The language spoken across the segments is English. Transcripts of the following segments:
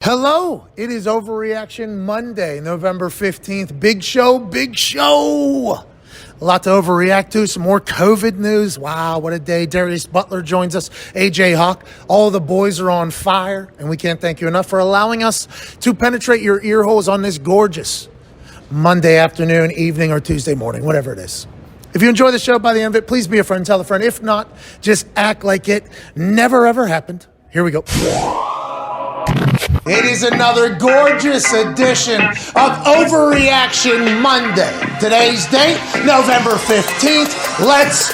Hello, it is Overreaction Monday, November 15th. Big show, big show. A lot to overreact to, some more COVID news. Wow, what a day. Darius Butler joins us, AJ Hawk. All the boys are on fire, and we can't thank you enough for allowing us to penetrate your ear holes on this gorgeous Monday afternoon, evening, or Tuesday morning, whatever it is. If you enjoy the show, by the end of it, please be a friend, tell a friend. If not, just act like it never, ever happened. Here we go. It is another gorgeous edition of Overreaction Monday. Today's date, November 15th. Let's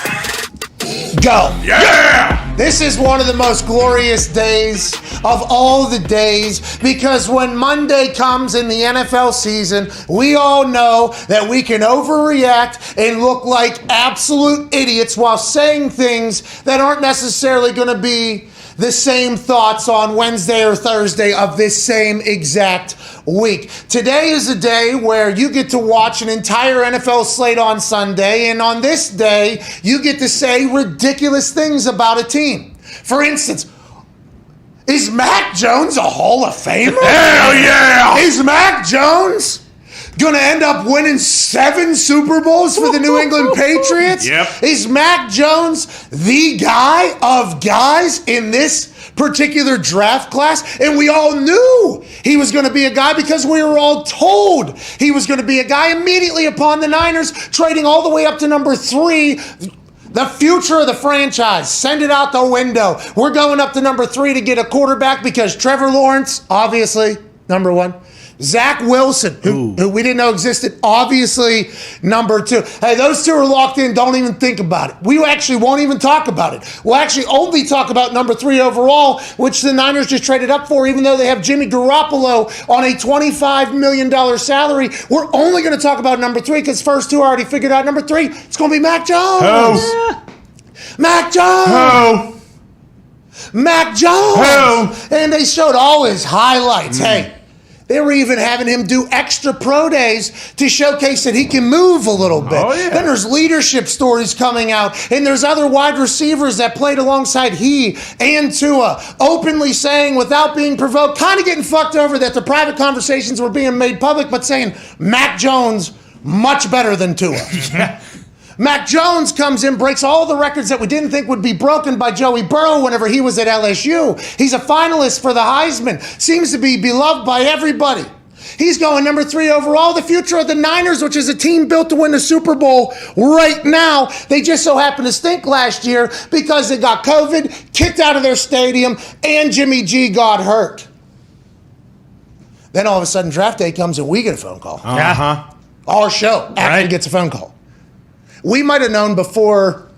go. Yeah! This is one of the most glorious days of all the days because when Monday comes in the NFL season, we all know that we can overreact and look like absolute idiots while saying things that aren't necessarily going to be the same thoughts on Wednesday or Thursday of this same exact week. Today is a day where you get to watch an entire NFL slate on Sunday, and on this day, you get to say ridiculous things about a team. For instance, is Mac Jones a Hall of Famer? Hell yeah! Is Mac Jones gonna end up winning 7 Super Bowls for the New England Patriots? Yep. Is Mac Jones the guy of guys in this particular draft class? And we all knew he was gonna be a guy because we were all told he was gonna be a guy immediately upon the Niners trading all the way up to number 3. The future of the franchise, send it out the window. We're going up to number 3 to get a quarterback because Trevor Lawrence, obviously, number 1. Zach Wilson, who we didn't know existed, obviously number 2. Hey, those two are locked in. Don't even think about it. We actually won't even talk about it. We'll actually only talk about number 3 overall, which the Niners just traded up for, even though they have Jimmy Garoppolo on a $25 million salary. We're only going to talk about number 3 because first 2 already figured out number 3. It's going to be Mac Jones. Oh. Mac Jones. Oh. Mac Jones. Oh. And they showed all his highlights. Hey. They were even having him do extra pro days to showcase that he can move a little bit. Oh, yeah. Then there's leadership stories coming out, and there's other wide receivers that played alongside he and Tua, openly saying without being provoked, kind of getting fucked over that the private conversations were being made public, but saying Mac Jones much better than Tua. Yeah. Mac Jones comes in, breaks all the records that we didn't think would be broken by Joey Burrow whenever he was at LSU. He's a finalist for the Heisman. Seems to be beloved by everybody. He's going number 3 overall. The future of the Niners, which is a team built to win the Super Bowl right now. They just so happened to stink last year because they got COVID, kicked out of their stadium, and Jimmy G got hurt. Then all of a sudden draft day comes and we get a phone call. Uh-huh. Our show actually gets a phone call. We might have known before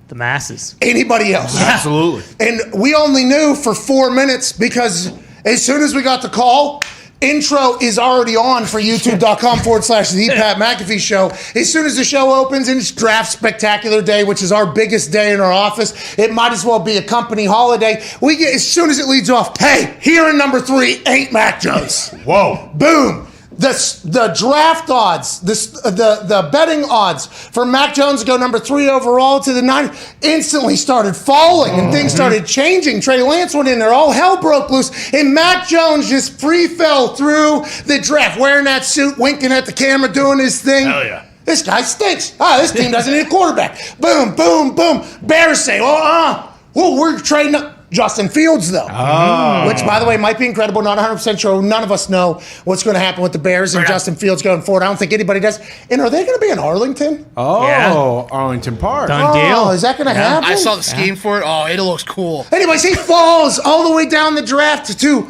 the masses, anybody else. Absolutely. And we only knew for 4 minutes because as soon as we got the call, intro is already on for youtube.com/the Pat McAfee show. As soon as the show opens and it's draft spectacular day, which is our biggest day in our office, it might as well be a company holiday. We get, as soon as it leads off, hey, here in number 3 ain't Mac Jones. Whoa. Boom. The draft odds, the betting odds for Mac Jones to go number 3 overall to the Niners instantly started falling and things started changing. Trey Lance went in there, all hell broke loose, and Mac Jones just free fell through the draft, wearing that suit, winking at the camera, doing his thing. Hell yeah. This guy stinks. This team doesn't need a quarterback. Boom, boom, boom. Bears say, we're trading up. Justin Fields, though, which, by the way, might be incredible. Not 100% sure. None of us know what's going to happen with the Bears and Justin Fields going forward. I don't think anybody does. And are they going to be in Arlington? Oh, Yeah. Arlington Park. Done deal. Is that going to happen? I saw the scheme for it. Oh, it looks cool. Anyways, he falls all the way down the draft to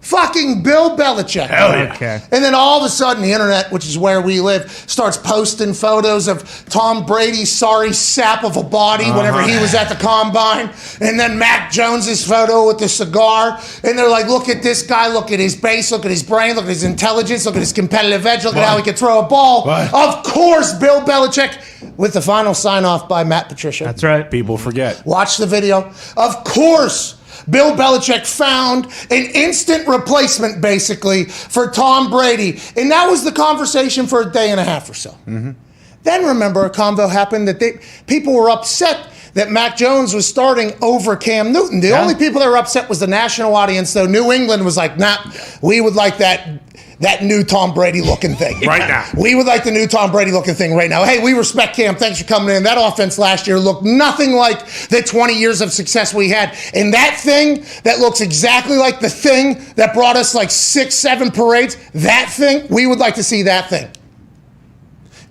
fucking Bill Belichick. Hell yeah. Okay. And then all of a sudden, the internet, which is where we live, starts posting photos of Tom Brady's sorry sap of a body whenever he was at the combine. And then Mac Jones's photo with the cigar. And they're like, look at this guy, look at his base, look at his brain, look at his intelligence, look at his competitive edge, look at how he can throw a ball. What? Of course, Bill Belichick, with the final sign-off by Matt Patricia. That's right. People forget. Watch the video. Of course, Bill Belichick found an instant replacement, basically, for Tom Brady. And that was the conversation for a day and a half or so. Then remember, a convo happened that people were upset that Mac Jones was starting over Cam Newton. The only people that were upset was the national audience, though. New England was like, nah, we would like that new Tom Brady looking thing. Right now. We would like the new Tom Brady looking thing right now. Hey, we respect Cam. Thanks for coming in. That offense last year looked nothing like the 20 years of success we had. And that thing that looks exactly like the thing that brought us like 6-7 parades, that thing, we would like to see that thing.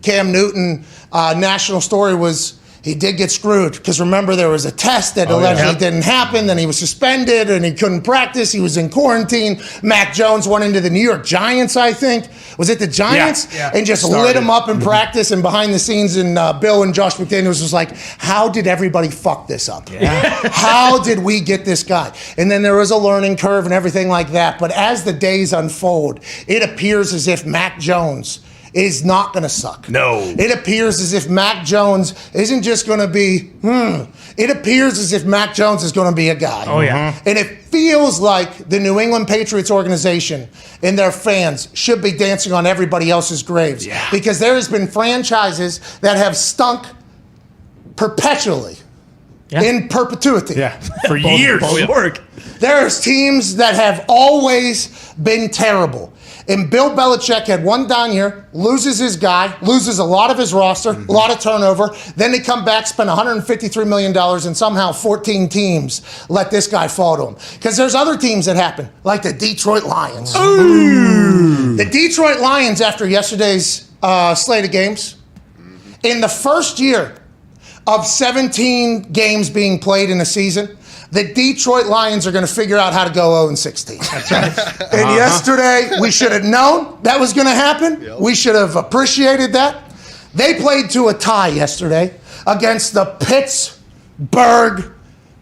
Cam Newton, national story was he did get screwed because remember there was a test that allegedly didn't happen. Then he was suspended and he couldn't practice. He was in quarantine. Mac Jones went into the New York Giants, I think. Was it the Giants? Yeah. And just lit him up in practice and behind the scenes. And Bill and Josh McDaniels was like, how did everybody fuck this up? Yeah. How did we get this guy? And then there was a learning curve and everything like that. But as the days unfold, it appears as if Mac Jones is not going to suck. No. It appears as if Mac Jones isn't just going to be, It appears as if Mac Jones is going to be a guy. Oh, yeah. And it feels like the New England Patriots organization and their fans should be dancing on everybody else's graves. Yeah. Because there has been franchises that have stunk perpetually. Yeah. In perpetuity. Yeah. For years. There's teams that have always been terrible. And Bill Belichick had one down year, loses his guy, loses a lot of his roster, a lot of turnover. Then they come back, spend $153 million, and somehow 14 teams let this guy fall to him. Because there's other teams that happen, like the Detroit Lions. Ooh. The Detroit Lions, after yesterday's slate of games, in the first year of 17 games being played in a season, the Detroit Lions are going to figure out how to go 0-16. That's right. And yesterday, we should have known that was going to happen. Yep. We should have appreciated that. They played to a tie yesterday against the Pittsburgh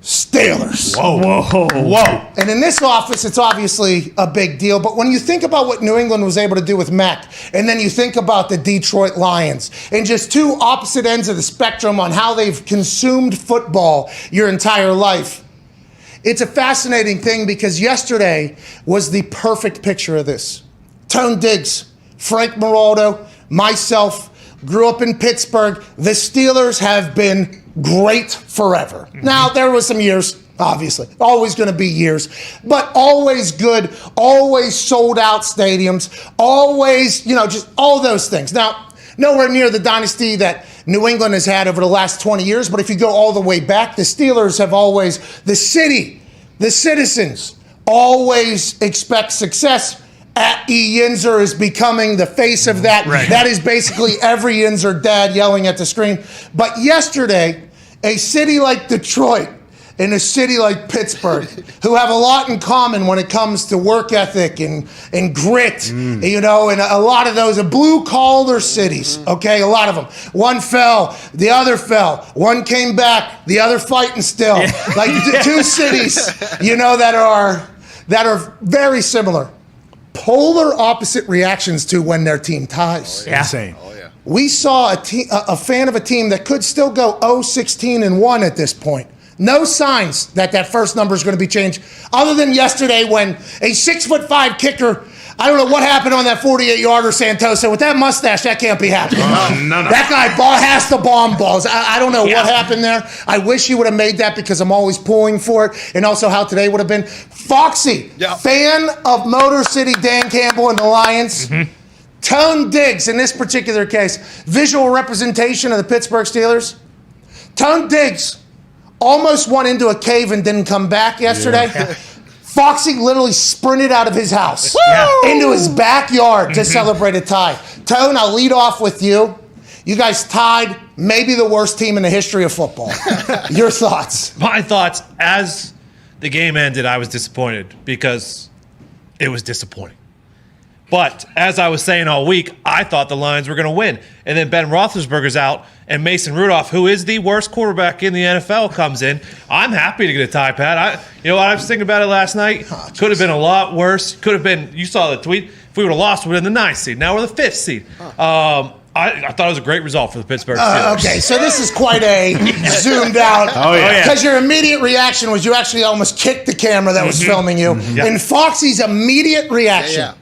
Steelers. Whoa. And in this office, it's obviously a big deal. But when you think about what New England was able to do with Mac, and then you think about the Detroit Lions, and just two opposite ends of the spectrum on how they've consumed football your entire life, it's a fascinating thing because yesterday was the perfect picture of this. Tone Diggs, Frank Moraldo, myself, grew up in Pittsburgh. The Steelers have been great forever. Mm-hmm. Now, there was some years, obviously, always going to be years, but always good, always sold out stadiums, always, just all those things. Now, nowhere near the dynasty that New England has had over the last 20 years, but if you go all the way back, the Steelers have always, the city, the citizens, always expect success. At E. Yinzer is becoming the face of that. Right. That is basically every Yinzer dad yelling at the screen. But yesterday, a city like Detroit and a city like Pittsburgh, who have a lot in common when it comes to work ethic and grit, and a lot of those are blue-collar cities, okay, a lot of them. One fell, the other fell. One came back, the other fighting still. Yeah. Like two cities, that are very similar. Polar opposite reactions to when their team ties. Oh, yeah. Insane. Oh, yeah. We saw a fan of a team that could still go 0-16-1 at this point. No signs that first number is going to be changed, other than yesterday when a 6'5" kicker, I don't know what happened on that 48-yarder, Santosa. With that mustache, that can't be happening. No. That guy has the bomb balls. I don't know what happened there. I wish he would have made that because I'm always pulling for it, and also how today would have been. Foxy, fan of Motor City, Dan Campbell and the Lions. Mm-hmm. Tone Diggs, in this particular case, visual representation of the Pittsburgh Steelers. Tone Diggs almost went into a cave and didn't come back yesterday. Yeah. Foxy literally sprinted out of his house into his backyard to celebrate a tie. Tone, I'll lead off with you. You guys tied maybe the worst team in the history of football. Your thoughts? My thoughts, as the game ended, I was disappointed because it was disappointing. But as I was saying all week, I thought the Lions were going to win. And then Ben Roethlisberger's out, and Mason Rudolph, who is the worst quarterback in the NFL, comes in. I'm happy to get a tie, Pat. You know what? I was thinking about it last night. Could have been a lot worse. Could have been, you saw the tweet, if we would have lost, we would have been the 9th seed. Now we're the 5th seed. I thought it was a great result for the Pittsburgh Steelers. Okay, so this is quite a zoomed out. Oh, yeah. Because your immediate reaction was you actually almost kicked the camera that was filming you. Mm-hmm. And Foxy's immediate reaction.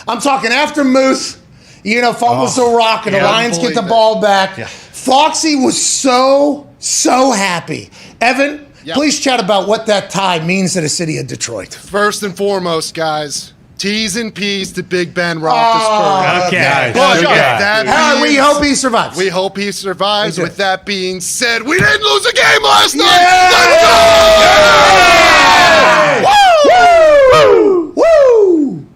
I'm talking after Muth, fumbles the rock and the Lions get the ball back. Yeah. Foxy was so So happy. Evan, Yep. please chat about what that tie means to the city of Detroit. First and foremost, guys, T's and P's to Big Ben Roethlisberger. Okay. But Good guy. that We being- hope he survives. We hope he survives. We do. With that being said, we didn't lose a game last night. Yeah! Woo! Woo!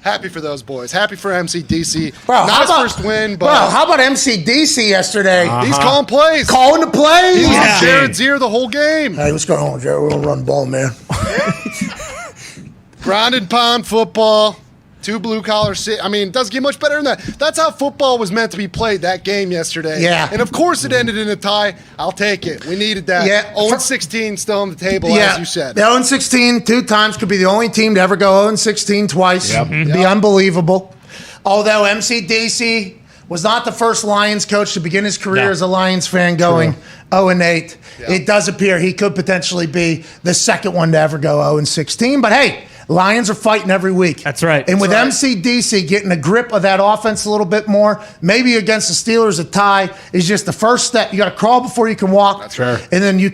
Happy for those boys. Happy for MCDC. Bro, Not his first win, but how about MCDC yesterday? he's calling plays. Calling the plays. He was Yeah. Jared's ear the whole game. Hey, what's going on, Jared? We're going to run the ball, man. Ground and pound football. Two blue collar. I mean, it doesn't get much better than that. That's how football was meant to be played that game yesterday. Yeah. And of course it ended in a tie. I'll take it. We needed that. Yeah. 0-16 still on the table, as you said. The 0-16 two times, could be the only team to ever go 0-16 twice. Yep. Be unbelievable. Although MCDC was not the first Lions coach to begin his career No. as a Lions fan going 0-8. Yeah. It does appear he could potentially be the second one to ever go 0-16. But hey, Lions are fighting every week. That's right. And with That's MCDC getting a grip of that offense a little bit more, maybe against the Steelers, a tie is just the first step. You got to crawl before you can walk. That's right. And then you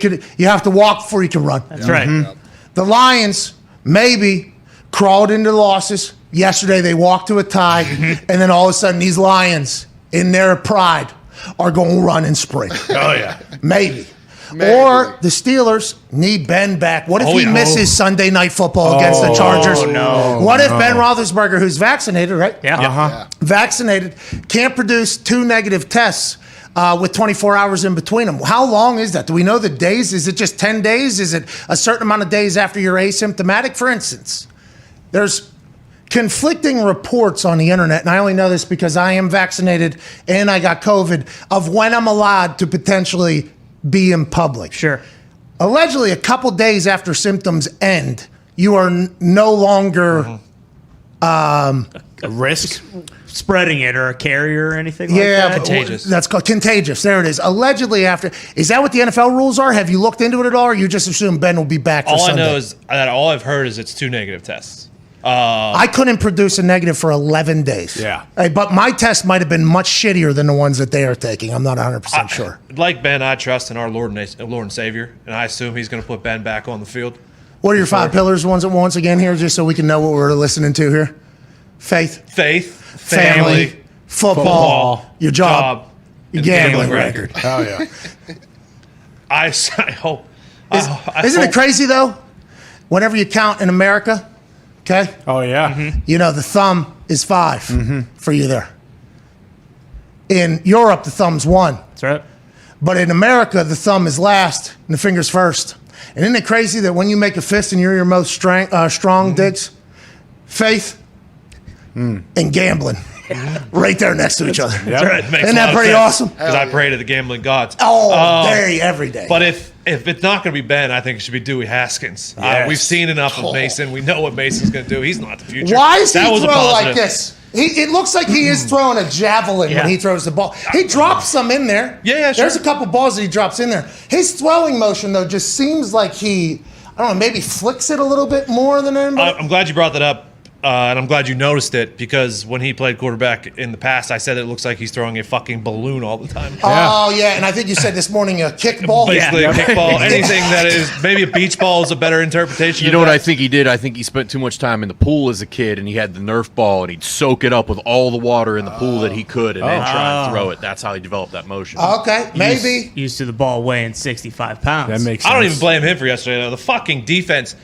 have to walk before you can run. That's right. The Lions maybe crawled into losses. Yesterday they walked to a tie, and then all of a sudden these Lions, in their pride, are going to run and sprint. Oh, yeah. Maybe. Maybe. Or the Steelers need Ben back. What if Oh, he yeah. misses Sunday Night Football against the Chargers? no. What if Ben Roethlisberger, who's vaccinated, right? Yeah. Yeah. Vaccinated, can't produce 2 negative tests with 24 hours in between them? How long is that? Do we know the days? Is it just 10 days? Is it a certain amount of days after you're asymptomatic? For instance, there's conflicting reports on the internet, and I only know this because I am vaccinated and I got COVID, of when I'm allowed to potentially be in public. Sure. Allegedly, a couple days after symptoms end, you are no longer... A risk spreading it or a carrier or anything like Yeah, that? but Contagious. that's called contagious. There it is. Allegedly after. Is that what the NFL rules are? Have you looked into it at all, or you just assume Ben will be back for All I Sunday? know is that all I've heard is it's 2 negative tests. I couldn't produce a negative for 11 days. Yeah. But my test might have been much shittier than the ones that they are taking. I'm not 100% sure. Like Ben, I trust in our Lord and Savior, and I assume he's going to put Ben back on the field. What are your 5 pillars once again here, just so we can know what we're listening to here? Faith, Faith, family, football, your job, your and gambling record. Oh, yeah. I hope. Isn't it crazy, though? Whenever you count in America, okay? Oh, yeah. You know, the thumb is 5 for you there. In Europe, the thumb's 1. That's right. But in America, the thumb is last and the finger's first. And isn't it crazy that when you make a fist and you're your most strong, Diggs, faith and gambling right there next to each other. That's right. Makes Isn't a that lot of pretty sense, awesome? Because I pray to the gambling gods. Every day. But if it's not going to be Ben, I think it should be Dewey Haskins. Yes. We've seen enough of Mason. We know what Mason's going to do. He's not the future. Why is That he was a throwing like positive. this? It looks like he is throwing a javelin Yeah. when he throws the ball. He drops some in there. Yeah, sure. There's a couple balls that he drops in there. His throwing motion, though, just seems like he, I don't know, maybe flicks it a little bit more than anybody. I'm glad you brought that up, and I'm glad you noticed it, because when he played quarterback in the past, I said it looks like he's throwing a fucking balloon all the time. Oh, yeah, and I think you said this morning a kickball. Basically, a kickball, anything that is maybe a beach ball is a better interpretation. You of know what that. I think he did? I think he spent too much time in the pool as a kid, and he had the Nerf ball, and he'd soak it up with all the water in the pool that he could, and then try and throw it. That's how he developed that motion. Okay, maybe. Used to the ball weighing 65 pounds. That makes sense. I don't even blame him for yesterday, though. The fucking defense.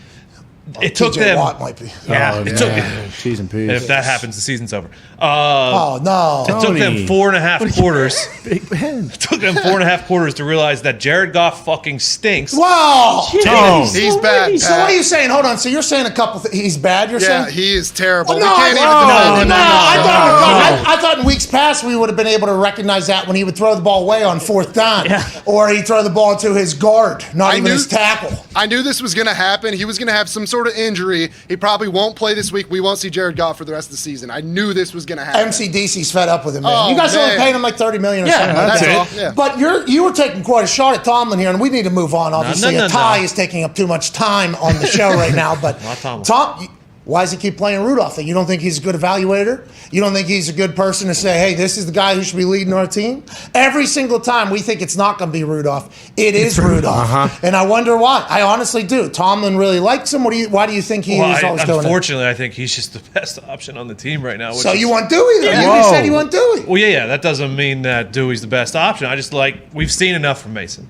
It took TJ them. Watt might be. Yeah. Oh, It took- Cheese and peas. If that happens, the season's over. Oh, no. It took them Tony. 4.5 quarters. Big Ben. It took them 4.5 quarters to realize that Jared Goff fucking stinks. Wow. Tone. He's bad. So what are you saying? Hold on. So you're saying a couple he's bad, you're Yeah, saying? he is terrible. No, We can't even no, deny no, him. I thought in weeks past we would have been able to recognize that when he would throw the ball away on 4th down. Yeah. Or he'd throw the ball to his guard, not even his tackle. I knew this was going to happen. He was going to have some sort of injury. He probably won't play this week. We won't see Jared Goff for the rest of the season. I knew this was going to happen. MCDC's fed up with him, man. Oh, you guys man. only paying him like $30 million or Yeah, something like That's that. all. Yeah. But you were taking quite a shot at Tomlin here, and we need to move on. Obviously, no, a tie no. is taking up too much time on the show right now. But Not Tomlin. Why does he keep playing Rudolph? You don't think he's a good evaluator? You don't think he's a good person to say, hey, this is the guy who should be leading our team? Every single time we think it's not going to be Rudolph, it is Rudolph. And I wonder why. I honestly do. Tomlin really likes him. Why do you think he is always going in? Unfortunately, I think he's just the best option on the team right now. So you want Dewey then? You said you want Dewey. Well, yeah. That doesn't mean that Dewey's the best option. I just we've seen enough from Mason.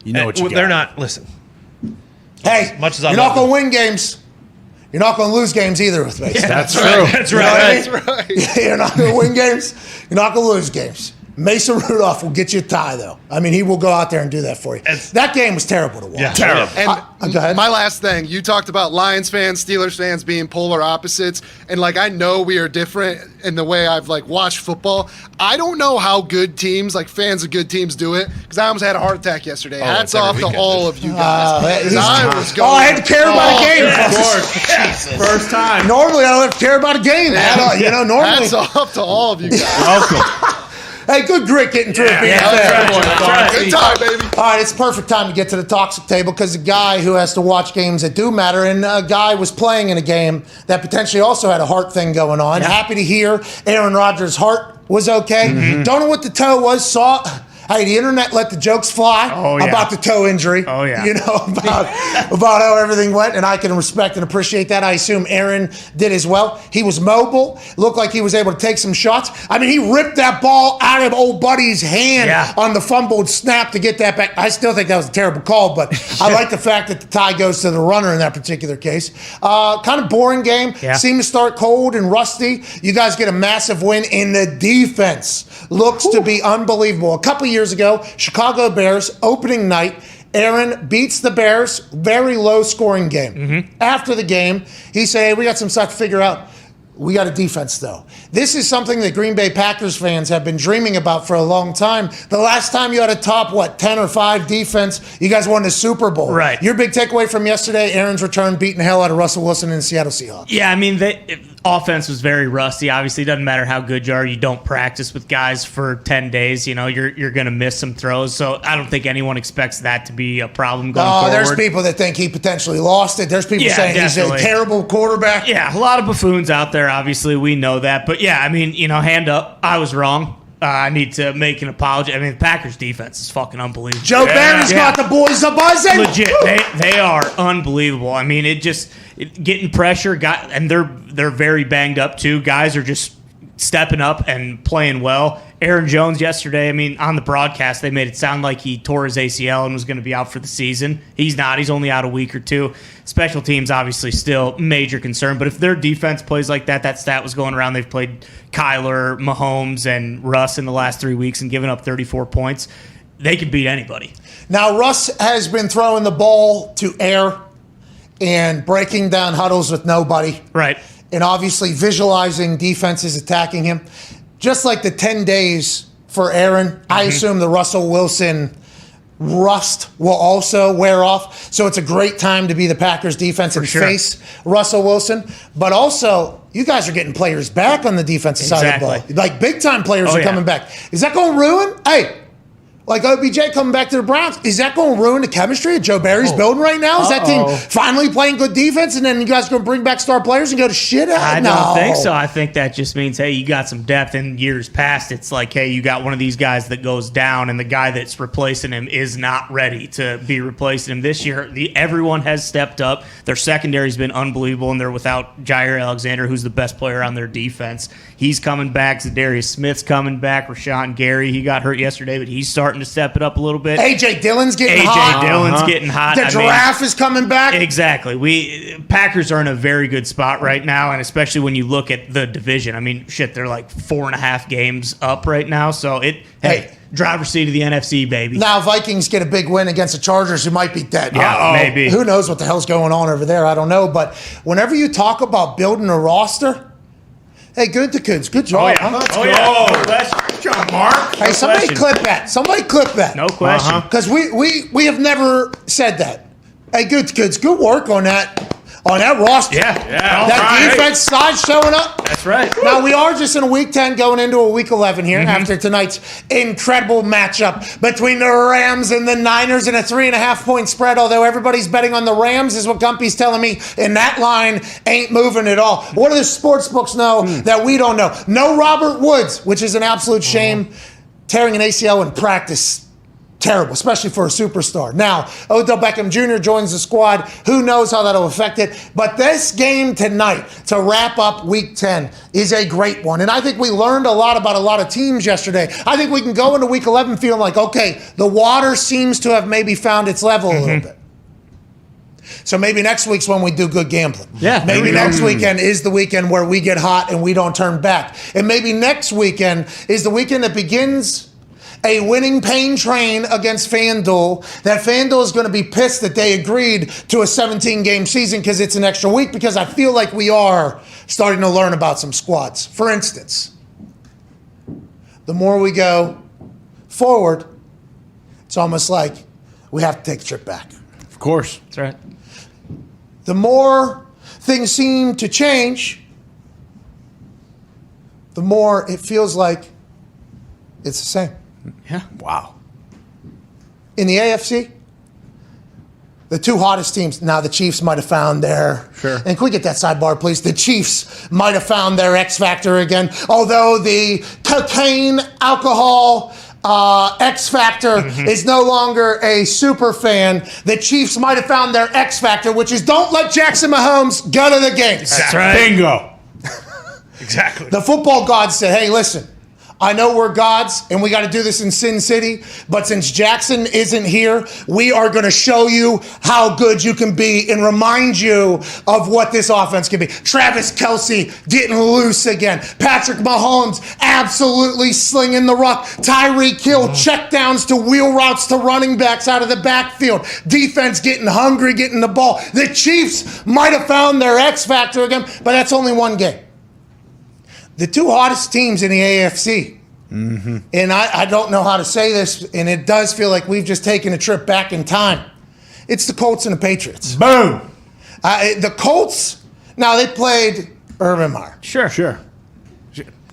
You know what you got. They're not, listen. Hey, much as I you're love not going to win games. You're not going to lose games either with Mason. That's true. That's right. That's right. You're not going to win games. You're not going to lose games. Mason Rudolph will get you a tie, though. I mean, he will go out there and do that for you. That game was terrible to watch. Yeah. Terrible. And go ahead. my last thing, you talked about Lions fans, Steelers fans being polar opposites. And, I know we are different in the way I've, watched football. I don't know how good teams, fans of good teams do it, because I almost had a heart attack yesterday. Hats off to all of you guys. 'Cause I was going I had to care about a game. Of course. First time. Normally, I don't have to care about a game. Normally. Hats off to all of you guys. Welcome. Hey, good grit getting through it. Good time, baby. All right, it's perfect time to get to the toxic table because a guy who has to watch games that do matter, and a guy was playing in a game that potentially also had a heart thing going on. Happy to hear Aaron Rodgers' heart was okay. Don't know what the toe was. Hey, the internet let the jokes fly about the toe injury. Oh, yeah. About how everything went, and I can respect and appreciate that. I assume Aaron did as well. He was mobile, looked like he was able to take some shots. I mean, he ripped that ball out of old buddy's hand on the fumbled snap to get that back. I still think that was a terrible call, but I like the fact that the tie goes to the runner in that particular case. Kind of boring game. Yeah. Seemed to start cold and rusty. You guys get a massive win, and the defense looks to be unbelievable. A couple years ago, Chicago Bears, opening night, Aaron beats the Bears, very low scoring game. After the game, he said, hey, we got some stuff to figure out. We got a defense, though. This is something that Green Bay Packers fans have been dreaming about for a long time. The last time you had a top, 10 or 5 defense, you guys won the Super Bowl. Right. Your big takeaway from yesterday, Aaron's return, beating the hell out of Russell Wilson and the Seattle Seahawks. Yeah, I mean, offense was very rusty. Obviously, it doesn't matter how good you are. You don't practice with guys for 10 days. You're going to miss some throws. So I don't think anyone expects that to be a problem going forward. There's people that think he potentially lost it. There's people saying definitely. He's a terrible quarterback. Yeah, a lot of buffoons out there. Obviously, we know that. But yeah, I mean, hand up. I was wrong. I need to make an apology. I mean, the Packers defense is fucking unbelievable. Joe Barron's got the boys a buzzing. Legit, they are unbelievable. I mean, getting pressure, and they're very banged up too. Guys are just stepping up and playing well. Aaron Jones yesterday, I mean, on the broadcast, they made it sound like he tore his ACL and was going to be out for the season. He's not. He's only out a week or two. Special teams, obviously, still major concern. But if their defense plays like that stat was going around. They've played Kyler, Mahomes, and Russ in the last 3 weeks and given up 34 points. They can beat anybody. Now, Russ has been throwing the ball to air and breaking down huddles with nobody. Right. And obviously visualizing defenses attacking him. Just like the 10 days for Aaron, I assume the Russell Wilson rust will also wear off. So it's a great time to be the Packers defense and face Russell Wilson. But also, you guys are getting players back on the defensive side of the ball. Like big-time players are coming back. Is that going to ruin? Hey, like OBJ coming back to the Browns, is that going to ruin the chemistry that Joe Barry's building right now? Is that team finally playing good defense, and then you guys going to bring back star players and go to shit out? I don't think so. I think that just means, hey, you got some depth. In years past, it's like, hey, you got one of these guys that goes down, and the guy that's replacing him is not ready to be replacing him. This year, everyone has stepped up. Their secondary's been unbelievable, and they're without Jair Alexander, who's the best player on their defense. He's coming back. Darius Smith's coming back. Rashawn Gary, he got hurt yesterday, but he's starting to step it up a little bit. A.J. Dillon's getting hot. A.J. Dillon's getting hot. The giraffe is coming back. Exactly. Packers are in a very good spot right now, and especially when you look at the division. I mean, they're like 4.5 games up right now. So driver's seat of the NFC, baby. Now Vikings get a big win against the Chargers, who might be dead. Yeah, maybe. Who knows what the hell's going on over there? I don't know. But whenever you talk about building a roster, hey, good to kids. Good job. Good job, Mark. Hey, somebody clip that. Somebody clip that. No question. Because we have never said that. Hey, good kids. Good work on that roster. Yeah. That defense side showing up. That's right. Now, we are just in week 10 going into a week 11 here after tonight's incredible matchup between the Rams and the Niners in a 3.5-point spread, although everybody's betting on the Rams is what Gumpy's telling me, and that line ain't moving at all. What do the sports books know that we don't know? No Robert Woods, which is an absolute shame. Tearing an ACL in practice. Terrible, especially for a superstar. Now, Odell Beckham Jr. joins the squad. Who knows how that'll affect it? But this game tonight, to wrap up Week 10, is a great one. And I think we learned a lot about a lot of teams yesterday. I think we can go into Week 11 feeling like, okay, the water seems to have maybe found its level a little bit. So maybe next week's when we do good gambling. Yeah. Maybe next weekend is the weekend where we get hot and we don't turn back. And maybe next weekend is the weekend that begins a winning pain train against FanDuel, that FanDuel is going to be pissed that they agreed to a 17-game season because it's an extra week, because I feel like we are starting to learn about some squads. For instance, the more we go forward, it's almost like we have to take a trip back. Of course. That's right. The more things seem to change, the more it feels like it's the same. Yeah. Wow. In the AFC, the two hottest teams, now the Chiefs might have found their, and can we get that sidebar, please? The Chiefs might have found their X factor again, although the cocaine, alcohol, X factor is no longer a super fan. The Chiefs might have found their X factor, which is don't let Jackson Mahomes go to the games. That's right. Bingo. Exactly. The football gods said, hey, listen, I know we're gods and we got to do this in Sin City, but since Jackson isn't here, we are going to show you how good you can be and remind you of what this offense can be. Travis Kelce getting loose again. Patrick Mahomes absolutely slinging the rock. Tyreek Hill checkdowns to wheel routes to running backs out of the backfield. Defense getting hungry, getting the ball. The Chiefs might have found their X factor again, but that's only one game. The two hottest teams in the AFC, and I don't know how to say this, and it does feel like we've just taken a trip back in time. It's the Colts and the Patriots. Boom. The Colts, now they played Urban Meyer. Sure.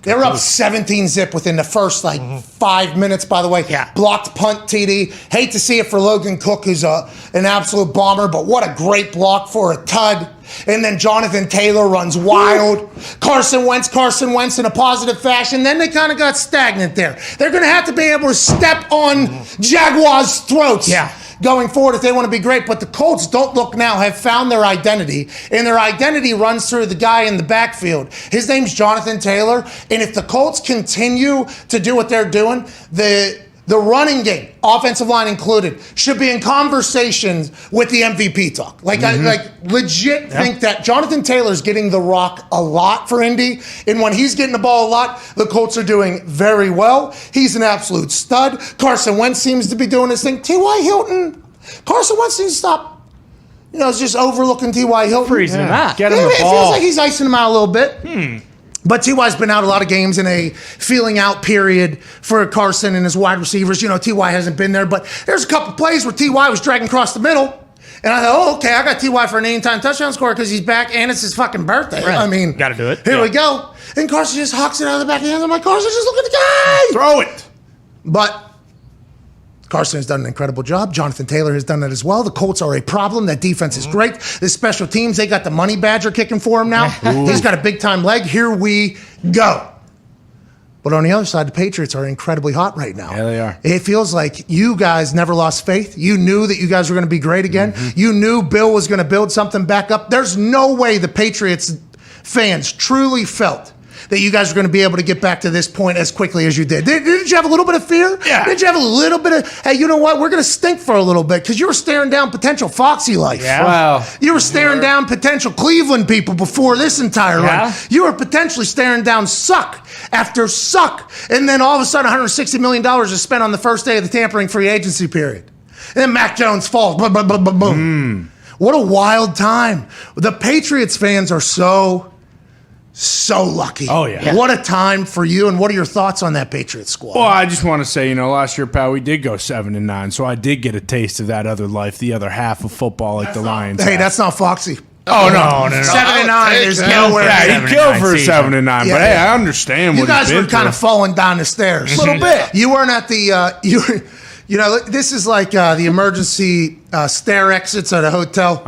They were up 17-zip within the first 5 minutes, by the way. Yeah. Blocked punt TD. Hate to see it for Logan Cook, who's an absolute bomber, but what a great block for a tud. And then Jonathan Taylor runs wild. Carson Wentz in a positive fashion. Then they kind of got stagnant there. They're going to have to be able to step on Jaguars' throats. Yeah. Going forward if they want to be great. But the Colts, don't look now, have found their identity. And their identity runs through the guy in the backfield. His name's Jonathan Taylor. And if the Colts continue to do what they're doing, the running game, offensive line included, should be in conversations with the MVP talk. I legit think that Jonathan Taylor's getting the rock a lot for Indy. And when he's getting the ball a lot, the Colts are doing very well. He's an absolute stud. Carson Wentz seems to be doing his thing. T.Y. Hilton, Carson Wentz needs to stop, it's just overlooking T.Y. Hilton. Freezing him out. Get him the It feels ball. like he's icing him out a little bit. But T.Y.'s been out a lot of games in a feeling out period for Carson and his wide receivers. T.Y. hasn't been there, but there's a couple plays where T.Y. was dragging across the middle. And I thought, okay, I got T.Y. for an anytime touchdown score because he's back and it's his fucking birthday. Right. Gotta do it. Here we go. And Carson just hawks it out of the back of the end. I'm like, Carson, just look at the guy. Throw it. But Carson has done an incredible job. Jonathan Taylor has done that as well. The Colts are a problem. That defense is great. The special teams, they got the money badger kicking for him now. He's got a big-time leg. Here we go. But on the other side, the Patriots are incredibly hot right now. Yeah, they are. It feels like you guys never lost faith. You knew that you guys were going to be great again. You knew Bill was going to build something back up. There's no way the Patriots fans truly felt that you guys are going to be able to get back to this point as quickly as you did. Did you have a little bit of fear? Yeah. Did you have a little bit of, hey, you know what? We're going to stink for a little bit because you were staring down potential Foxy life. Yeah. Wow. You were staring down potential Cleveland people before this entire Yeah. run. You were potentially staring down suck after suck. And then all of a sudden, $160 million is spent on the first day of the tampering free agency period. And then Mac Jones falls. Boom, boom, boom, boom, boom. What a wild time. The Patriots fans are so lucky. Oh, yeah. What a time for you, and what are your thoughts on that Patriots squad? Well, I just want to say, last year, pal, we did go 7-9, so I did get a taste of that other life, the other half of football, like the Lions. Hey, have. that's not Foxy. Oh no. 7-9. There's nowhere. Yeah, he killed for a 7-9. But Yeah. hey, I understand You what guys he's were been kind of through. falling down the stairs. A little bit. You weren't at the you know, this is like the emergency stair exits at a hotel.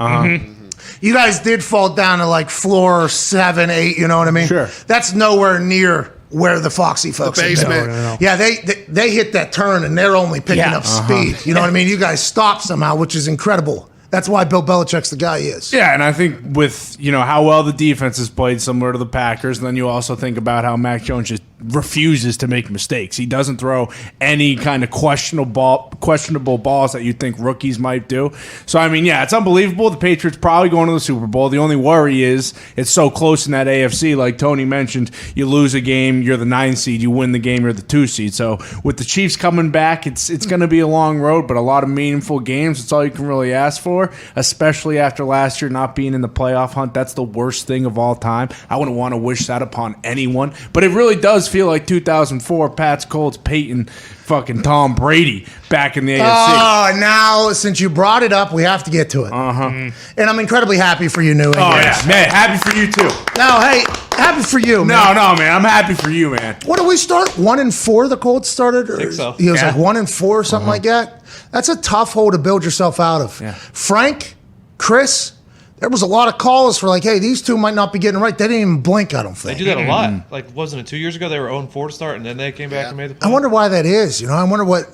You guys did fall down to like floor 7, 8. You know what I mean? Sure. That's nowhere near where the Foxy folks have been. basement. No. Yeah, they hit that turn and they're only picking up speed. You know what I mean? You guys stopped somehow, which is incredible. That's why Bill Belichick's the guy he is. Yeah, and I think with how well the defense has played, similar to the Packers, and then you also think about how Mac Jones just refuses to make mistakes. He doesn't throw any kind of questionable balls that you think rookies might do. So I mean, yeah, it's unbelievable. The Patriots probably going to the Super Bowl. The only worry is it's so close in that AFC. Like Tony mentioned, you lose a game, you're the 9 seed. You win the game, you're the 2 seed. So with the Chiefs coming back, it's going to be a long road, but a lot of meaningful games. It's all you can really ask for. Especially after last year not being in the playoff hunt. That's the worst thing of all time. I wouldn't want to wish that upon anyone. But it really does feel like 2004, Pats, Colts, Peyton, fucking Tom Brady back in the AFC. Oh, now since you brought it up, we have to get to it. And I'm incredibly happy for you, New England. Oh, yeah. Man, happy for you, too. No, hey, happy for you, man. No, man. I'm happy for you, man. What did we start? 1-4 the Colts started? I think so. He was like 1-4 or something like that. That's a tough hole to build yourself out of. Yeah. Frank, Chris, there was a lot of calls for like, hey, these two might not be getting right. They didn't even blink, I don't They think. do that a lot. Like, wasn't it 2 years ago they were 0-4 to start, and then they came back and made the I playoffs? wonder why that is. I wonder what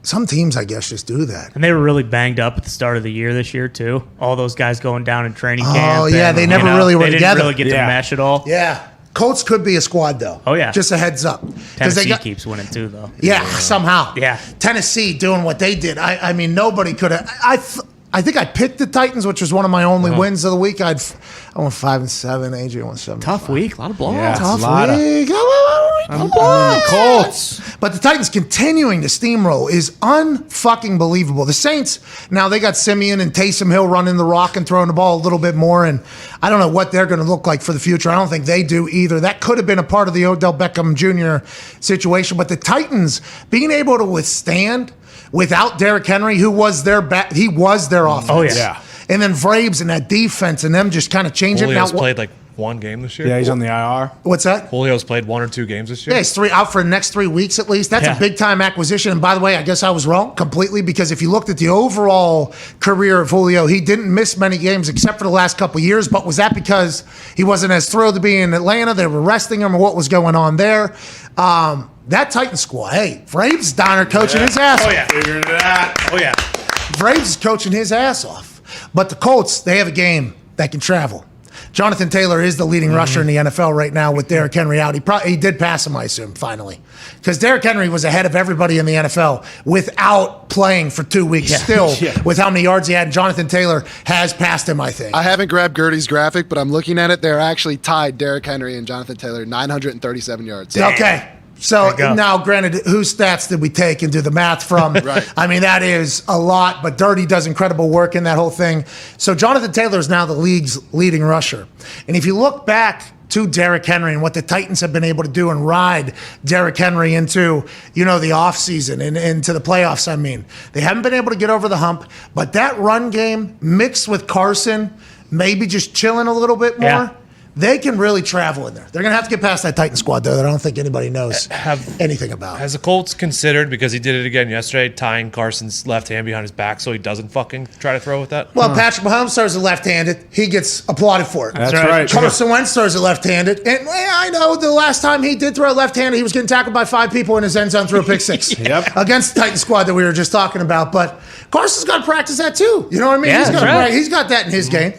some teams, I guess, just do that. And they were really banged up at the start of the year this year too. All those guys going down in training camp. Oh, yeah, and, they never really were they together. didn't really get to Yeah. mesh at all. Yeah. Colts could be a squad, though. Oh, yeah. Just a heads up. 'Cause Tennessee keeps winning too, though. Yeah, somehow. Yeah. Tennessee doing what they did. I mean, nobody could have. I think I picked the Titans, which was one of my only wins of the week. I went 5-7. AJ went 7. Tough week, a lot of blowouts. Yeah. Tough lot of- week. Colts. But the Titans continuing to steamroll is unfucking believable. The Saints, now they got Simeon and Taysom Hill running the rock and throwing the ball a little bit more, and I don't know what they're going to look like for the future. I don't think they do either. That could have been a part of the Odell Beckham Jr. situation, but the Titans being able to withstand without Derrick Henry, who was their he was their offense. Oh, yeah. Yeah. And then Vrabes and that defense and them just kind of changing. Julio's Now, played like one game this year. Yeah, he's on the IR. what's that? Julio's played 1 or 2 games this year. Yeah, he's out for the next 3 weeks at least. That's Yeah. a big time acquisition. And by the way, I guess I was wrong completely because if you looked at the overall career of Julio, he didn't miss many games except for the last couple of years. But was that because he wasn't as thrilled to be in Atlanta? They were resting him, or what was going on there? That Titan squad, hey, Vrabes down there coaching his ass off. Figuring it out. Oh, yeah. Vrabes is coaching his ass off. But the Colts, they have a game that can travel. Jonathan Taylor is the leading rusher in the NFL right now with Derrick Henry out. He did pass him, I assume, finally. Because Derrick Henry was ahead of everybody in the NFL without playing for 2 weeks still with how many yards he had. Jonathan Taylor has passed him, I think. I haven't grabbed Gertie's graphic, but I'm looking at it. They're actually tied, Derrick Henry and Jonathan Taylor, 937 yards. Okay. So go. now, granted, whose stats did we take and do the math from? Right. I mean, that is a lot, but Dirty does incredible work in that whole thing. So Jonathan Taylor is now the league's leading rusher. And if you look back to Derrick Henry and what the Titans have been able to do and ride Derrick Henry into, the offseason and into the playoffs, I mean, they haven't been able to get over the hump. But that run game mixed with Carson, maybe just chilling a little bit more. Yeah. They can really travel in there. They're going to have to get past that Titan squad, though, that I don't think anybody knows anything about. Has the Colts considered, because he did it again yesterday, tying Carson's left hand behind his back so he doesn't fucking try to throw with that? Well, Patrick Mahomes throws it left-handed. He gets applauded for it. That's right. Carson Wentz throws it left-handed. And I know the last time he did throw it left-handed, he was getting tackled by 5 people in his end zone through a pick six. Yep. Against the Titan squad that we were just talking about. But Carson's got to practice that, too. You know what I mean? Yeah, He's got that's right. He's got that in his game.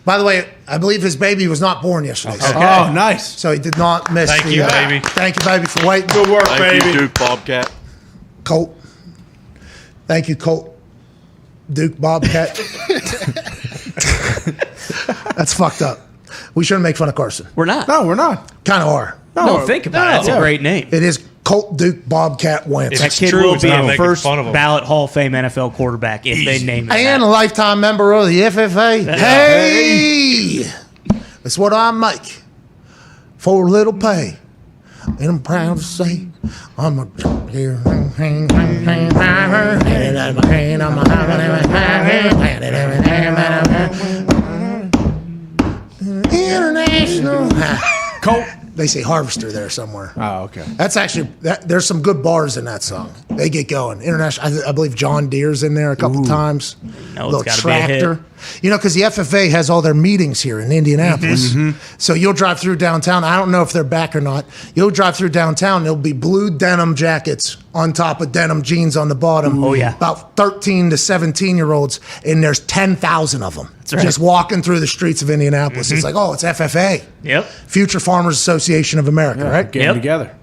By the way, I believe his baby was not born yesterday. So, Oh, nice. so he did not miss Thank you, baby. Thank you, baby, for waiting. Good work, Thank baby. you, Duke Bobcat. Colt. Thank you, Colt. Duke Bobcat. That's fucked up. We shouldn't make fun of Carson. We're not. No, we're not. Kind of are. No, think about it. That's a great name. It is Colt Duke Bobcat Wentz. If That it's kid true, will it's be not a making first fun of him. ballot Hall of Fame NFL quarterback if they name him And a that. lifetime member of the FFA. Hey! That's what I make for a little pay. And I'm proud to say I'm a here. International. Colt. They say Harvester there somewhere. Oh, okay. That's actually there's some good bars in that song. They get going. International. I believe John Deere's in there a couple times. No, Little it's gotta be a hit. You know, because the FFA has all their meetings here in Indianapolis. So you'll drive through downtown. I don't know if they're back or not. You'll drive through downtown. There'll be blue denim jackets on top of denim jeans on the bottom. Oh, yeah. About 13 to 17-year-olds, and there's 10,000 of them. That's right. Just walking through the streets of Indianapolis. It's like, oh, it's FFA. Yep. Future Farmers Association of America, right? Getting together.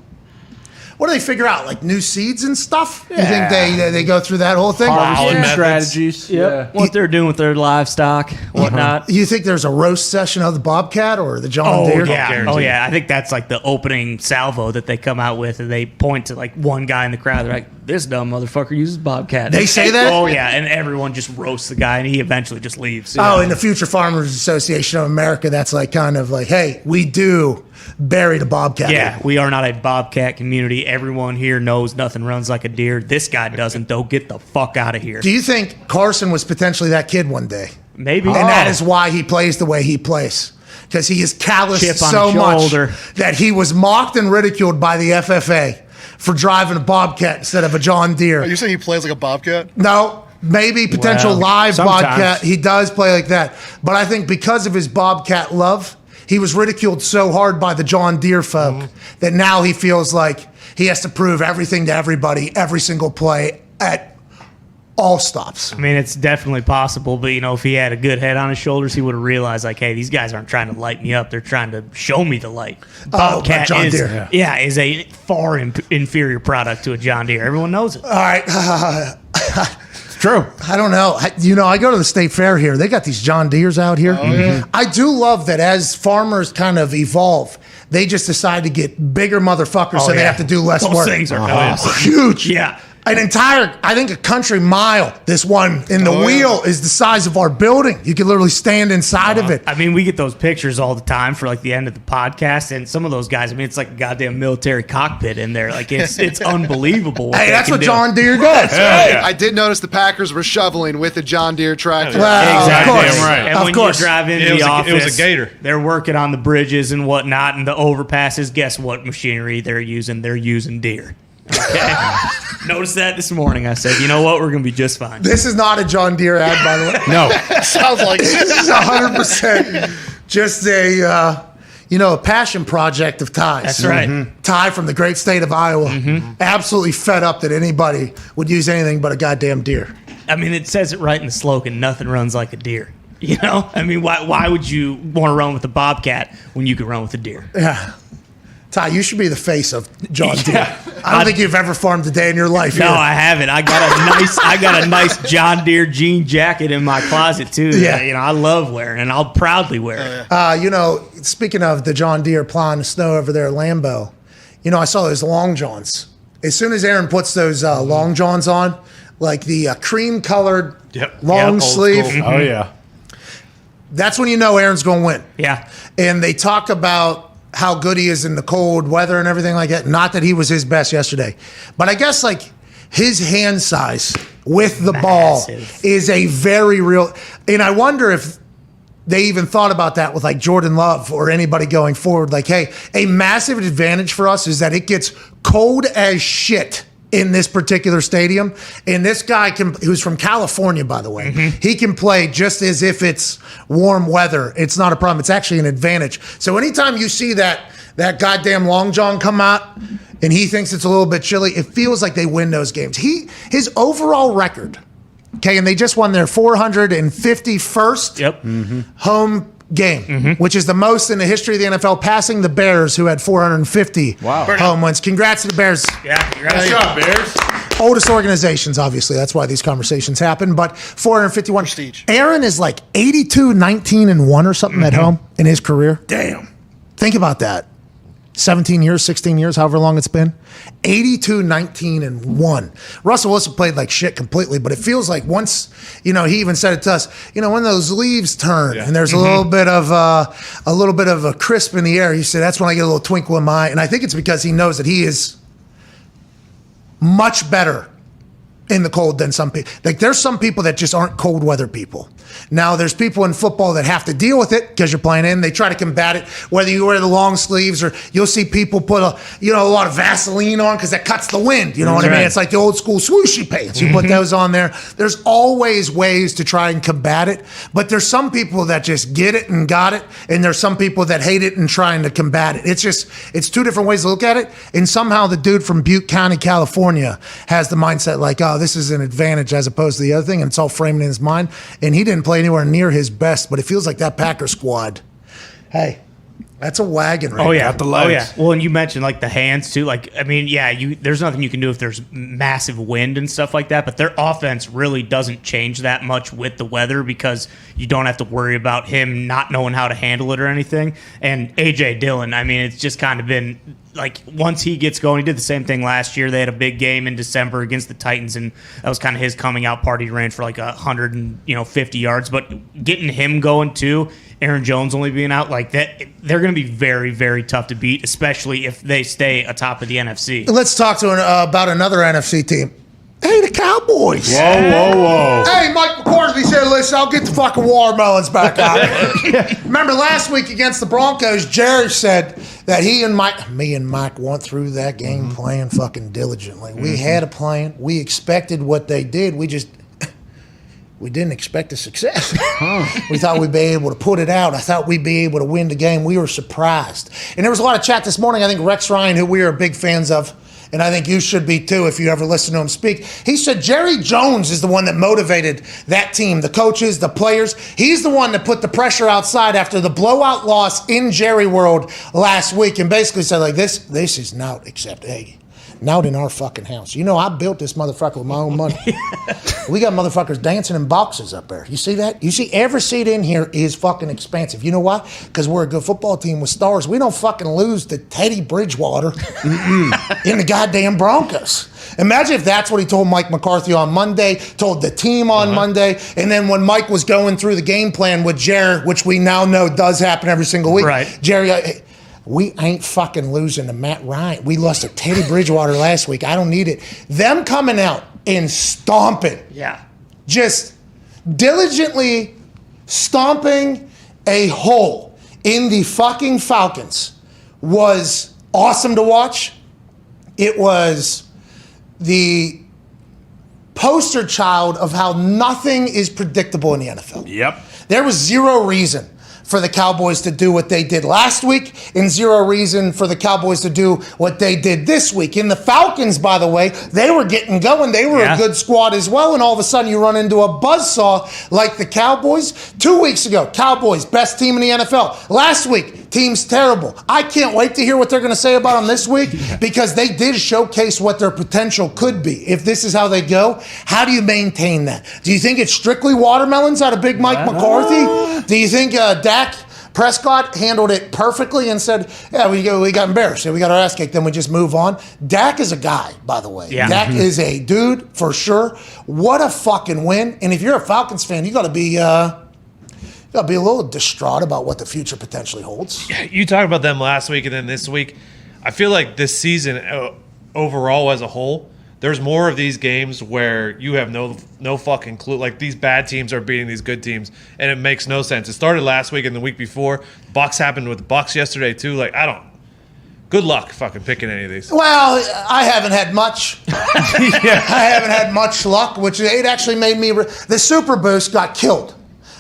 What do they figure out? Like new seeds and stuff? You think they go through that whole thing? Harvesting methods. strategies. Yep. What they're doing with their livestock, whatnot. You think there's a roast session of the Bobcat or the John Oh Deere? yeah, Guaranteed. oh yeah. I think that's like the opening salvo that they come out with, and they point to like one guy in the crowd. They're like, "This dumb motherfucker uses Bobcat." They say that? Oh yeah, and everyone just roasts the guy, and he eventually just leaves. Oh, in the Future Farmers Association of America, that's like kind of like, hey, we do bury the Bobcat. Yeah, we are not a Bobcat community. Everyone here knows nothing runs like a deer. This guy doesn't, though. Get the fuck out of here. Do you think Carson was potentially that kid one day? Maybe. And that is why he plays the way he plays. Because he is calloused Chip on so his much shoulder. that he was mocked and ridiculed by the FFA for driving a Bobcat instead of a John Deere. Are you saying he plays like a bobcat? No, maybe potential Well, live sometimes. Bobcat. He does play like that. But I think because of his Bobcat love, he was ridiculed so hard by the John Deere folk that now he feels like he has to prove everything to everybody, every single play at all stops. I mean, it's definitely possible, but you know, if he had a good head on his shoulders, he would have realized, like, hey, these guys aren't trying to light me up; they're trying to show me the light. Bobcat John is, Deere. is a far inferior product to a John Deere. Everyone knows it. All right. It's true. I don't know. You know, I go to the state fair here. They got these John Deeres out here. I do love that as farmers kind of evolve, they just decide to get bigger motherfuckers so they have to do less Those work. things are Huge. Yeah. An entire, I think a country mile, this one in the wheel is the size of our building. You can literally stand inside of it. I mean, we get those pictures all the time for like the end of the podcast, and some of those guys, I mean, it's like a goddamn military cockpit in there. Like it's unbelievable. Hey, that's what do. John Deere does. I did notice the Packers were shoveling with a John Deere tractor. Well, Exactly. Of course. right. And Of when course. you drive into It was the a- office, it was a gator. They're working on the bridges and whatnot, and the overpasses. Guess what machinery they're using? They're using Deere. Okay. Noticed that this morning. I said, you know what? We're going to be just fine. This is not a John Deere ad, by the way. No. Sounds like This is 100% just a passion project of Ty's. That's right. Ty from the great state of Iowa. Absolutely fed up that anybody would use anything but a goddamn deer. I mean, it says it right in the slogan, nothing runs like a deer. You know? I mean, why would you want to run with a Bobcat when you could run with a deer? Yeah. Ty, you should be the face of John Deere. I don't think you've ever farmed a day in your life. No, here. I haven't. I got a nice John Deere jean jacket in my closet too. Yeah. You know, I love wearing, and I'll proudly wear it. Speaking of the John Deere plowing the snow over there at Lambeau, I saw those long johns. As soon as Aaron puts those long johns on, like the cream-colored long Old sleeve, school. Oh, yeah. that's when you know Aaron's going to win. Yeah. And they talk about how good he is in the cold weather and everything like that. Not that he was his best yesterday, but I guess like his hand size with the ball is a very real. And I wonder if they even thought about that with like Jordan Love or anybody going forward. Like, hey, a massive advantage for us is that it gets cold as shit in this particular stadium. And this guy who's from California, by the way, he can play just as if it's warm weather. It's not a problem. It's actually an advantage. So anytime you see that goddamn long john come out and he thinks it's a little bit chilly, it feels like they win those games. His overall record, okay, and they just won their 451st home game, which is the most in the history of the NFL, passing the Bears, who had 450 home wins. Congrats to the Bears. Yeah. Good job, Bears. Oldest organizations, obviously. That's why these conversations happen. But 451. Prestige. Aaron is like 82, 19, and 1 or something at home in his career. Damn. Think about that. 17 years, 16 years, however long it's been. 82, 19, and 1. Russell Wilson played like shit completely, but it feels like once, he even said it to us, when those leaves turn and there's a little bit of a crisp in the air, he said, that's when I get a little twinkle in my eye. And I think it's because he knows that he is much better in the cold than some people. Like there's some people that just aren't cold weather people. Now, there's people in football that have to deal with it because you're playing in. They try to combat it, whether you wear the long sleeves or you'll see people put a lot of Vaseline on because that cuts the wind. You know what I mean? It's like the old school swooshy pants. You put those on there. There's always ways to try and combat it, but there's some people that just get it and got it, and there's some people that hate it and trying to combat it. It's two different ways to look at it, and somehow the dude from Butte County, California has the mindset like, oh, this is an advantage as opposed to the other thing, and it's all framed in his mind, and he didn't play anywhere near his best, but it feels like that Packer squad, hey, that's a wagon right yeah. the legs. Oh, yeah. Well, and you mentioned, like, the hands, too. Like, I mean, yeah, there's nothing you can do if there's massive wind and stuff like that, but their offense really doesn't change that much with the weather because you don't have to worry about him not knowing how to handle it or anything. And A.J. Dillon, I mean, it's just kind of been, like, once he gets going, he did the same thing last year. They had a big game in December against the Titans, and that was kind of his coming out party. He ran for, like, 150 yards. But getting him going, too, Aaron Jones only being out like that, they're going to be very, very tough to beat, especially if they stay atop of the NFC. Let's talk to about another NFC team. Hey, the Cowboys. Whoa. Hey, Mike McCarthy said, listen, I'll get the fucking watermelons back out. Remember last week against the Broncos, Jerry said that me and Mike went through that game playing fucking diligently. We had a plan. We expected what they did. We didn't expect the success. We thought we'd be able to put it out. I thought we'd be able to win the game. We were surprised. And there was a lot of chat this morning. I think Rex Ryan, who we are big fans of, and I think you should be too if you ever listen to him speak, he said Jerry Jones is the one that motivated that team, the coaches, the players. He's the one that put the pressure outside after the blowout loss in Jerry World last week and basically said, like, this is not acceptable. Not in our fucking house. You know, I built this motherfucker with my own money. We got motherfuckers dancing in boxes up there. You see that? You see every seat in here is fucking expensive. You know why? Because we're a good football team with stars. We don't fucking lose to Teddy Bridgewater in the goddamn Broncos. Imagine if that's what he told Mike McCarthy on Monday, told the team on Monday, and then when Mike was going through the game plan with Jerry, which we now know does happen every single week, right. Jerry, we ain't fucking losing to Matt Ryan. We lost to Teddy Bridgewater last week. I don't need it. Them coming out and stomping. Yeah. Just diligently stomping a hole in the fucking Falcons was awesome to watch. It was the poster child of how nothing is predictable in the NFL. Yep. There was zero reason for the Cowboys to do what they did last week and zero reason for the Cowboys to do what they did this week. And the Falcons, by the way, they were getting going. They were a good squad as well. And all of a sudden you run into a buzzsaw like the Cowboys. 2 weeks ago, Cowboys, best team in the NFL. Last week, team's terrible. I can't wait to hear what they're going to say about them this week because they did showcase what their potential could be. If this is how they go, how do you maintain that? Do you think it's strictly watermelons out of Big Mike McCarthy? Do you think Dak Prescott handled it perfectly and said, yeah, we got embarrassed. We got our ass kicked, then we just move on? Dak is a guy, by the way. Yeah. Dak is a dude for sure. What a fucking win. And if you're a Falcons fan, you got to be a little distraught about what the future potentially holds. You talked about them last week and then this week. I feel like this season overall as a whole, there's more of these games where you have no fucking clue. Like, these bad teams are beating these good teams, and it makes no sense. It started last week and the week before. Bucks happened with the Bucks yesterday too. Like, good luck fucking picking any of these. Well, I haven't had much. I haven't had much luck, which it actually made me. The Super Boost got killed,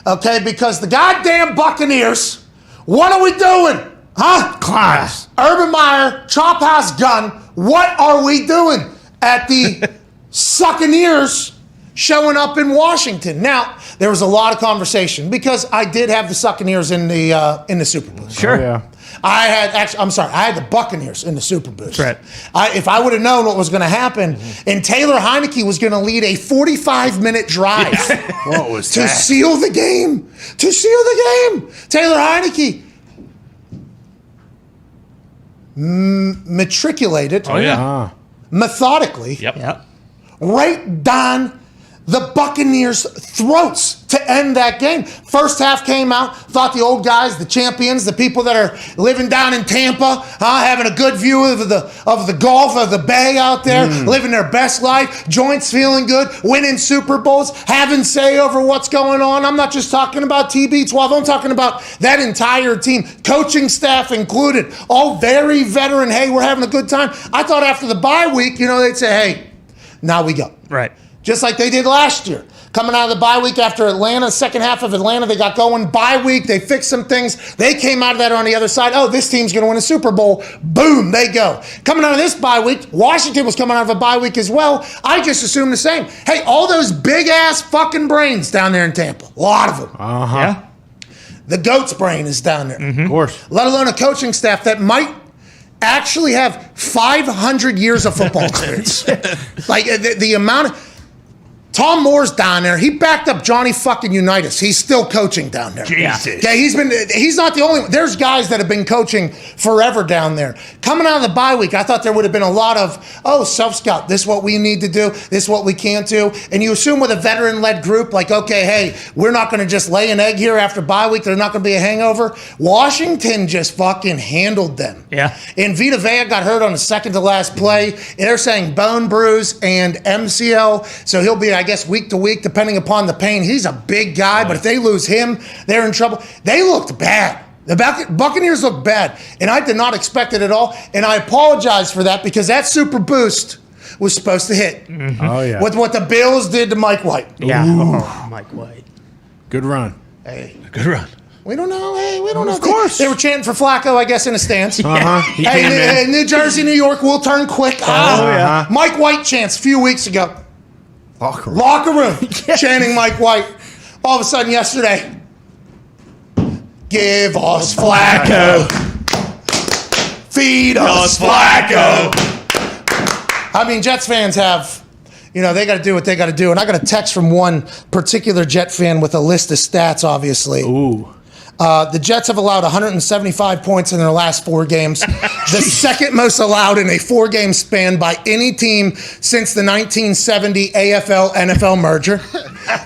okay? Because the goddamn Buccaneers. What are we doing, huh? Class. Urban Meyer, Chop House Gun. What are we doing at the Succaneers showing up in Washington? Now, there was a lot of conversation because I did have the Succaneers in the Super Bowl. Sure. Oh, yeah. I had the Buccaneers in the Super Bowl. Right. If I would have known what was going to happen, and Taylor Heineke was going to lead a 45-minute drive What was to that? seal the game. Taylor Heineke matriculated Oh, yeah. methodically Yep. right down the Buccaneers' throats to end that game. First half came out, thought the old guys, the champions, the people that are living down in Tampa, having a good view of the Gulf, of the Bay out there, living their best life, joints feeling good, winning Super Bowls, having say over what's going on. I'm not just talking about TB12, I'm talking about that entire team, coaching staff included, all very veteran. Hey, we're having a good time. I thought after the bye week, they'd say, hey, now we go. Right. Just like they did last year. Coming out of the bye week after Atlanta, second half of Atlanta, they got going. Bye week, they fixed some things. They came out of that on the other side. Oh, this team's going to win a Super Bowl. Boom, they go. Coming out of this bye week, Washington was coming out of a bye week as well. I just assumed the same. Hey, all those big-ass fucking brains down there in Tampa. A lot of them. Uh-huh. Yeah. The GOAT's brain is down there. Of course. Let alone a coaching staff that might actually have 500 years of football experience. Like, the amount of... Tom Moore's down there. He backed up Johnny fucking Unitas. He's still coaching down there. Jesus. Okay, he's not the only one. There's guys that have been coaching forever down there. Coming out of the bye week, I thought there would have been a lot of, self-scout. This is what we need to do. This is what we can't do. And you assume with a veteran-led group, like, okay, hey, we're not going to just lay an egg here after bye week. There's not going to be a hangover. Washington just fucking handled them. Yeah. And Vita Vea got hurt on the second to last play. They're saying bone bruise and MCL. So he'll be, I guess, week to week, depending upon the pain. He's a big guy, but if they lose him, they're in trouble. They looked bad. The Buccaneers looked bad, and I did not expect it at all, and I apologize for that because that super boost was supposed to hit. Mm-hmm. Oh, yeah. With what the Bills did to Mike White. Yeah. Oh, Mike White. Good run. Hey, Good run. we don't know. Hey, we don't know. Of course. They were chanting for Flacco, I guess, in a stance. Uh-huh. He came Hey, in. New Jersey, New York will turn quick. yeah. Mike White chants a few weeks ago. Locker room. Locker room, chanting Mike White. All of a sudden yesterday, give us Flacco. Feed us Flacco. I mean, Jets fans have, they got to do what they got to do. And I got a text from one particular Jet fan with a list of stats, obviously. Ooh. The Jets have allowed 175 points in their last 4 games, the second most allowed in a 4-game span by any team since the 1970 AFL-NFL merger.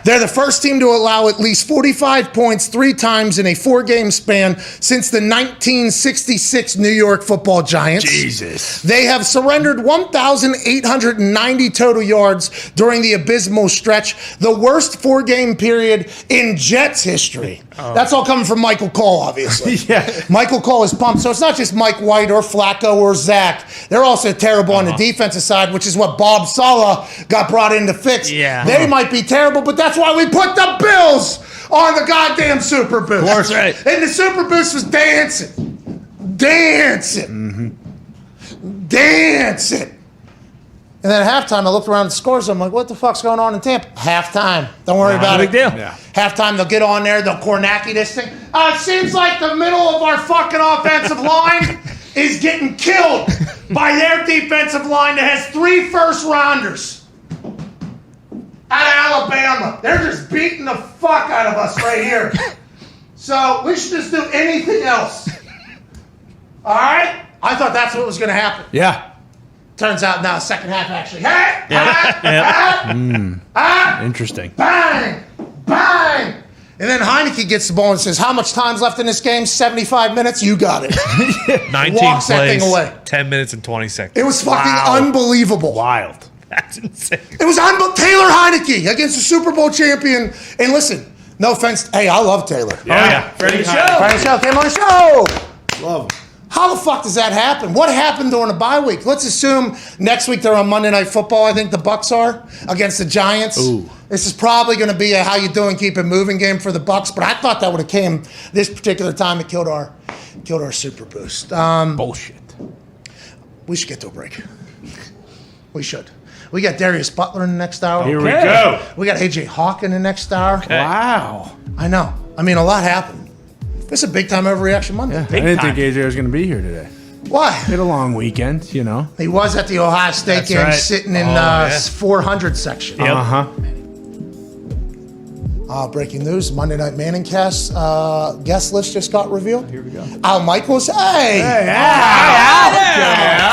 They're the first team to allow at least 45 points 3 times in a 4-game span since the 1966 New York Football Giants. Jesus. They have surrendered 1,890 total yards during the abysmal stretch, the worst 4-game period in Jets history. That's all coming from Michael Cole, obviously. Yeah. Michael Cole is pumped. So it's not just Mike White or Flacco or Zach. They're also terrible on the defensive side, which is what Bob Saleh got brought in to fix. Yeah. They might be terrible, but that's why we put the Bills on the goddamn Super Boost. That's right. And the Super Boost was dancing. Dancing. And then at halftime, I looked around the scores. I'm like, what the fuck's going on in Tampa? Halftime. Don't worry about Big it. deal. Yeah. Halftime, they'll get on there. They'll Kornacki this thing. It seems like the middle of our fucking offensive line is getting killed by their defensive line that has 3 first-rounders out of Alabama. They're just beating the fuck out of us right here. So we should just do anything else. All right? I thought that's what was going to happen. Yeah. Turns out now, second half actually. Interesting. Bang! Bang! And then Heineke gets the ball and says, how much time's left in this game? 75 minutes? You got it. 19 Walks that plays, thing away. 10 minutes and 20 seconds. It was fucking unbelievable. Wild. That's insane. It was Taylor Heineke against the Super Bowl champion. And listen, no offense. Hey, I love Taylor. Yeah. Freddie Show came on the show. Love him. How the fuck does that happen? What happened during the bye week? Let's assume next week they're on Monday Night Football. I think the Bucs are against the Giants. Ooh. This is probably going to be a how you doing, keep it moving game for the Bucs. But I thought that would have came this particular time. It killed our Super Boost. Bullshit. We should get to a break. We should. We got Darius Butler in the next hour. Here we go. We got AJ Hawk in the next hour. Wow. I know. I mean, a lot happened. This is a big time overreaction Monday. I didn't think AJ was going to be here today. Why? He had a long weekend, He was at the Ohio State That's game right. sitting in 400 section. Yep. Uh-huh. Breaking news, Monday Night Manning cast guest list just got revealed. Here we go. Al Michaels. Hey! Yeah.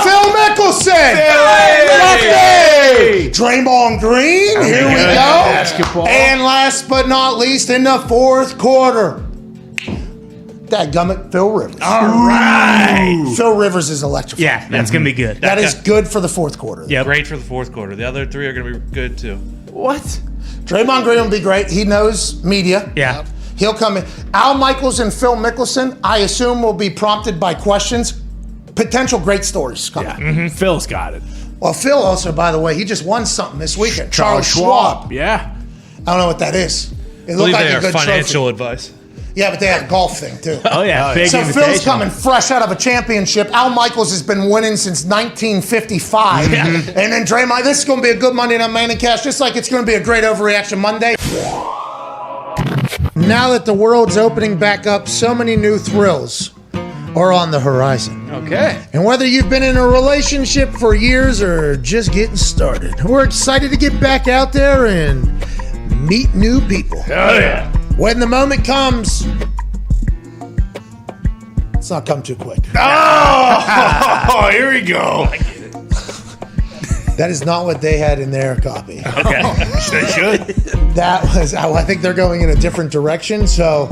Phil Mickelson! Hey! Draymond Green, here we go. basketball. And last but not least, in the fourth quarter, dadgummit, Phil Rivers. All right. Phil Rivers is electrifying. Yeah, that's going to be good. That is good for the fourth quarter. Yep. Great for the fourth quarter. The other three are going to be good too. What? Draymond Green will be great. He knows media. Yeah. He'll come in. Al Michaels and Phil Mickelson, I assume, will be prompted by questions. Potential great stories coming. Phil's got it. Well, Phil also, by the way, he just won something this weekend. Charles Schwab. Yeah. I don't know what that is. It I looked believe like they a are good financial trophy. advice. Yeah, but they have a golf thing, too. Oh, yeah. Big So Phil's invitation. coming fresh out of a championship. Al Michaels has been winning since 1955. And then Draymond, this is going to be a good Monday Night Manning Cast, just like it's going to be a great Overreaction Monday. Now that the world's opening back up, so many new thrills are on the horizon. Okay. And whether you've been in a relationship for years or just getting started, we're excited to get back out there and meet new people. Hell yeah. When the moment comes, let's not come too quick. Oh, here we go. That is not what they had in their copy. Okay. They should. That was, I think they're going in a different direction. So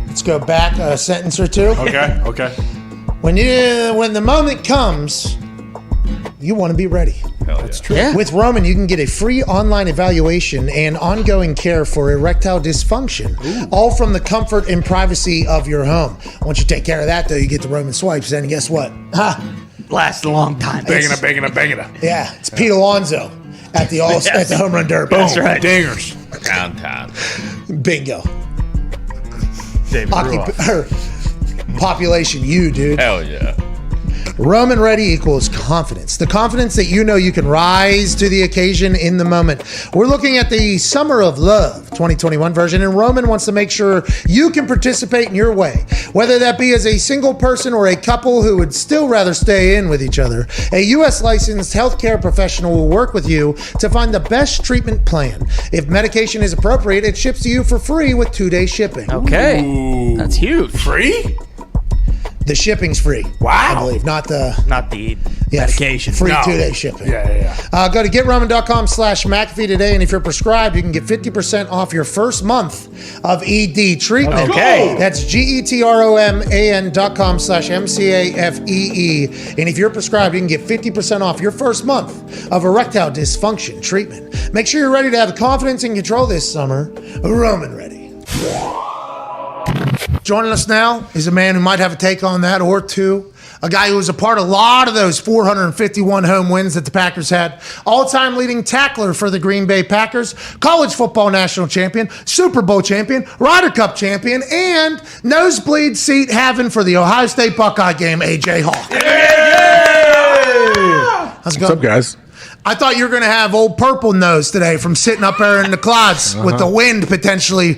let's go back a sentence or two. Okay. When the moment comes, you want to be ready. That's true. Yeah. With Roman, you can get a free online evaluation and ongoing care for erectile dysfunction, all from the comfort and privacy of your home. Once you take care of that, though, you get the Roman swipes, and guess what? Lasts a long time. Banging it. Yeah, it's Pete Alonso at the at the home run derby. That's right. Dingers. Downtown. Bingo. David Ruoff. Population, you, dude. Hell yeah. Roman ready equals confidence. The confidence that you know you can rise to the occasion in the moment. We're looking at the Summer of Love 2021 version, and Roman wants to make sure you can participate in your way. Whether that be as a single person or a couple who would still rather stay in with each other, a U.S. licensed healthcare professional will work with you to find the best treatment plan. If medication is appropriate, it ships to you for free with 2-day shipping. Okay. Ooh. That's huge. Free? The shipping's free. Wow. I believe, not the Medication. Free No. 2-day shipping. Yeah. Go to GetRoman.com/McAfee today, and if you're prescribed, you can get 50% off your first month of ED treatment. Okay. That's GetRoman.com/MCAFEE, and if you're prescribed, you can get 50% off your first month of erectile dysfunction treatment. Make sure you're ready to have confidence and control this summer. Roman ready. Joining us now is a man who might have a take on that or two. A guy who was a part of a lot of those 451 home wins that the Packers had. All-time leading tackler for the Green Bay Packers. College football national champion. Super Bowl champion. Ryder Cup champion. And nosebleed seat having for the Ohio State Buckeye game, A.J. Hawk. How's it going? What's up, guys? I thought you were going to have old purple nose today from sitting up there in the clouds with the wind potentially,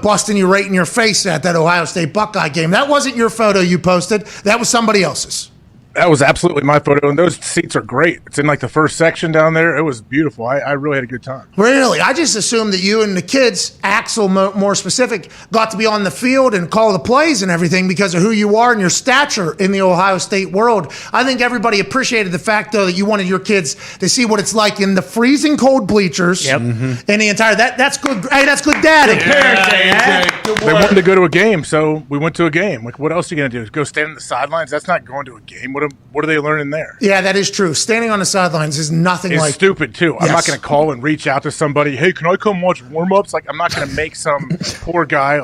busting you right in your face at that Ohio State Buckeye game. That wasn't your photo you posted. That was somebody else's. That was absolutely my photo, and those seats are great. It's in like the first section down there. It was beautiful. I really had a good time. Really? I just assumed that you and the kids, Axel more specific, got to be on the field and call the plays and everything because of who you are and your stature in the Ohio State world. I think everybody appreciated the fact, though, that you wanted your kids to see what it's like in the freezing cold bleachers. Yep. And the entire, that's good. Hey, that's good daddy. They wanted to go to a game, so we went to a game. Like, what else are you going to do? Go stand on the sidelines? That's not going to a game. What are they learning there? Yeah, that is true. Standing on the sidelines is nothing It's like stupid, too. I'm not Yes. going to call and reach out to somebody, hey, can I come watch warm-ups? Like, I'm not going to make some poor guy,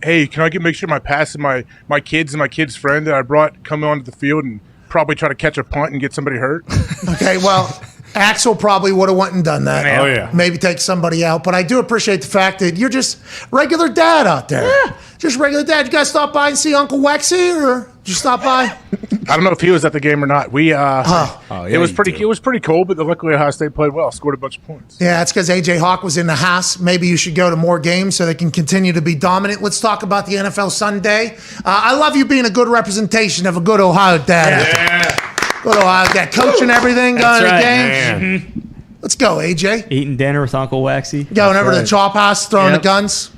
hey, can I make sure my pass and my kids and my kid's friend that I brought come onto the field and probably try to catch a punt and get somebody hurt? Okay, well, Axel probably would have went and done that. Oh, yeah. Maybe take somebody out. But I do appreciate the fact that you're just regular dad out there. Yeah. Just regular dad. You guys stop by and see Uncle Wexy, or did you stop by? I don't know if he was at the game or not. It was pretty cold, but luckily Ohio State played well, scored a bunch of points. Yeah, it's because A.J. Hawk was in the house. Maybe you should go to more games so they can continue to be dominant. Let's talk about the NFL Sunday. I love you being a good representation of a good Ohio dad. Yeah. Good Ohio dad. Coaching everything, going to right, games. Let's go, A.J. Eating dinner with Uncle Waxy. Going over to the chop house, throwing Yep. the guns.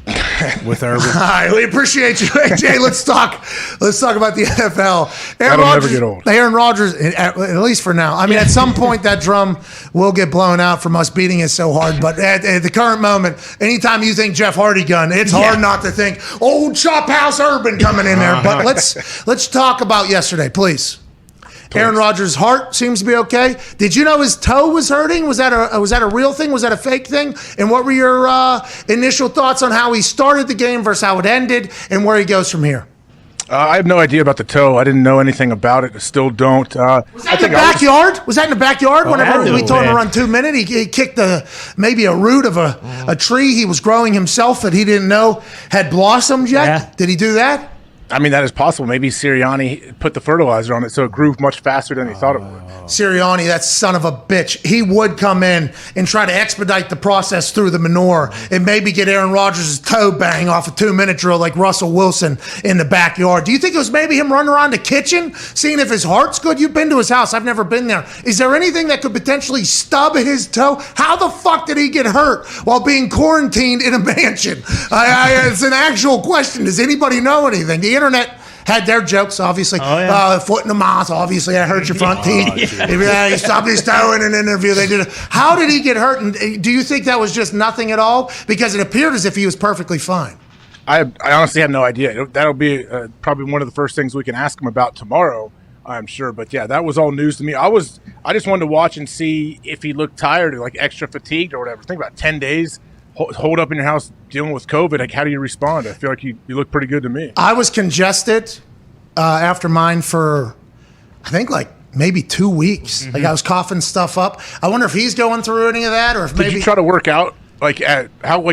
with Urban. All right, we appreciate you, AJ. Let's talk about the NFL. That'll never get old. Aaron Rodgers, at least for now. I mean, at some point that drum will get blown out from us beating it so hard. But at the current moment, anytime you think Jeff Hardy gun, it's hard not to think old Chop House Urban coming in there. But let's talk about yesterday, please. Aaron Rodgers' heart seems to be okay. Did you know his toe was hurting? Was that a real thing? Was that a fake thing? And what were your initial thoughts on how he started the game versus how it ended and where he goes from here? I have no idea about the toe. I didn't know anything about it. I still don't. Was that in the backyard? Was that in the backyard? Whenever we told him to run 2 minutes, he kicked maybe a root of a tree he was growing himself that he didn't know had blossomed yet. Yeah. Did he do that? I mean, that is possible. Maybe Sirianni put the fertilizer on it so it grew much faster than he thought it would. Sirianni, that son of a bitch, he would come in and try to expedite the process through the manure and maybe get Aaron Rodgers' toe bang off a 2-minute drill like Russell Wilson in the backyard. Do you think it was maybe him running around the kitchen, seeing if his heart's good? You've been to his house. I've never been there. Is there anything that could potentially stub his toe? How the fuck did he get hurt while being quarantined in a mansion? It's an actual question. Does anybody know anything? The internet had their jokes, obviously. Foot in the mouth, obviously. That hurt your front teeth. He stubbed his toe in an interview. They did it. How did he get hurt? And do you think that was just nothing at all? Because it appeared as if he was perfectly fine. I honestly have no idea. That'll be probably one of the first things we can ask him about tomorrow, I'm sure. But yeah, that was all news to me. I just wanted to watch and see if he looked tired or like extra fatigued or whatever. Think about 10 days. Hold up in your house dealing with COVID. Like, how do you respond? I feel like you look pretty good to me. I was congested after mine for, I think, like maybe 2 weeks. Mm-hmm. Like I was coughing stuff up. I wonder if he's going through any of that, or if Did maybe you try to work out? Like how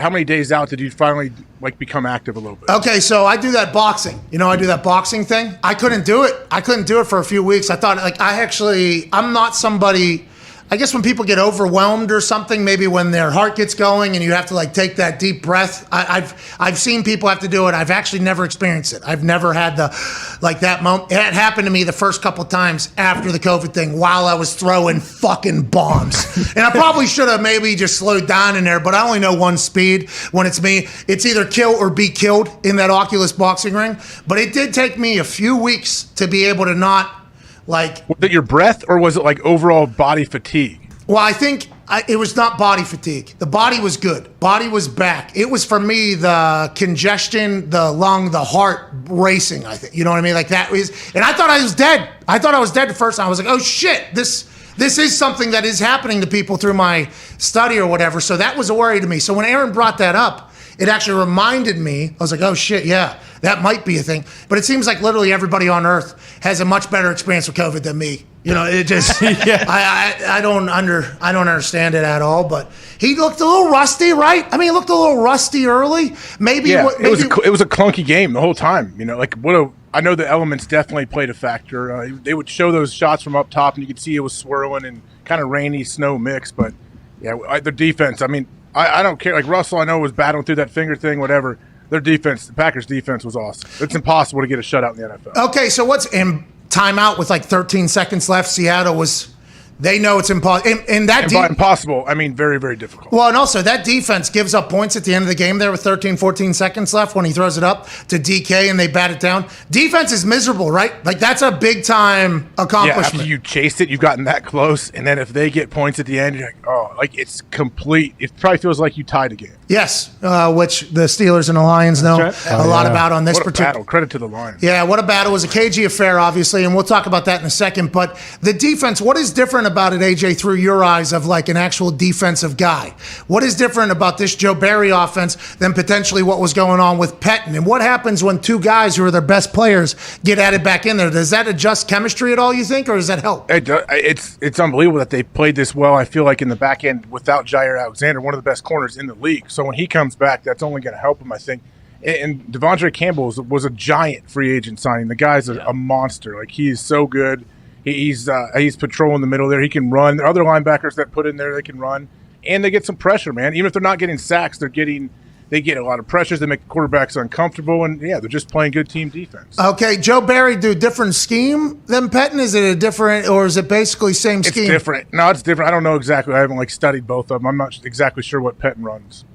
many days out did you finally like become active a little bit? Okay, so I do that boxing. I do that boxing thing. I couldn't do it for a few weeks. I thought, like, I'm not somebody. I guess when people get overwhelmed or something, maybe when their heart gets going and you have to like take that deep breath. I've seen people have to do it. I've actually never experienced it. I've never had that moment. It happened to me the first couple times after the COVID thing while I was throwing fucking bombs. And I probably should have maybe just slowed down in there, but I only know one speed when it's me. It's either kill or be killed in that Oculus boxing ring. But it did take me a few weeks to be able to not. Like, was it your breath or was it like overall body fatigue? Well, I think it was not body fatigue. The body was good. Body was back. It was for me the congestion, the lung, the heart racing, I think. You know what I mean? Like that was, and I thought I was dead. I thought I was dead the first time. I was like, oh shit, this is something that is happening to people through my study or whatever. So that was a worry to me. So when Aaron brought that up, it actually reminded me, I was like, oh shit, yeah, that might be a thing. But it seems like literally everybody on earth has a much better experience with COVID than me. It just, I don't understand it at all. But he looked a little rusty, right? I mean, he looked a little rusty early. Maybe it was a clunky game the whole time. I know the elements definitely played a factor. They would show those shots from up top, and you could see it was swirling and kind of rainy snow mix. But yeah, the defense. I mean, I don't care. Like Russell, I know was battling through that finger thing, whatever. Their defense, the Packers' defense was awesome. It's impossible to get a shutout in the NFL. Okay, so what's in timeout with like 13 seconds left? Seattle was. They know it's impossible. And that impossible, I mean, very, very difficult. Well, and also that defense gives up points at the end of the game there with 13, 14 seconds left when he throws it up to DK and they bat it down. Defense is miserable, right? Like, that's a big-time accomplishment. Yeah, after you chased it, you've gotten that close, and then if they get points at the end, you're like, oh, like it's complete. It probably feels like you tied a game. Yes, which the Steelers and the Lions know a lot about on this particular battle. Credit to the Lions. Yeah, what a battle. It was a cagey affair, obviously, and we'll talk about that in a second. But the defense, what is different about it, AJ, through your eyes of like an actual defensive guy? What is different about this Joe Barry offense than potentially what was going on with Pettin? And what happens when two guys who are their best players get added back in there? Does that adjust chemistry at all, you think, or does that help? It's unbelievable that they played this well, I feel like, in the back end without Jair Alexander, one of the best corners in the league. So when he comes back, that's only going to help him, I think. And Devondre Campbell was a giant free agent signing. The guy's a monster. Like, he is so good. He's patrolling the middle there. He can run. There are other linebackers that put in there, they can run. And they get some pressure, man. Even if they're not getting sacks, they get a lot of pressures. They make the quarterbacks uncomfortable. And, yeah, they're just playing good team defense. Okay, Joe Barry do a different scheme than Pettin? Is it a different, or is it basically same scheme? It's different. No, it's different. I don't know exactly. I haven't, studied both of them. I'm not exactly sure what Pettin runs.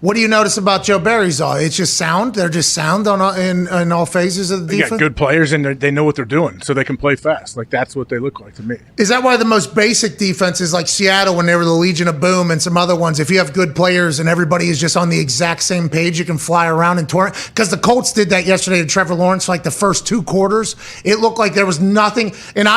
What do you notice about Joe Barry's all? It's just sound. They're just sound in all phases of the They defense. got good players and they know what they're doing, so they can play fast. Like that's what they look like to me. Is that why the most basic defenses like Seattle when they were the Legion of Boom and some other ones, if you have good players and everybody is just on the exact same page, you can fly around and tour? Because the Colts did that yesterday to Trevor Lawrence for like the first 2 quarters. It looked like there was nothing. And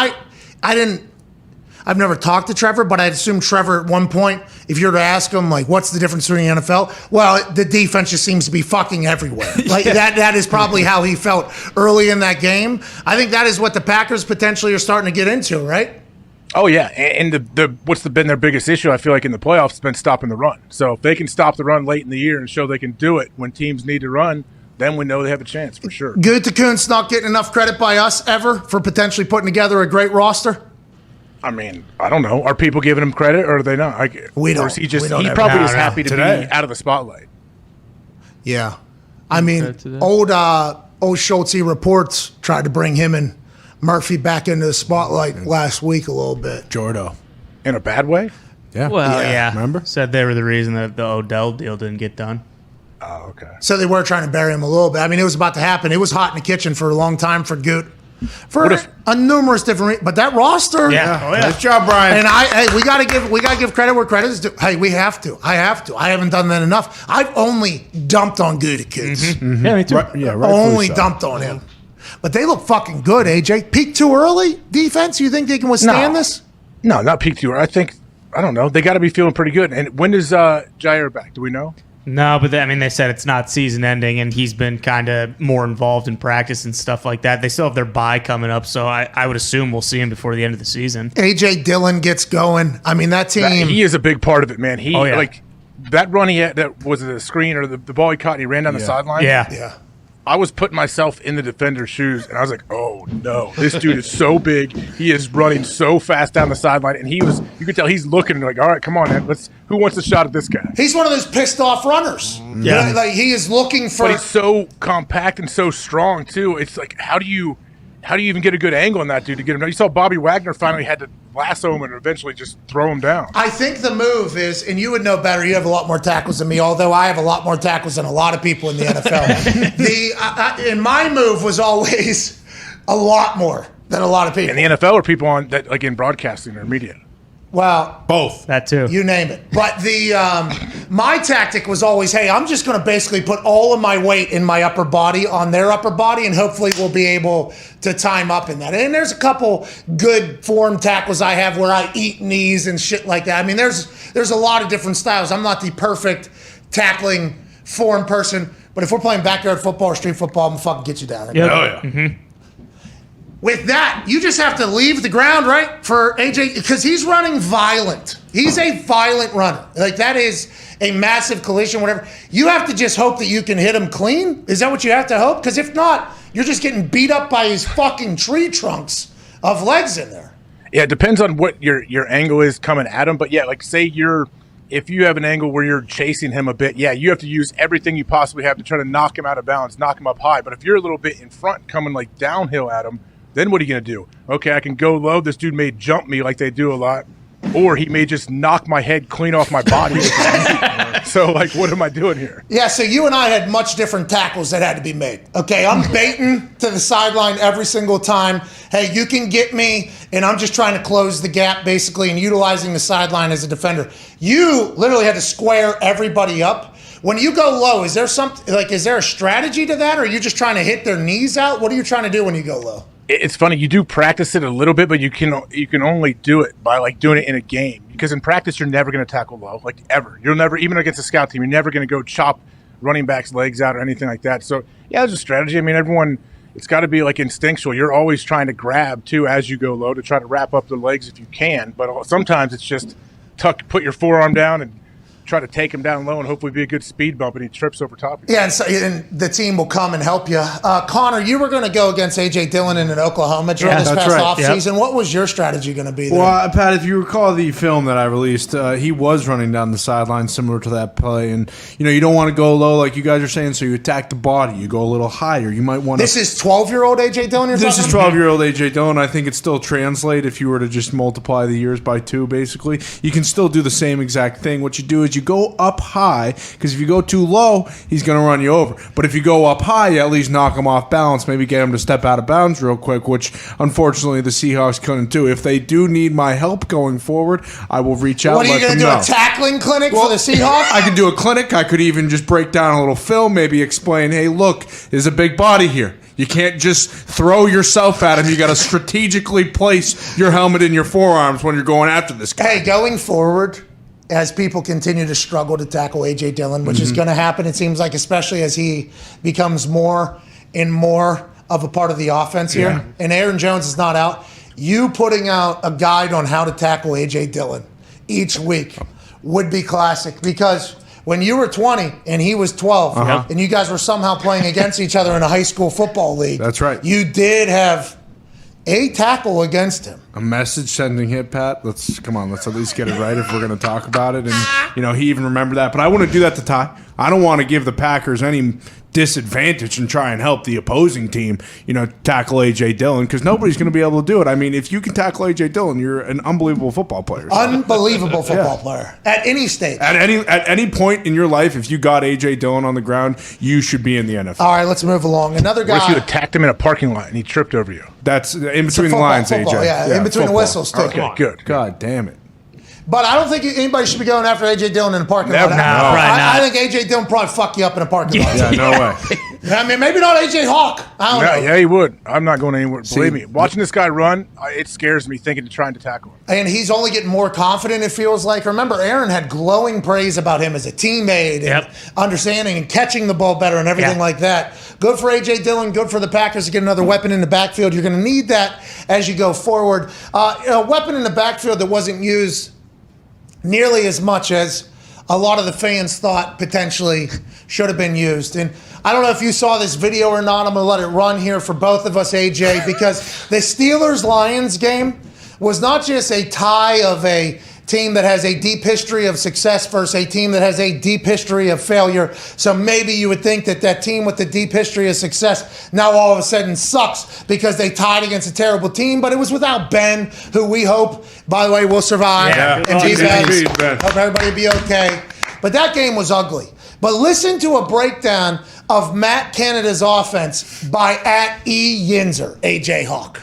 I've never talked to Trevor, but I'd assume Trevor at one point, if you were to ask him, like, what's the difference between the NFL? Well, the defense just seems to be fucking everywhere. Like, that is probably how he felt early in that game. I think that is what the Packers potentially are starting to get into, right? Oh yeah, and what's been their biggest issue? I feel like in the playoffs has been stopping the run. So if they can stop the run late in the year and show they can do it when teams need to run, then we know they have a chance for sure. Good to Kuntz not getting enough credit by us ever for potentially putting together a great roster. I mean, I don't know. Are people giving him credit or are they not? We don't. Or is he just We don't he have- probably No, is no. happy to Today. be out of the spotlight. Yeah. I mean, old Schultz reports tried to bring him and Murphy back into the spotlight last week a little bit. Jordo. In a bad way? Yeah. Well, yeah. Remember? Said they were the reason that the Odell deal didn't get done. Oh, okay. So they were trying to bury him a little bit. I mean, it was about to happen. It was hot in the kitchen for a long time for Goot. For What if- a numerous different but that roster. Yeah. Oh, yeah. Nice job, Brian. And we gotta give credit where credit is due. Hey, we have to. I haven't done that enough. I've only dumped on Gutekunst. Yeah, me too. Right, yeah, rightfully Only so. dumped on him. But they look fucking good, AJ. Peak too early defense? You think they can withstand this? No, not peak too. I don't know. They got to be feeling pretty good. And when is Jair back? Do we know? No, but they said it's not season ending, and he's been kind of more involved in practice and stuff like that. They still have their bye coming up, so I would assume we'll see him before the end of the season. AJ Dillon gets going. I mean, that team. He is a big part of it, man. Oh, yeah. Like that run he had, that was a screen or the ball he caught and he ran down the sideline. Yeah. Yeah. I was putting myself in the defender's shoes, and I was like, "Oh no, this dude is so big. He is running so fast down the sideline, and you could tell he's looking like, all right, come on, man. Who wants a shot at this guy?" He's one of those pissed off runners. Yeah. Like he is looking for. But he's so compact and so strong too. It's like, how do you even get a good angle on that dude to get him down? You saw Bobby Wagner finally had to lasso him and eventually just throw him down. I think the move is, and you would know better. You have a lot more tackles than me, although I have a lot more tackles than a lot of people in the NFL. And my move was always a lot more than a lot of people. In the NFL, or people on that, like in broadcasting or media. Well, Both. That too. you name it. But my tactic was always, hey, I'm just going to basically put all of my weight in my upper body on their upper body, and hopefully we'll be able to time up in that. And there's a couple good form tackles I have where I eat knees and shit like that. I mean, there's a lot of different styles. I'm not the perfect tackling form person, but if we're playing backyard football or street football, I'm going to fucking get you down. Yep. Oh yeah. Mm-hmm. With that, you just have to leave the ground, right? For AJ, because he's running violent. He's a violent runner. Like, that is a massive collision, whatever. You have to just hope that you can hit him clean. Is that what you have to hope? Because if not, you're just getting beat up by his fucking tree trunks of legs in there. Yeah, it depends on what your angle is coming at him. But yeah, like say if you have an angle where you're chasing him a bit, yeah, you have to use everything you possibly have to try to knock him out of bounds, knock him up high. But if you're a little bit in front coming like downhill at him, then what are you going to do? Okay, I can go low. This dude may jump me like they do a lot. Or he may just knock my head clean off my body. So, like, what am I doing here? Yeah, so you and I had much different tackles that had to be made. Okay, I'm baiting to the sideline every single time. Hey, you can get me, and I'm just trying to close the gap, basically, and utilizing the sideline as a defender. You literally had to square everybody up. When you go low, is there something, like, is there a strategy to that, or are you just trying to hit their knees out? What are you trying to do when you go low? It's funny, you do practice it a little bit, but you can only do it by like doing it in a game. Because in practice, you're never going to tackle low, like ever. You'll never, even against a scout team, you're never going to go chop running backs' legs out or anything like that. So yeah, there's a strategy. I mean, everyone, it's got to be like instinctual. You're always trying to grab too as you go low to try to wrap up the legs if you can. But sometimes it's just put your forearm down and try to take him down low and hopefully be a good speed bump and he trips over top of you. Yeah, and the team will come and help you. Connor, you were going to go against A.J. Dillon in an Oklahoma drill this that's past right. offseason. What was your strategy going to be there? Well, Pat, if you recall the film that I released, he was running down the sideline similar to that play. And, you don't want to go low like you guys are saying, so you attack the body. You go a little higher. You might want to... This is 12-year-old A.J. Dillon you're This is talking about? 12-year-old A.J. Dillon. I think it still translates if you were to just multiply the years by 2, basically. You can still do the same exact thing. What you do is you go up high, because if you go too low, he's going to run you over. But if you go up high, you at least knock him off balance, maybe get him to step out of bounds real quick, which unfortunately the Seahawks couldn't do. If they do need my help going forward, I will reach out. What are you going to do? A tackling clinic for the Seahawks? I could do a clinic. I could even just break down a little film, maybe explain, hey, look, there's a big body here. You can't just throw yourself at him. You got to strategically place your helmet in your forearms when you're going after this guy. Hey, going forward, as people continue to struggle to tackle A.J. Dillon, which is going to happen, it seems like, especially as he becomes more and more of a part of the offense here, and Aaron Jones is not out, you putting out a guide on how to tackle A.J. Dillon each week would be classic, because when you were 20 and he was 12 and you guys were somehow playing against each other in a high school football league. That's right. You did have a tackle against him. A message sending hit, Pat. Let's at least get it right if we're going to talk about it. And, he even remembered that. But I wouldn't do that to Ty. I don't want to give the Packers any disadvantage and try and help the opposing team, tackle A.J. Dillon, because nobody's going to be able to do it. I mean, if you can tackle A.J. Dillon, you're an unbelievable football player. Unbelievable football player at any stage. At any point in your life, if you got A.J. Dillon on the ground, you should be in the NFL. All right, let's move along. Another guy. What if you attacked him in a parking lot and he tripped over you? That's in between the lines, football, AJ. Yeah, in between the whistles, too. Okay, good. God damn it. But I don't think anybody should be going after A.J. Dillon in a parking lot. probably not. I think A.J. Dillon probably fuck you up in a parking lot. Yeah, no way. I mean, maybe not A.J. Hawk. I don't know. Yeah, he would. I'm not going anywhere. Believe me. Watching this guy run, it scares me thinking of trying to tackle him. And he's only getting more confident, it feels like. Remember, Aaron had glowing praise about him as a teammate and understanding and catching the ball better and everything like that. Good for A.J. Dillon. Good for the Packers to get another weapon in the backfield. You're going to need that as you go forward. A weapon in the backfield that wasn't used nearly as much as a lot of the fans thought potentially should have been used. And I don't know if you saw this video or not. I'm going to let it run here for both of us, AJ, because the Steelers-Lions game was not just a tie of a team that has a deep history of success versus a team that has a deep history of failure. So maybe you would think that team with the deep history of success now all of a sudden sucks because they tied against a terrible team, but it was without Ben, who we hope, by the way, will survive and be best. Hope everybody be okay. But that game was ugly. But listen to a breakdown of Matt Canada's offense by @EYinzer, AJ Hawk.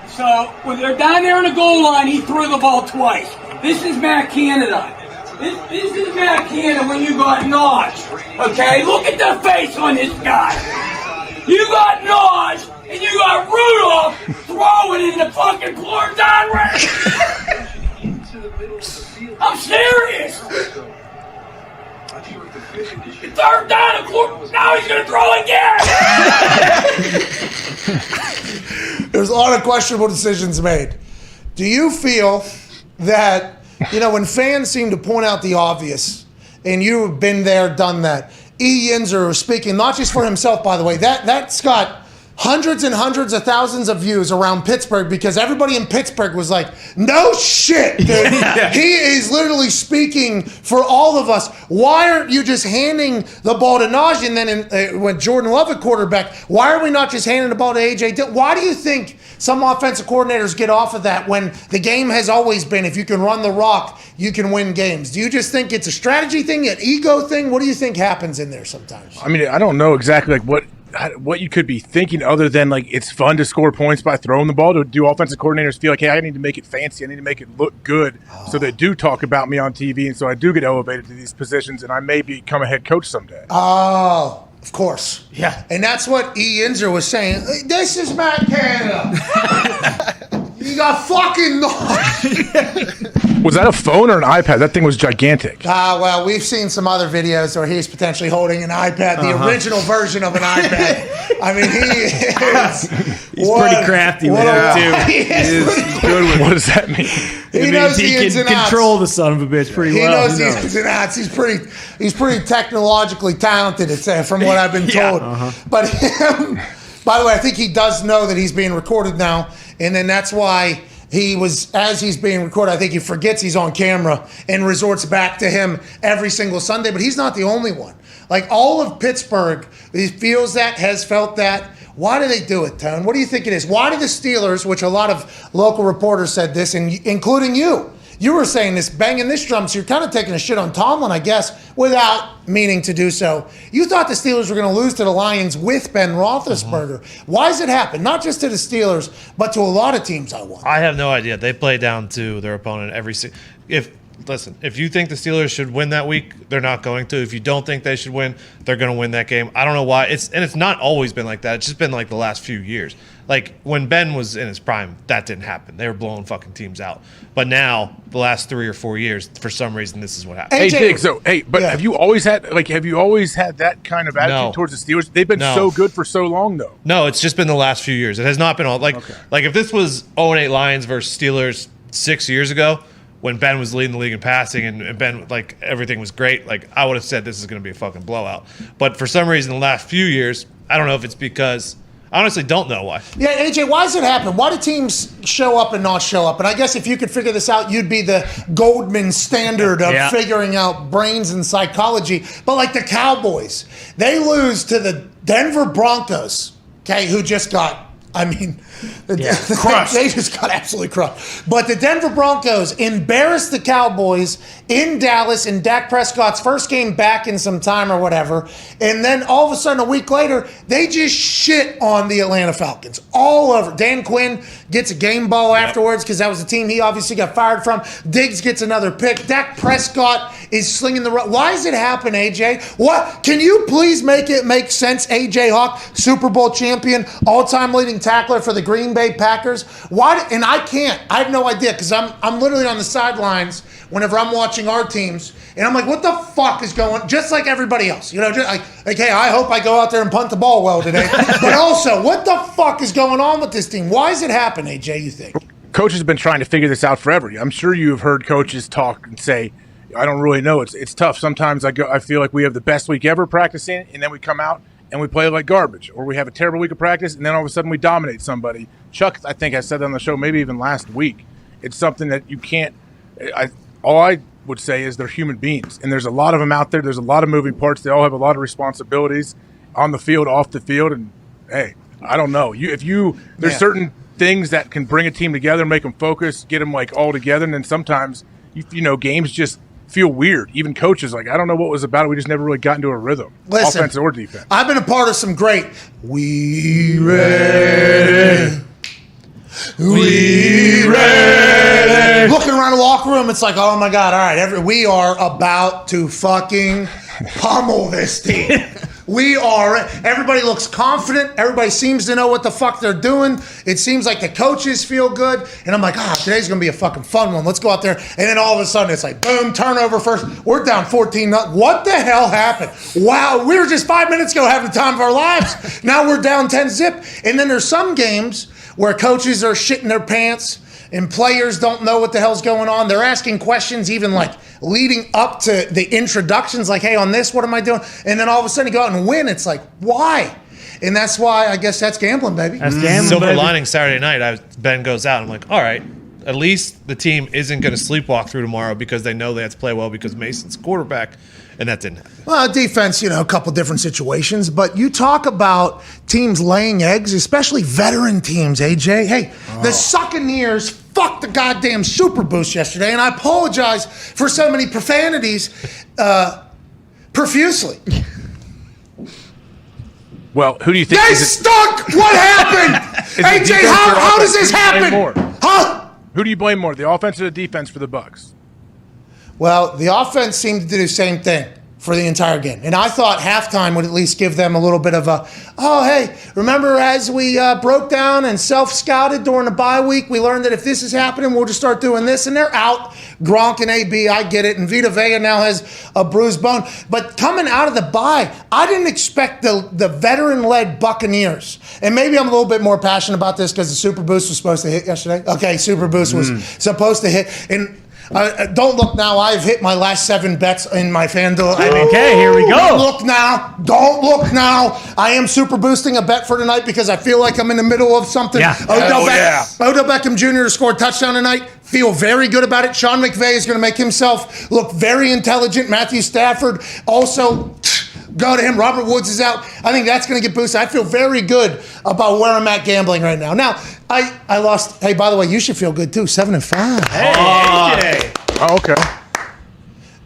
So when they're down there on the goal line, he threw the ball twice. This is Matt Canada. This is Matt Canada when you got notched. Okay, look at the face on this guy. You got notched and you got Rudolph throwing in the fucking floor down right. I'm serious. Third down, now he's going to throw again. There's a lot of questionable decisions made. Do you feel that, when fans seem to point out the obvious, and you've been there, done that, EYinzer was speaking, not just for himself, by the way, that's got hundreds and hundreds of thousands of views around Pittsburgh because everybody in Pittsburgh was like, no shit, dude. He is literally speaking for all of us. Why aren't you just handing the ball to Najee? And then when Jordan Love at quarterback, why are we not just handing the ball to A.J. Dillon? Why do you think some offensive coordinators get off of that when the game has always been, if you can run the rock, you can win games? Do you just think it's a strategy thing, an ego thing? What do you think happens in there sometimes? I mean, I don't know exactly what you could be thinking other than it's fun to score points by throwing the ball. Do offensive coordinators feel like, hey, I need to make it fancy, I need to make it look good so they do talk about me on TV and so I do get elevated to these positions and I may become a head coach someday? Oh, of course. Yeah. And that's what EYinzer was saying. This is Matt Canada. You got fucking Was that a phone or an iPad? That thing was gigantic. Well, we've seen some other videos where he's potentially holding an iPad, the original version of an iPad. I mean, he's pretty crafty with it, too. He is Good with what does that mean? He knows the ins and outs. Control the son of a bitch pretty well. He knows the ins and outs. He's pretty technologically talented, from what I've been told. But him, by the way, I think he does know that he's being recorded now, and then that's why as he's being recorded, I think he forgets he's on camera and resorts back to him every single Sunday. But he's not the only one. All of Pittsburgh, he feels that, has felt that. Why do they do it, Tone? What do you think it is? Why do the Steelers, which a lot of local reporters said this, and including you, you were saying this, banging this drum, so you're kind of taking a shit on Tomlin, I guess, without meaning to do so. You thought the Steelers were going to lose to the Lions with Ben Roethlisberger. Why does it happen? Not just to the Steelers, but to a lot of teams, I wonder. I have no idea. They play down to their opponent every Listen, if you think the Steelers should win that week, they're not going to. If you don't think they should win, they're going to win that game. I don't know why. It's not always been like that. It's just been like the last few years. Like when Ben was in his prime, that didn't happen. They were blowing fucking teams out. But now, the last 3 or 4 years, for some reason, this is what happens. Hey, Diggs, have you always had that kind of attitude towards the Steelers? They've been so good for so long, though. No, it's just been the last few years. It has not been all like if this was 0-8 Lions versus Steelers 6 years ago, when Ben was leading the league in passing and Ben, like, everything was great, like, I would have said this is going to be a fucking blowout. But for some reason, the last few years, I don't know if it's because – I honestly don't know why. Yeah, AJ, why does it happen? Why do teams show up and not show up? And I guess if you could figure this out, you'd be the Goldman standard of figuring out brains and psychology. But like the Cowboys, they lose to the Denver Broncos, okay, who just got – I mean, crushed. They just got absolutely crushed. But the Denver Broncos embarrassed the Cowboys in Dallas in Dak Prescott's first game back in some time or whatever. And then all of a sudden, a week later, they just shit on the Atlanta Falcons all over. Dan Quinn gets a game ball afterwards because that was the team he obviously got fired from. Diggs gets another pick. Dak Prescott is slinging the rock. Why does it happen, AJ? What? Can you please make it make sense? AJ Hawk, Super Bowl champion, all-time leading tackler for the Green Bay Packers. Why? And I can't. I have no idea because I'm literally on the sidelines whenever I'm watching our teams, and I'm like, what the fuck is going on? Just like everybody else. You know, just like, hey, I hope I go out there and punt the ball well today. But also, what the fuck is going on with this team? Why does it happen, AJ, you think? Coaches have been trying to figure this out forever. I'm sure you have heard coaches talk and say, I don't really know. It's tough. Sometimes I feel like we have the best week ever practicing, and then we come out and we play like garbage, or we have a terrible week of practice, and then all of a sudden we dominate somebody. Chuck, I think I said that on the show maybe even last week. It's something that you can't all I would say is they're human beings, and there's a lot of them out there. There's a lot of moving parts. They all have a lot of responsibilities on the field, off the field, and hey, I don't know. There's certain things that can bring a team together, make them focus, get them like all together, and then sometimes games just feel weird. Even coaches, like, I don't know what was about it. We just never really got into a rhythm, offense or defense. I've been a part of some great We ready. We ready. Looking around the locker room, it's like, oh my God, all right, we are about to fucking pummel this team. Everybody looks confident. Everybody seems to know what the fuck they're doing. It seems like the coaches feel good. And I'm like, today's going to be a fucking fun one. Let's go out there. And then all of a sudden it's like, boom, turnover first. We're down 14-0. What the hell happened? Wow, we were just 5 minutes ago having the time of our lives. Now we're down 10-0. And then there's some games where coaches are shitting their pants and players don't know what the hell's going on. They're asking questions even like leading up to the introductions, like, hey, on this, what am I doing? And then all of a sudden you go out and win. It's like, why? And that's why I guess that's gambling, baby. That's gambling, Silver lining Saturday night, Ben goes out. I'm like, all right, at least the team isn't going to sleepwalk through tomorrow because they know they have to play well because Mason's quarterback. And that didn't happen. Well, defense, a couple different situations. But you talk about teams laying eggs, especially veteran teams, AJ. Hey, the Succaneers fucked the goddamn Super Boost yesterday. And I apologize for so many profanities profusely. Well, who do you think? They stunk! What happened? AJ, how does this happen? Huh? Who do you blame more, the offense or the defense for the Bucs? Well, the offense seemed to do the same thing for the entire game. And I thought halftime would at least give them a little bit of a, hey, remember as we broke down and self-scouted during the bye week, we learned that if this is happening, we'll just start doing this. And they're out. Gronk and AB, I get it. And Vita Vea now has a bruised bone. But coming out of the bye, I didn't expect the veteran-led Buccaneers. And maybe I'm a little bit more passionate about this because the Super Boost was supposed to hit yesterday. Okay, Super Boost was supposed to hit. And don't look now. I've hit my last 7 bets in my FanDuel. Okay, here we go. Don't look now. Don't look now. I am super boosting a bet for tonight because I feel like I'm in the middle of something. Yeah. Odell Beckham Jr. to score a touchdown tonight. Feel very good about it. Sean McVay is going to make himself look very intelligent. Matthew Stafford also. Go to him. Robert Woods is out. I think that's going to get boosted. I feel very good about where I'm at gambling right now. Now, I lost. Hey, by the way, you should feel good too. 7-5. Hey, AJ. Oh, okay.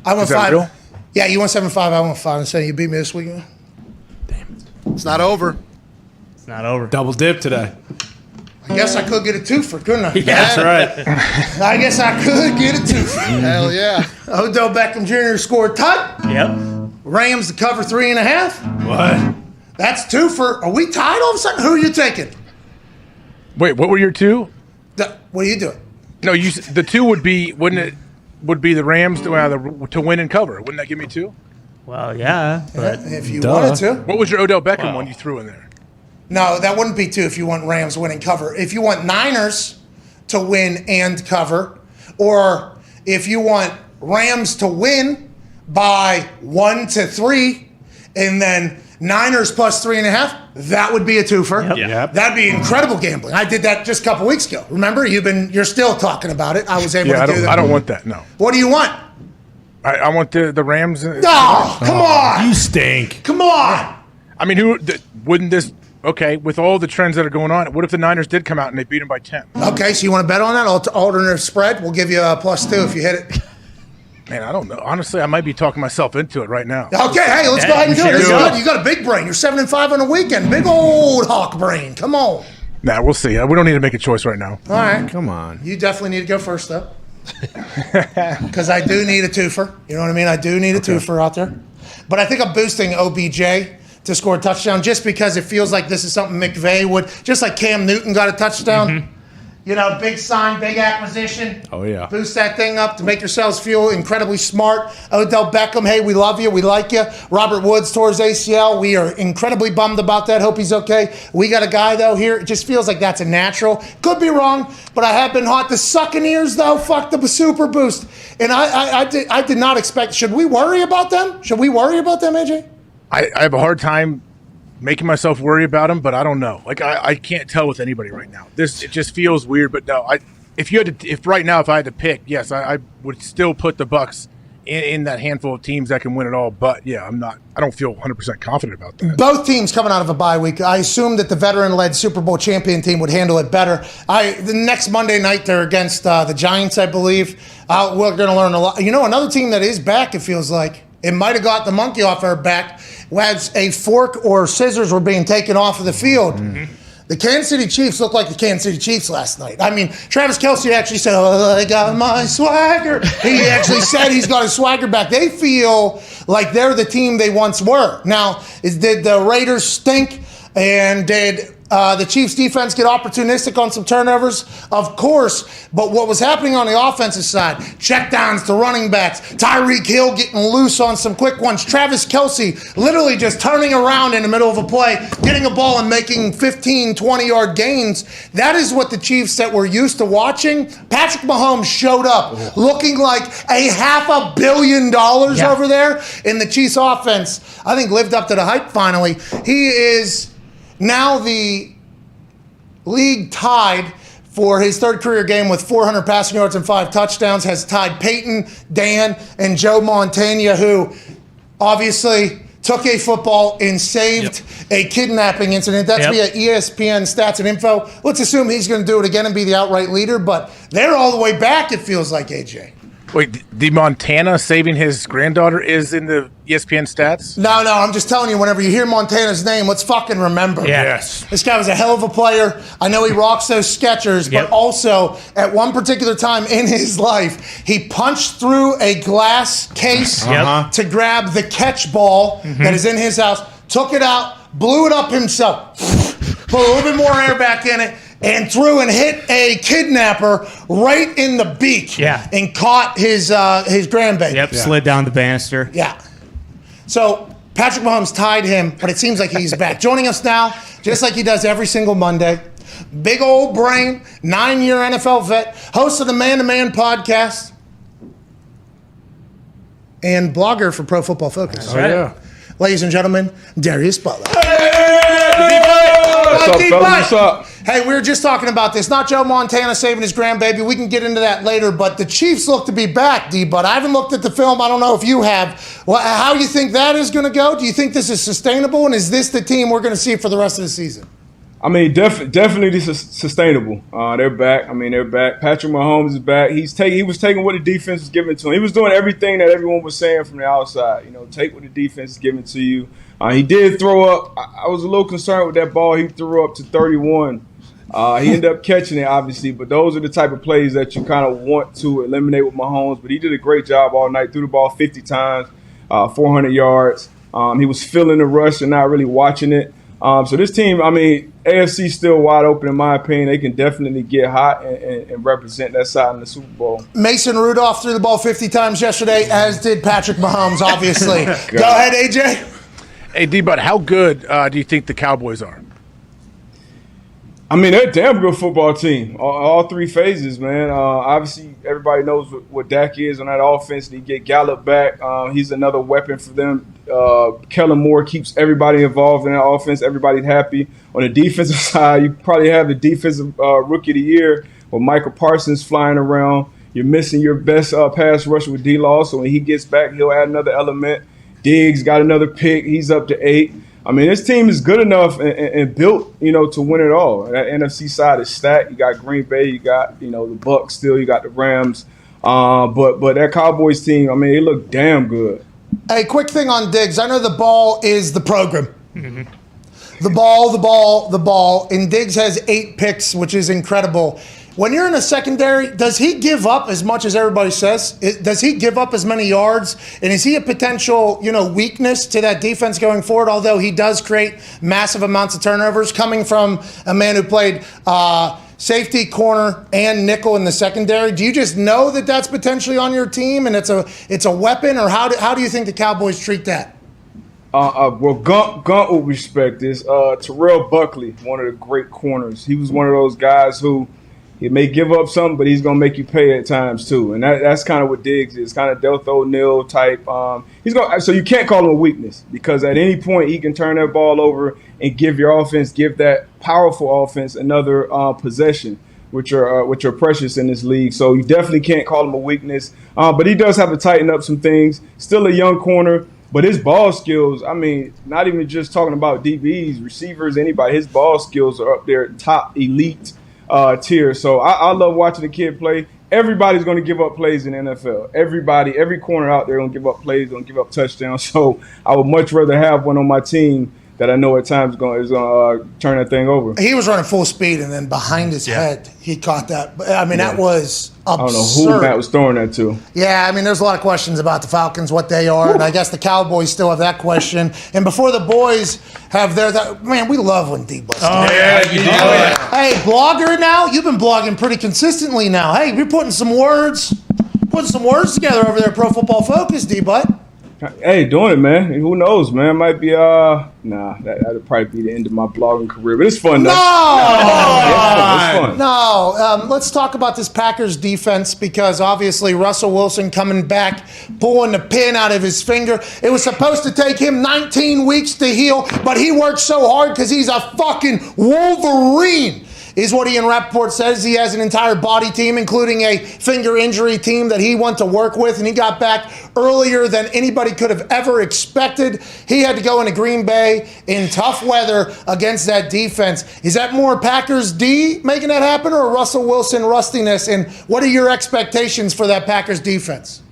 I went Is that 5. real? Yeah, you went 7-5. I went 5. And saying you beat me this weekend. It's not over. It's not over. Double dip today. I guess I could get a twofer, couldn't I? That's right. I guess I could get a twofer. Hell yeah. Odell Beckham Jr. scored touch. Yep. Rams to cover 3.5. What? That's twofer. Are we tied all of a sudden? Who are you taking? Wait, what were your 2? What are you doing? No, the 2 would be the Rams to win and cover. Wouldn't that give me 2? Well, yeah. But If you wanted to. What was your Odell Beckham one you threw in there? No, that wouldn't be 2 if you want Rams winning cover. If you want Niners to win and cover, or if you want Rams to win by 1-3, and then Niners plus 3.5, that would be a twofer. Yep. That'd be incredible gambling. I did that just a couple weeks ago. Remember, you're still talking about it. I was able to do that. I don't want that. No, What do you want? I want the Rams. Oh, come on. You stink. Come on. I mean, wouldn't this? Okay, with all the trends that are going on, what if the Niners did come out and they beat them by 10? Okay, so you want to bet on that? Alternative spread? We'll give you a +2 if you hit it. Man, I don't know. Honestly, I might be talking myself into it right now. Okay, hey, let's go ahead and do it. sure This is do. good. You got a big brain. You're 7-5 on the weekend. Big old hawk brain. Come on. Nah, we'll see. We don't need to make a choice right now. All right. Come on. You definitely need to go first, though. Because I do need a twofer. You know what I mean? I do need a twofer out there. But I think I'm boosting OBJ to score a touchdown just because it feels like this is something McVay would, just like Cam Newton got a touchdown. You know, big sign, big acquisition. Oh, yeah. Boost that thing up to make yourselves feel incredibly smart. Odell Beckham, hey, we love you. We like you. Robert Woods tore his ACL. We are incredibly bummed about that. Hope he's okay. We got a guy, though, here. It just feels like that's a natural. Could be wrong, but I have been hot. The sucking ears, though, fuck the super boost. And I did not expect. Should we worry about them? Should we worry about them, AJ? I have a hard time making myself worry about them, but I don't know. Like I can't tell with anybody right now. It just feels weird. But no, if right now I had to pick, yes, I would still put the Bucs in that handful of teams that can win it all. But yeah, I don't feel 100% confident about that. Both teams coming out of a bye week. I assumed that the veteran-led Super Bowl champion team would handle it better. The next Monday night they're against the Giants, I believe. We're going to learn a lot. You know, another team that is back. It feels like it might have got the monkey off our back. As a fork or scissors were being taken off of the field. The Kansas City Chiefs looked like the Kansas City Chiefs last night. I mean, Travis Kelce actually said, "Oh, I got my swagger." He actually said he's got his swagger back. They feel like they're the team they once were. Now, did the Raiders stink? And did the Chiefs defense get opportunistic on some turnovers? Of course. But what was happening on the offensive side, checkdowns to running backs, Tyreek Hill getting loose on some quick ones, Travis Kelce literally just turning around in the middle of a play, getting a ball and making 15, 20-yard gains. That is what the Chiefs that we're used to watching. Patrick Mahomes showed up looking like $500 million over there in the Chiefs offense. I think lived up to the hype finally. He is now the league tied for his third career game with 400 passing yards and 5 touchdowns, has tied Peyton, Dan, and Joe Montana, who obviously took a football and saved a kidnapping incident. That's via ESPN Stats and Info. Let's assume he's going to do it again and be the outright leader, but they're all the way back, it feels like, AJ. Wait, the Montana saving his granddaughter is in the ESPN stats? No, I'm just telling you, whenever you hear Montana's name, let's fucking remember. Yes. This guy was a hell of a player. I know he rocks those Skechers, but also at one particular time in his life, he punched through a glass case to grab the catch ball that is in his house, took it out, blew it up himself, put a little bit more air back in it, and threw and hit a kidnapper right in the beak. And caught his grandbaby. Slid down the banister. So Patrick Mahomes tied him, but it seems like he's back. Joining us now, just like he does every single Monday, big old brain, 9-year NFL vet, host of the Man to Man podcast, and blogger for Pro Football Focus. Oh, yeah. Ladies and gentlemen, Darius Butler. What's up? Hey, we were just talking about this. Not Joe Montana saving his grandbaby. We can get into that later, but the Chiefs look to be back, D-Bud. I haven't looked at the film. I don't know if you have. Well, how do you think that is going to go? Do you think this is sustainable, and is this the team we're going to see for the rest of the season? I mean, definitely sustainable. They're back. I mean, they're back. Patrick Mahomes is back. He was taking what the defense was giving to him. He was doing everything that everyone was saying from the outside. You know, take what the defense is giving to you. He did throw up. I was a little concerned with that ball he threw up to 31. He ended up catching it, obviously, but those are the type of plays that you kind of want to eliminate with Mahomes. But he did a great job all night. Threw the ball 50 times, 400 yards. He was feeling the rush and not really watching it. So this team, I mean, AFC still wide open in my opinion. They can definitely get hot and represent that side in the Super Bowl. Mason Rudolph threw the ball 50 times yesterday, as did Patrick Mahomes, obviously. Go ahead, AJ. Hey, D-Bud, how good do you think the Cowboys are? I mean, they're a damn good football team. All three phases, man. Obviously, everybody knows what Dak is on that offense. They get Gallup back. He's another weapon for them. Kellen Moore keeps everybody involved in that offense. Everybody's happy. On the defensive side, you probably have the defensive rookie of the year with Michael Parsons flying around. You're missing your best pass rusher with D-Law, so when he gets back, he'll add another element. Diggs got another pick. He's up to 8. I mean, this team is good enough and built, to win it all. That NFC side is stacked. You got Green Bay, you got, the Bucs still, you got the Rams. But that Cowboys team, I mean, they look damn good. Hey, quick thing on Diggs. I know the ball is the program. Mm-hmm. The ball. And Diggs has 8 picks, which is incredible. When you're in a secondary, does he give up as much as everybody says? Does he give up as many yards? And is he a potential, weakness to that defense going forward? Although he does create massive amounts of turnovers, coming from a man who played safety, corner, and nickel in the secondary. Do you just know that that's potentially on your team and it's a weapon, or how do you think the Cowboys treat that? Well, Gump will respect this. Terrell Buckley, one of the great corners. He was one of those guys who. He may give up something, but he's going to make you pay at times too. And that's kind of what Diggs is, kind of Deltha O'Neal type. So you can't call him a weakness, because at any point he can turn that ball over and give that powerful offense another possession, which are precious in this league. So you definitely can't call him a weakness. But he does have to tighten up some things. Still a young corner. But his ball skills, I mean, not even just talking about DBs, receivers, anybody, his ball skills are up there, top elite tier. So I love watching the kid play. Everybody's going to give up plays in the NFL. Every corner out there going to give up plays, going to give up touchdowns. So I would much rather have one on my team that I know at times is going to turn that thing over. He was running full speed, and then behind his head, he caught that. I mean, that was absurd. I don't know who Matt was throwing that to. Yeah, I mean, there's a lot of questions about the Falcons, what they are, and I guess the Cowboys still have that question. And before the boys have man, we love when D-Bus. Oh, yeah, you do. Hey, blogger now? You've been blogging pretty consistently now. Hey, you're putting some words together over there at Pro Football Focus, D-Butt. Hey, doing it, man. Who knows, man? Might be that'd probably be the end of my blogging career. But it's fun, though. It's fun. No, let's talk about this Packers defense, because obviously Russell Wilson coming back, pulling the pin out of his finger. It was supposed to take him 19 weeks to heal, but he worked so hard because he's a fucking Wolverine, is what Ian Rappaport says. He has an entire body team, including a finger injury team that he went to work with, and he got back earlier than anybody could have ever expected. He had to go into Green Bay in tough weather against that defense. Is that more Packers D making that happen, or Russell Wilson rustiness? And what are your expectations for that Packers defense?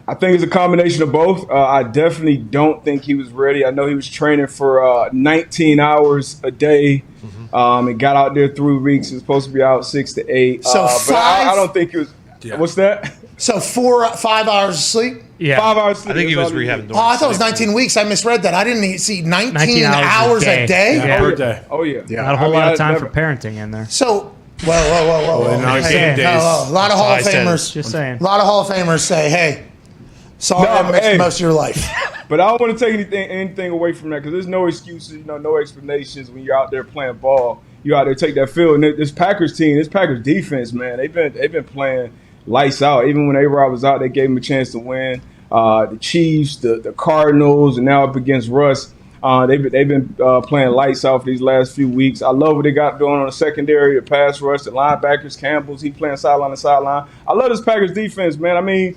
I think it's a combination of both. I definitely don't think he was ready. I know he was training for 19 hours a day. And got out there 3 weeks. He was supposed to be out 6 to 8. So but I don't think it was. Yeah. What's that? So 5 hours of sleep? Yeah. 5 hours of sleep. I think he was rehabbing. I thought it was 19 weeks. I misread that. I didn't see 19 hours a day. Yeah. Oh, yeah. Oh, yeah. Not a whole lot of time for parenting in there. So, whoa. A lot of Hall of Famers. Just saying. A lot of Hall of Famers say, hey, sorry I missed most of your life. But I don't want to take anything away from that, because there's no excuses, no explanations when you're out there playing ball. You out there take that field, and this Packers team, this Packers defense, man, they've been playing lights out. Even when A-Rod was out, they gave him a chance to win. The Chiefs, the Cardinals, and now up against Russ, they've been playing lights out for these last few weeks. I love what they got going on the secondary, the pass rush, the linebackers, Campbell's, he playing sideline to sideline. I love this Packers defense, man. I mean,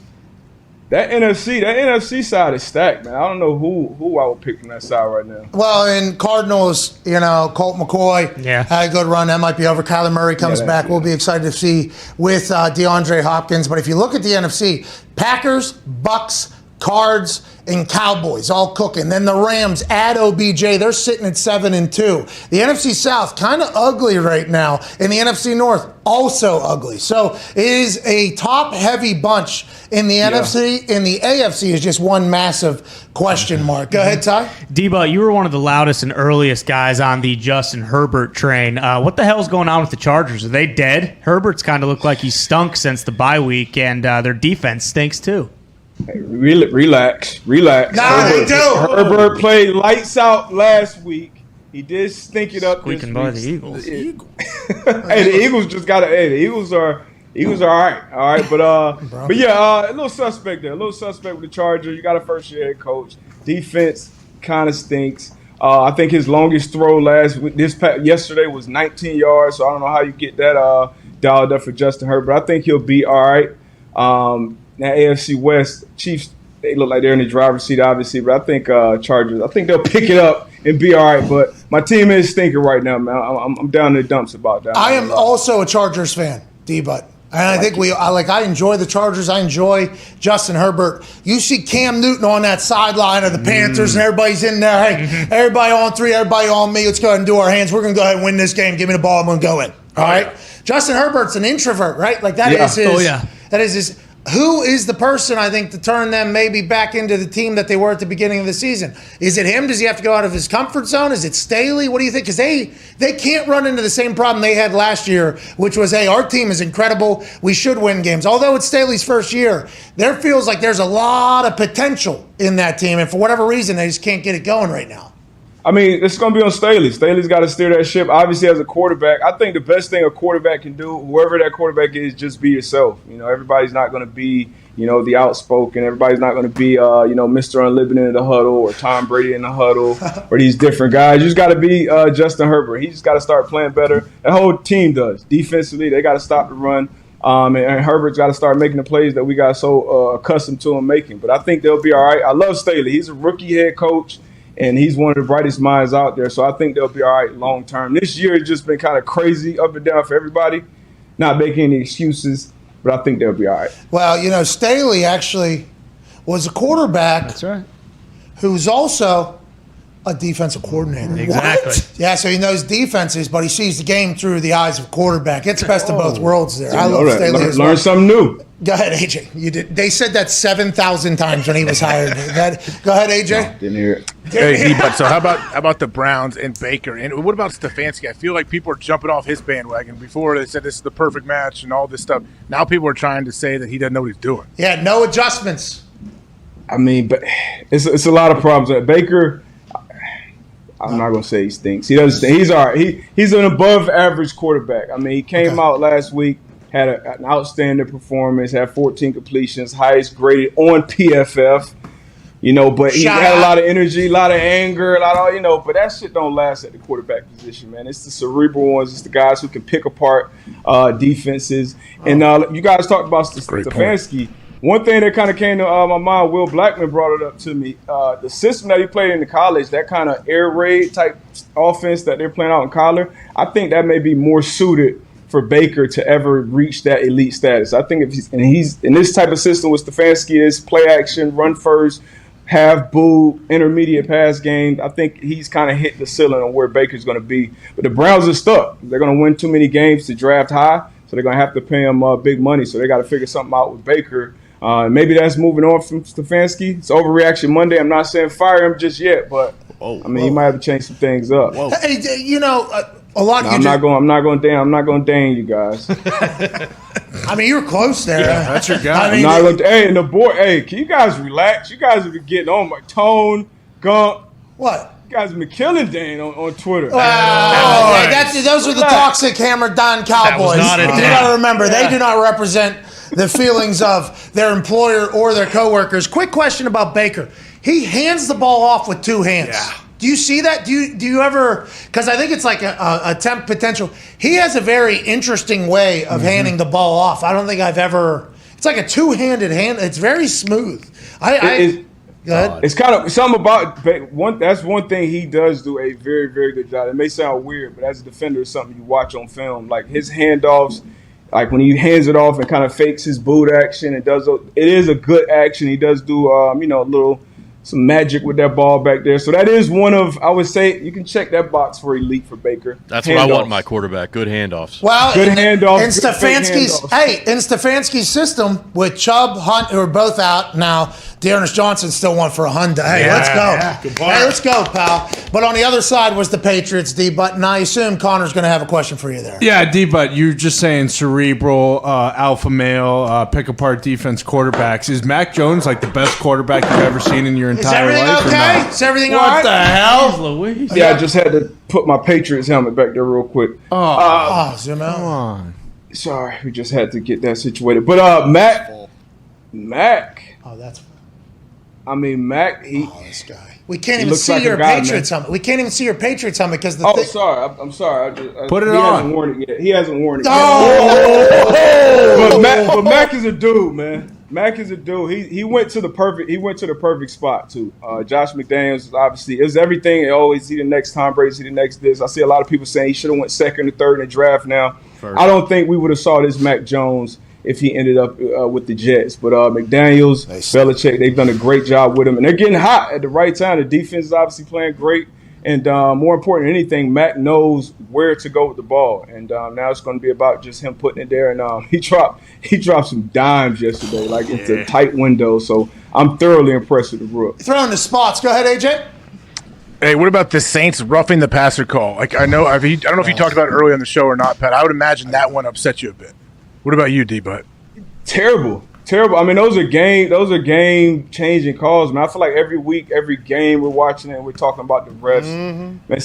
That NFC side is stacked, man. I don't know who I would pick from that side right now. Well, in Cardinals, Colt McCoy had a good run. That might be over. Kyler Murray comes back. We'll be excited to see with DeAndre Hopkins. But if you look at the NFC, Packers, Bucks, Cards, and Cowboys all cooking. Then the Rams add OBJ. They're sitting at 7-2. The NFC South kind of ugly right now. And the NFC North also ugly. So it is a top-heavy bunch in the NFC. And the AFC is just one massive question mark. Go ahead, Ty. Deba, you were one of the loudest and earliest guys on the Justin Herbert train. What the hell's going on with the Chargers? Are they dead? Herbert's kind of looked like he's stunk since the bye week, and their defense stinks too. Hey, relax. Nah, they do. Herbert played lights out last week. He did stink it up. Squeaking by the Eagles. Hey, the Eagles just got to. Hey, the Eagles are all right. But yeah, a little suspect there. A little suspect with the Chargers. You got a first-year head coach. Defense kind of stinks. I think his longest throw yesterday was 19 yards. So I don't know how you get that dialed up for Justin Herbert. I think he'll be all right. That AFC West, Chiefs, they look like they're in the driver's seat, obviously, but I think Chargers, I think they'll pick it up and be all right. But my team is stinking right now, man. I'm down in the dumps about that. I am also a Chargers fan, D-Butt. And I think I enjoy the Chargers. I enjoy Justin Herbert. You see Cam Newton on that sideline of the Panthers, and everybody's in there. Hey, everybody on three, everybody on me. Let's go ahead and do our hands. We're going to go ahead and win this game. Give me the ball. I'm going to go in. All right? Justin Herbert's an introvert, right? Like that is his. That is his. Who is the person, I think, to turn them maybe back into the team that they were at the beginning of the season? Is it him? Does he have to go out of his comfort zone? Is it Staley? What do you think? Because they can't run into the same problem they had last year, which was, hey, our team is incredible. We should win games. Although it's Staley's first year, there feels like there's a lot of potential in that team. And for whatever reason, they just can't get it going right now. I mean, it's going to be on Staley. Staley's got to steer that ship. Obviously, as a quarterback, I think the best thing a quarterback can do, whoever that quarterback is, just be yourself. Everybody's not going to be, the outspoken. Everybody's not going to be, Mr. Unlimited in the huddle or Tom Brady in the huddle or these different guys. You just got to be Justin Herbert. He just got to start playing better. The whole team does. Defensively, they got to stop the run. And Herbert's got to start making the plays that we got so accustomed to him making. But I think they'll be all right. I love Staley. He's a rookie head coach. And he's one of the brightest minds out there. So I think they'll be all right long term. This year has just been kind of crazy up and down for everybody. Not making any excuses, but I think they'll be all right. Well, Staley actually was a quarterback. That's right. Who's also a defensive coordinator. Exactly. What? Yeah, so he knows defenses, but he sees the game through the eyes of a quarterback. It's best of both worlds there. I love Staley as well. Learn something new. Go ahead, AJ. You did. They said that 7,000 times when he was hired. Go ahead, AJ. No, didn't hear it. Hey, D-Butt, so how about the Browns and Baker? And what about Stefanski? I feel like people are jumping off his bandwagon. Before they said this is the perfect match and all this stuff. Now people are trying to say that he doesn't know what he's doing. Yeah, no adjustments. I mean, but it's a lot of problems. Baker, I'm not gonna say he stinks. He doesn't stink. He's all right. He's an above average quarterback. I mean, he came out last week, had an outstanding performance, had 14 completions, highest graded on PFF. But he had a lot of energy, a lot of anger, but that shit don't last at the quarterback position, man. It's the cerebral ones. It's the guys who can pick apart defenses. And you guys talked about Stefanski. One thing that kind of came to my mind, Will Blackman brought it up to me. The system that he played in the college, that kind of air raid type offense that they're playing out in college, I think that may be more suited for Baker to ever reach that elite status. I think if he's in this type of system with Stefanski is play action, run first, have boo, intermediate pass game, I think he's kind of hit the ceiling on where Baker's going to be. But the Browns are stuck. They're going to win too many games to draft high, so they're going to have to pay him big money. So they got to figure something out with Baker. Maybe that's moving on from Stefanski. It's overreaction Monday. I'm not saying fire him just yet, but he might have to change some things up. Hey, a lot. I'm not going to dang you guys. I mean, you're close there. Yeah, that's your guy. And the board. Hey, can you guys relax? You guys have been getting on my tone, Gump. What? You guys have been killing Dane on Twitter. Those are the toxic hammer Don Cowboys. You got to remember, they do not represent the feelings of their employer or their coworkers. Quick question about Baker. He hands the ball off with two hands. Yeah. Do you see that? Do you ever? Because I think it's like a temp potential. He has a very interesting way of handing the ball off. I don't think I've ever. It's like a two-handed hand. It's very smooth. Go ahead. It's kind of something about one. That's one thing he does do a very, very good job. It may sound weird, but as a defender, it's something you watch on film. Like his handoffs, like when he hands it off and kind of fakes his boot action, it is a good action. He does do, a little some magic with that ball back there. So that is one of, I would say, you can check that box for elite for Baker. That's what I want in my quarterback. Good handoffs. Well, good handoffs. In Stefanski's system with Chubb, Hunt, who are both out now, Dearness Johnson still won for $100. Hey, let's go. Yeah, good point. Hey, let's go, pal. But on the other side was the Patriots, D-Butt, and I assume Connor's going to have a question for you there. Yeah, D-Butt, you're just saying cerebral, alpha male, pick apart defense quarterbacks. Is Mac Jones like the best quarterback you've ever seen in your entire life? Okay? Is everything all What right? the hell? Louise. Yeah, I just had to put my Patriots helmet back there real quick. Zoom out. Come on. Sorry, we just had to get that situated. But Mac. Oh, that's Mac. this guy. We can't even looks see like a your guy, Patriots helmet. We can't even see your Patriots helmet because Sorry. I'm sorry. Put it he on. Hasn't worn it yet. He hasn't worn it Oh! yet. But Mac is a dude, man. Mac is a dude. He went to the perfect spot too. Josh McDaniels is everything. Always he the next Tom Brady, he the next this. I see a lot of people saying he should have went second or third in the draft. Now I don't think we would have saw this Mac Jones if he ended up with the Jets. But McDaniels, Belichick, they've done a great job with him, and they're getting hot at the right time. The defense is obviously playing great. And more important than anything, Mac knows where to go with the ball. And now it's going to be about just him putting it there. And he dropped some dimes yesterday, like it's a tight window. So I'm thoroughly impressed with the Rook. Throwing the spots. Go ahead, AJ. Hey, what about the Saints roughing the passer call? Like I don't know if you talked about it earlier on the show or not, Pat. I would imagine that one upset you a bit. What about you, D-Butt? Terrible. I mean, those are game changing calls, man. I feel like every week, every game we're watching it and we're talking about the refs. Man,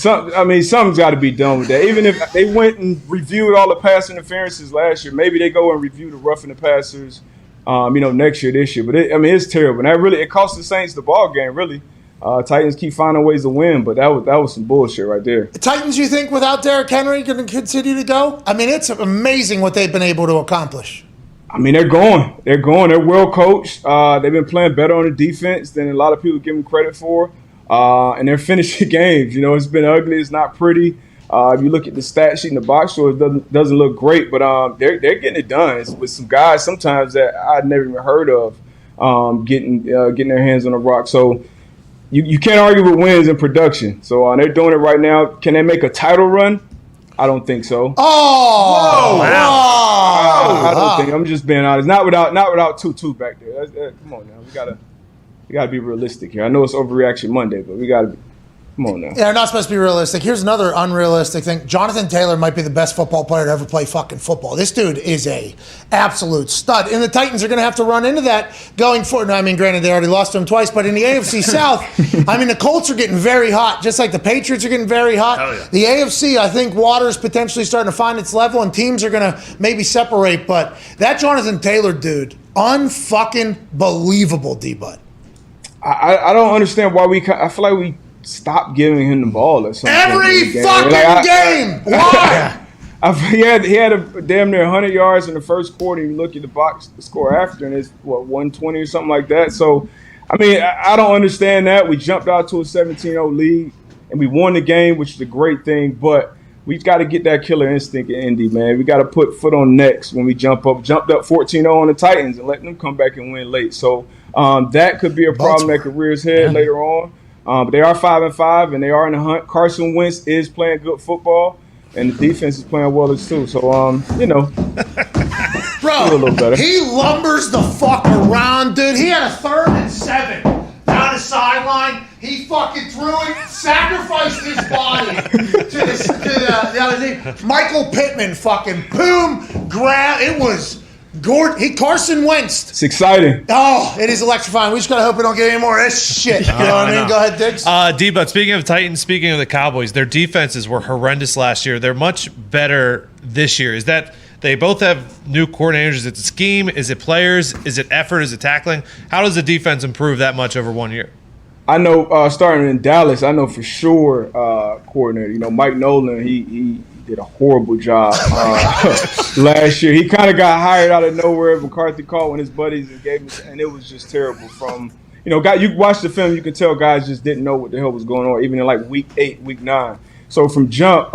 something's got to be done with that. Even if they went and reviewed all the pass interferences last year, maybe they go and review the roughing the passers, next year, this year. But it's terrible. And it cost the Saints the ball game, really. Titans keep finding ways to win, but that was some bullshit right there. The Titans, you think, without Derrick Henry, going to continue to go? I mean, it's amazing what they've been able to accomplish. I mean, they're going. They're well coached. They've been playing better on the defense than a lot of people give them credit for. And they're finishing games. It's been ugly. It's not pretty. If you look at the stat sheet in the box score, it doesn't look great. But they're getting it done. It's with some guys sometimes that I'd never even heard of getting their hands on the rock. So you can't argue with wins and production. So they're doing it right now. Can they make a title run? I don't think so. Oh, I don't think. I'm just being honest. Not without Tutu back there. Come on now. We gotta be realistic here. I know it's overreaction Monday, but we gotta be. Come on now. Yeah, they're not supposed to be realistic. Here's another unrealistic thing. Jonathan Taylor might be the best football player to ever play fucking football. This dude is a absolute stud. And the Titans are going to have to run into that going forward. I mean, granted, they already lost to him twice, but in the AFC South, I mean, the Colts are getting very hot, just like the Patriots are getting very hot. Oh, yeah. The AFC, I think water's potentially starting to find its level, and teams are going to maybe separate. But that Jonathan Taylor dude, unfucking believable, D-Bud. I don't understand why I feel like we stopped giving him the ball at some point Every in the game. fucking game. Why? He had a damn near 100 yards in the first quarter. You look at the box score after, and it's 120 or something like that. So, I mean, I don't understand that. We jumped out to a 17-0 lead, and we won the game, which is a great thing. But we've got to get that killer instinct in Indy, man. We got to put foot on necks when we jumped up 14-0 on the Titans and let them come back and win late. So that could be a problem that could rear its head later on. But they are 5-5, and they are in the hunt. Carson Wentz is playing good football, and the defense is playing well as too. So, Bro, a little better. He lumbers the fuck around, dude. He had a 3rd and 7 down the sideline. He fucking threw it, sacrificed his body to the other team. Michael Pittman fucking boom, grab. It was Carson Wentz. It's exciting. Oh, it is electrifying. We just gotta hope we don't get any more of this shit. You know what I mean? Go ahead, Diggs. D-But, speaking of Titans, speaking of the Cowboys, their defenses were horrendous last year. They're much better this year. Is that they both have new coordinators? Is it the scheme? Is it players? Is it effort? Is it tackling? How does the defense improve that much over 1 year? I know starting in Dallas, I know for sure coordinator. Mike Nolan, he did a horrible job last year. He kind of got hired out of nowhere. McCarthy called one of his buddies and gave him, and it was just terrible. From you watch the film, you can tell guys just didn't know what the hell was going on, even in like week 8, week 9. So from jump,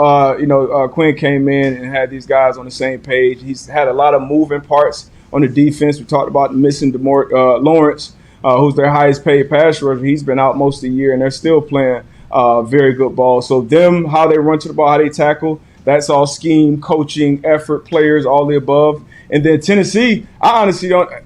Quinn came in and had these guys on the same page. He's had a lot of moving parts on the defense. We talked about missing Lawrence, who's their highest paid pass rusher. He's been out most of the year, and they're still playing very good ball. So how they run to the ball, how they tackle, that's all scheme, coaching, effort, players, all the above. And then Tennessee, I honestly don't –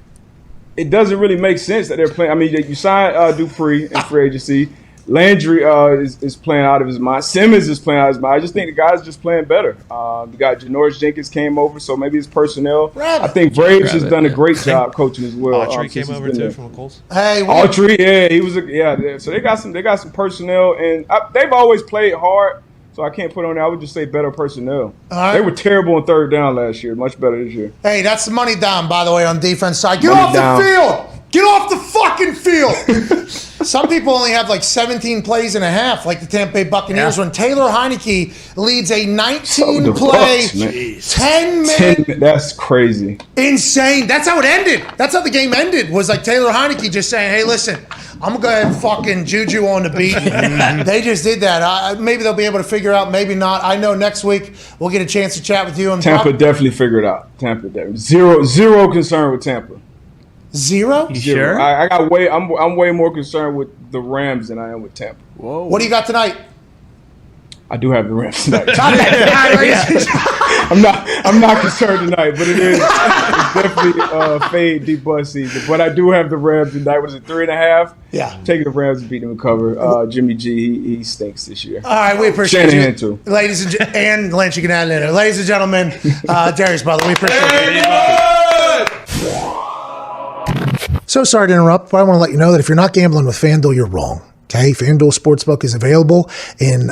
it doesn't really make sense that they're playing. I mean, you signed Dupree in free agency. Landry is playing out of his mind. Simmons is playing out of his mind. I just think the guys just playing better. You got Janoris Jenkins came over, so maybe it's personnel. I think Braves has done a great job coaching as well. Autry came over too from the Colts. Hey, Autry, yeah, he was So they got some personnel, and they've always played hard. So I can't put on there. I would just say better personnel. They were terrible on third down last year. Much better this year. Hey, that's the money down, by the way, on defense side. Get off the field! Get off the fucking field! Some people only have like 17 plays and a half, like the Tampa Bay Buccaneers, when Taylor Heineke leads a 19-play, 10-minute. That's crazy. Insane. That's how it ended. That's how the game ended, was like Taylor Heineke just saying, hey, listen, I'm going to go ahead and fucking juju on the beat. They just did that. Maybe they'll be able to figure it out, maybe not. I know next week we'll get a chance to chat with you. And Tampa definitely figured it out. Tampa definitely. Zero concern with Tampa. Zero? You sure? I'm way more concerned with the Rams than I am with Tampa. Whoa. What do you got tonight? I do have the Rams tonight. I'm not concerned tonight, but it's definitely fade deep bus season. But I do have the Rams tonight. Was it 3.5? Yeah. Taking the Rams and beating them in cover. Jimmy G, he stinks this year. All right, we appreciate Shanahan you. too. Ladies and Lynch, you can add in there. Ladies and gentlemen, Darius Butler, we appreciate it. So sorry to interrupt, but I want to let you know that if you're not gambling with FanDuel, you're wrong. Okay, FanDuel Sportsbook is available in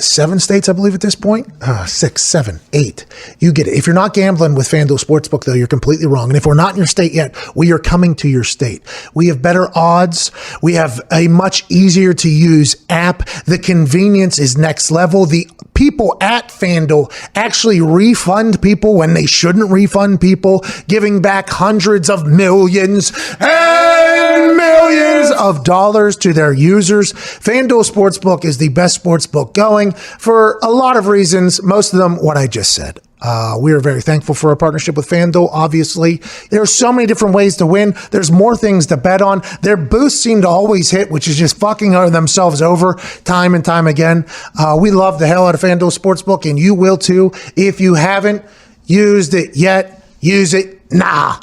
7 states, I believe, at this point. 6, 7, 8. You get it. If you're not gambling with FanDuel Sportsbook, though, you're completely wrong. And if we're not in your state yet, we are coming to your state. We have better odds. We have a much easier to use app. The convenience is next level. The people at FanDuel actually refund people when they shouldn't refund people, giving back hundreds of millions and millions of dollars to their users. FanDuel Sportsbook is the best sportsbook going for a lot of reasons, most of them what I just said. We are very thankful for our partnership with FanDuel, obviously. There are so many different ways to win. There's more things to bet on. Their boosts seem to always hit, which is just fucking themselves over time and time again. We love the hell out of FanDuel Sportsbook, and you will too. If you haven't used it yet, use it now.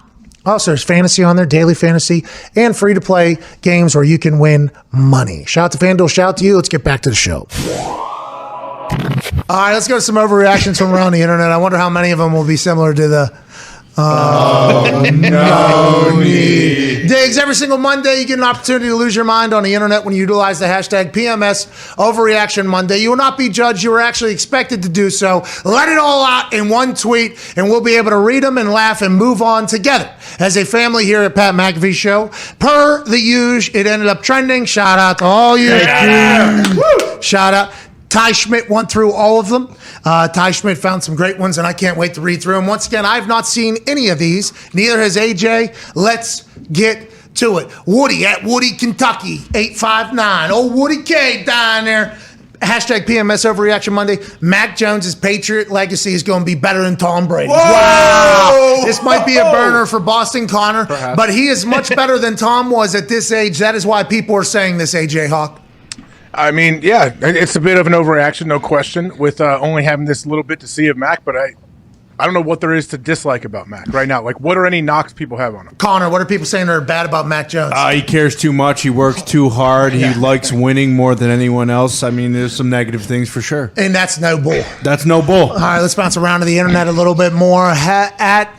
Also, there's fantasy on there, daily fantasy, and free-to-play games where you can win money. Shout out to FanDuel, shout out to you. Let's get back to the show. All right, let's go to some overreactions from around the internet. I wonder how many of them will be similar to the no need. Diggs, every single Monday you get an opportunity to lose your mind on the internet when you utilize the hashtag PMS Overreaction Monday. You will not be judged. You are actually expected to do so. Let it all out in one tweet, and we'll be able to read them and laugh and move on together as a family here at Pat McAfee Show. Per the usual, it ended up trending. Shout out to all you. Shout out. Ty Schmidt went through all of them. Ty Schmidt found some great ones, and I can't wait to read through them. Once again, I've not seen any of these. Neither has AJ. Let's get to it. Woody at Woody, Kentucky, 859. Oh, Woody K down there. Hashtag PMS Overreaction Monday. Mac Jones' Patriot legacy is going to be better than Tom Brady. Wow. This might be a burner for Boston Connor, but he is much better than Tom was at this age. That is why people are saying this, AJ Hawk. I mean, yeah, it's a bit of an overreaction, no question, with only having this little bit to see of Mac, but I don't know what there is to dislike about Mac right now. Like, what are any knocks people have on him? Connor, what are people saying that are bad about Mac Jones? He cares too much. He works too hard. He likes winning more than anyone else. I mean, there's some negative things for sure. And that's no bull. That's no bull. All right, let's bounce around to the internet a little bit more. At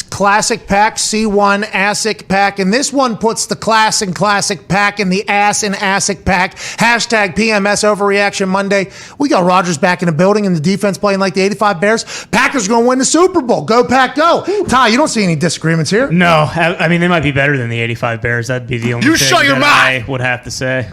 Classic Pack, C1 ASIC Pack, and this one puts the class in Classic Pack and the ass in ASIC Pack. Hashtag PMS Overreaction Monday. We got Rodgers back in the building and the defense playing like the 85 Bears. Packers going to win the Super Bowl. Go Pack, go. Ty, you don't see any disagreements here? No, I mean, they might be better than the 85 Bears. That'd be the only thing that I would have to say.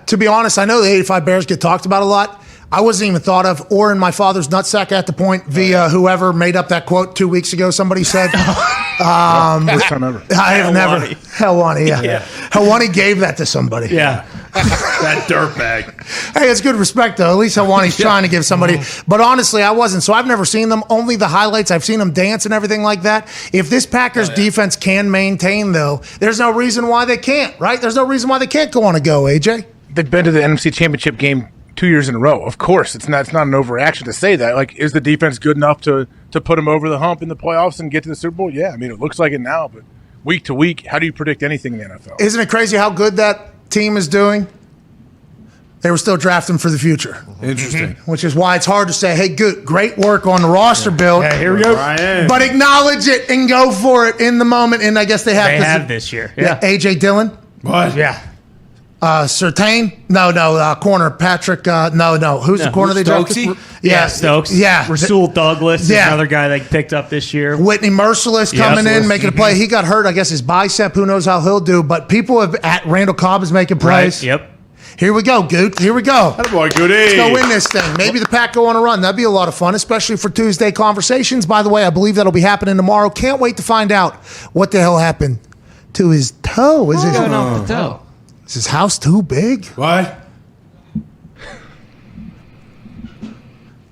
To be honest, I know the 85 Bears get talked about a lot. I wasn't even thought of, or in my father's nutsack at the point via whoever made up that quote 2 weeks ago. Somebody said, First time ever. I have never. Helwani, yeah. Helwani gave that to somebody. Yeah. That dirtbag. Hey, it's good respect, though. At least Helwani's trying to give somebody. But honestly, I wasn't. So I've never seen them. Only the highlights. I've seen them dance and everything like that. If this Packers defense can maintain, though, there's no reason why they can't, right? There's no reason why they can't go on a go, AJ. They've been to the NFC Championship game 2 years in a row. Of course, it's not an overreaction to say that. Like, is the defense good enough to put them over the hump in the playoffs and get to the Super Bowl? Yeah, I mean, it looks like it now, but week to week, how do you predict anything in the NFL? Isn't it crazy how good that team is doing? They were still drafting for the future. Interesting. Which is why it's hard to say, hey, good, great work on the roster build. Yeah, here we go. But acknowledge it and go for it in the moment. And I guess they have. They have this year. Yeah. AJ Dillon. What? Yeah. Surtain? No. Corner Patrick. No. Who's the corner they drafted? Yeah, Stokes. Yeah. Rasul Douglas, Yeah. another guy they picked up this year. Whitney Merciless coming in, making a play. He got hurt, I guess, his bicep. Who knows how he'll do? But people have at Randall Cobb is making plays. Right. Yep. Here we go, Goot. Here we go. Boy, Goody. Let's go win this thing. Maybe the Pack go on a run. That'd be a lot of fun, especially for Tuesday conversations. By the way, I believe that'll be happening tomorrow. Can't wait to find out what the hell happened to his toe. Is What's going on with the toe? Is his house too big? What?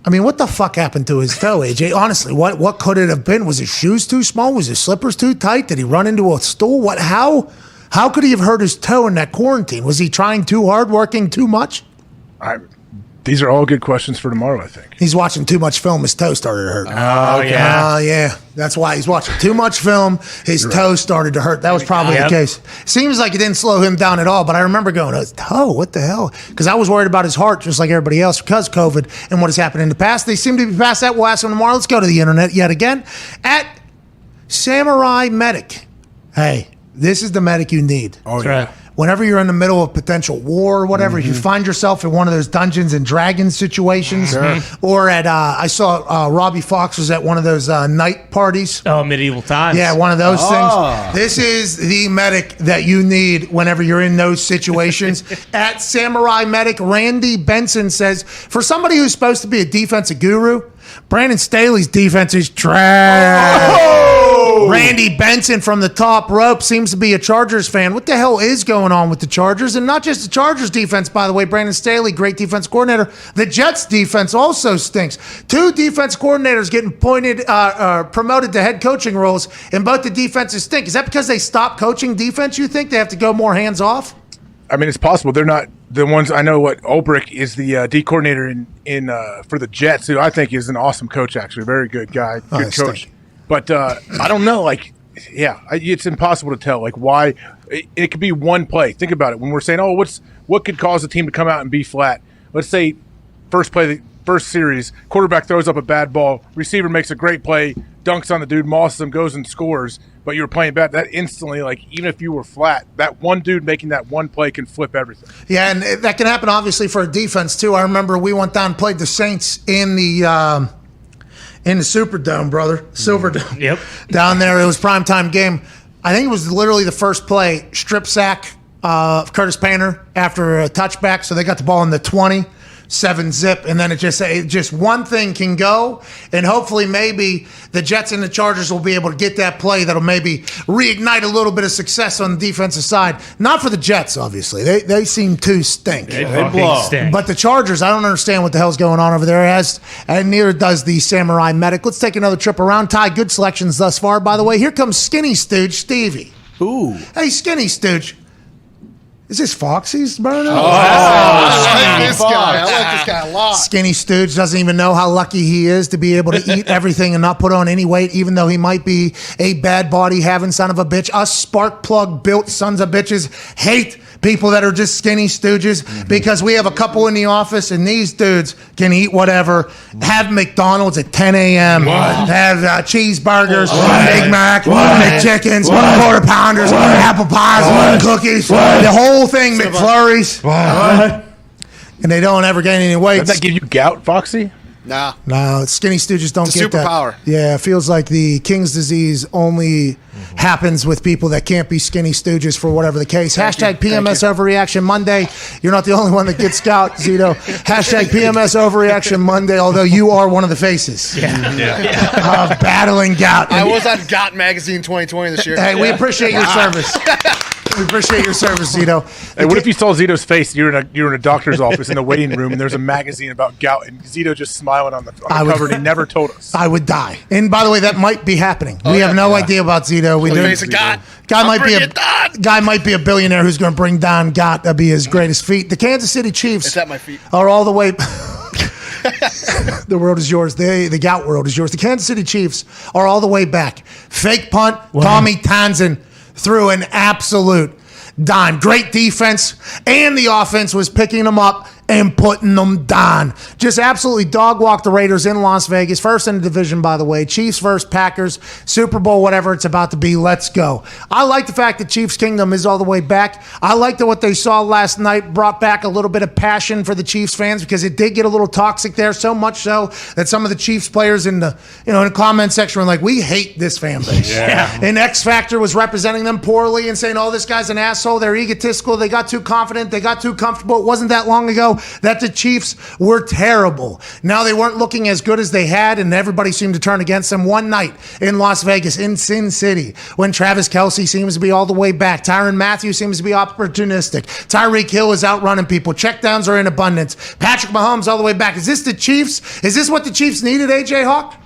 I mean, what the fuck happened to his toe, AJ? Honestly, what could it have been? Was his shoes too small? Was his slippers too tight? Did he run into a stool? How could he have hurt his toe in that quarantine? Was he trying too hard, working too much? These are all good questions for tomorrow, I think. He's watching too much film. His toe started to hurt. Oh, yeah. Yeah. That's why he's watching too much film. His toe started to hurt. That was probably the case. Seems like it didn't slow him down at all, but I remember going, his toe, what the hell? Because I was worried about his heart, just like everybody else, because COVID and what has happened in the past. They seem to be past that. We'll ask him tomorrow. Let's go to the internet yet again. At Samurai Medic. Hey, this is the medic you need. Oh, That's yeah. right. Whenever you're in the middle of potential war or whatever, you find yourself in one of those Dungeons and Dragons situations, or at I saw Robbie Fox was at one of those night parties. Oh, medieval times. Yeah, one of those things. This is the medic that you need whenever you're in those situations. At Samurai Medic, Randy Benson says, for somebody who's supposed to be a defensive guru, Brandon Staley's defense is trash. Randy Benson from the top rope seems to be a Chargers fan. What the hell is going on with the Chargers? And not just the Chargers defense, by the way. Brandon Staley, great defense coordinator. The Jets defense also stinks. 2 defense coordinators getting promoted to head coaching roles, and both the defenses stink. Is that because they stopped coaching defense, you think? They have to go more hands off? I mean, it's possible. They're not the ones. I know what Ulbrich is the D coordinator in for the Jets, who I think is an awesome coach, actually. Very good guy, good coach. Stink. But I don't know. Like, it's impossible to tell. Like, why it could be one play. Think about it. When we're saying, what could cause a team to come out and be flat? Let's say first series, quarterback throws up a bad ball, receiver makes a great play, dunks on the dude, mosses him, goes and scores. But you were playing bad. That instantly, like, even if you were flat, that one dude making that one play can flip everything. Yeah, and that can happen obviously for a defense too. I remember we went down and played the Saints in the Superdome, brother, Silverdome. Yep. Down there, it was primetime game. I think it was literally the first play, strip sack of Curtis Painter after a touchback. So they got the ball in the 20, 7-zip, and then it just one thing can go, and hopefully maybe the Jets and the Chargers will be able to get that play that'll maybe reignite a little bit of success on the defensive side. Not for the Jets, obviously. They seem to stink. They fucking stink. But the Chargers, I don't understand what the hell's going on over there, and neither does the Samurai Medic. Let's take another trip around. Ty, good selections thus far, by the way. Here comes Skinny Stooge, Stevie. Ooh. Hey, Skinny Stooge. Is this Foxy's burner? I like this guy. I like this guy a lot. Skinny Stooge doesn't even know how lucky he is to be able to eat everything and not put on any weight, even though he might be a bad body having son of a bitch. Us spark plug built sons of bitches hate people that are just skinny stooges because we have a couple in the office and these dudes can eat whatever, have McDonald's at 10 a.m., have cheeseburgers, Big Mac, McChickens, quarter pounders, apple pies, cookies, the whole thing, McFlurries. And they don't ever gain any weight. Does that give you gout, Foxy? Nah. No, skinny stooges don't It's a get superpower. that. Yeah, it feels like the King's disease only happens with people that can't be skinny stooges for whatever the case. Hashtag PMS Overreaction Monday. You're not the only one that gets scout, Zito. Hashtag PMS Overreaction Monday, although you are one of the faces of battling gout. I was on Got Magazine 2020 this year. Hey, we appreciate your service. We appreciate your service, Zito. Hey, what if you saw Zito's face? You're in a doctor's office in the waiting room, and there's a magazine about gout, and Zito just smiling on the cover. And he never told us. I would die. And by the way, that might be happening. We have no idea about Zito. We do. Face of God. Guy might be a billionaire who's going to bring down Gott. That'd be his greatest feat. The Kansas City Chiefs It's at my feet. are all the way. The world is yours. The gout world is yours. The Kansas City Chiefs are all the way back. Fake punt. Tommy Townsend threw an absolute dime. Great defense, and the offense was picking them up and putting them down. Just absolutely dog walk the Raiders in Las Vegas. First in the division, by the way. Chiefs versus Packers. Super Bowl, whatever it's about to be. Let's go. I like the fact that Chiefs Kingdom is all the way back. I like that what they saw last night brought back a little bit of passion for the Chiefs fans because it did get a little toxic there, so much so that some of the Chiefs players in the comment section were like, we hate this fan base. Yeah. And X Factor was representing them poorly and saying, oh, this guy's an asshole. They're egotistical. They got too confident. They got too comfortable. It wasn't that long ago that the Chiefs were terrible. Now they weren't looking as good as they had, and everybody seemed to turn against them one night in Las Vegas, in Sin City, when Travis Kelce seems to be all the way back. Tyrann Mathieu seems to be opportunistic. Tyreek Hill is outrunning people. Checkdowns are in abundance. Patrick Mahomes all the way back. Is this the Chiefs? Is this what the Chiefs needed, AJ Hawk?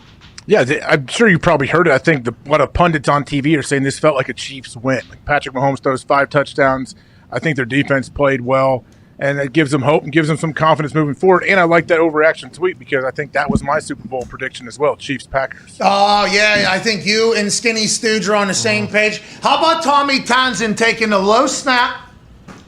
Yeah, I'm sure you probably heard it. I think a lot of pundits on TV are saying this felt like a Chiefs win. Like Patrick Mahomes throws 5 touchdowns. I think their defense played well, and it gives them hope and gives them some confidence moving forward. And I like that overreaction tweet because I think that was my Super Bowl prediction as well, Chiefs-Packers. Oh, yeah, I think you and Skinny Stooge are on the same page. How about Tommy Townsend taking a low snap?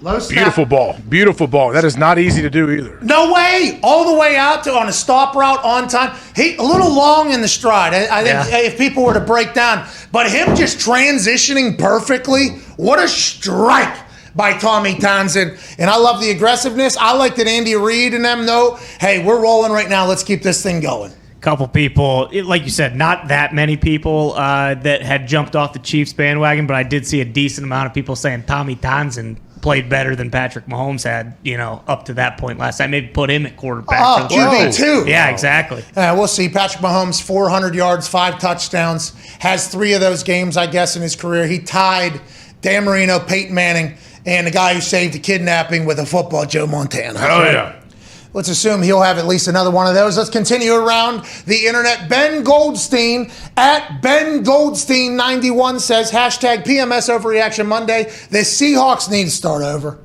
Beautiful ball. That is not easy to do either. No way. All the way out to on a stop route on time. He a little long in the stride. I think if people were to break down. But him just transitioning perfectly, what a strike by Tommy Townsend. And I love the aggressiveness. I like that Andy Reid and them know, hey, we're rolling right now. Let's keep this thing going. Couple people, like you said, not that many people that had jumped off the Chiefs bandwagon, but I did see a decent amount of people saying Tommy Townsend played better than Patrick Mahomes had, up to that point last time. Maybe put him at quarterback. Oh, QB2. Yeah, exactly. We'll see. Patrick Mahomes, 400 yards, 5 touchdowns, has 3 of those games, I guess, in his career. He tied Dan Marino, Peyton Manning, and the guy who saved the kidnapping with a football, Joe Montana. Oh, yeah. Let's assume he'll have at least another one of those. Let's continue around the internet. Ben Goldstein at Ben Goldstein 91 says, hashtag PMS Overreaction Monday. The Seahawks need to start over.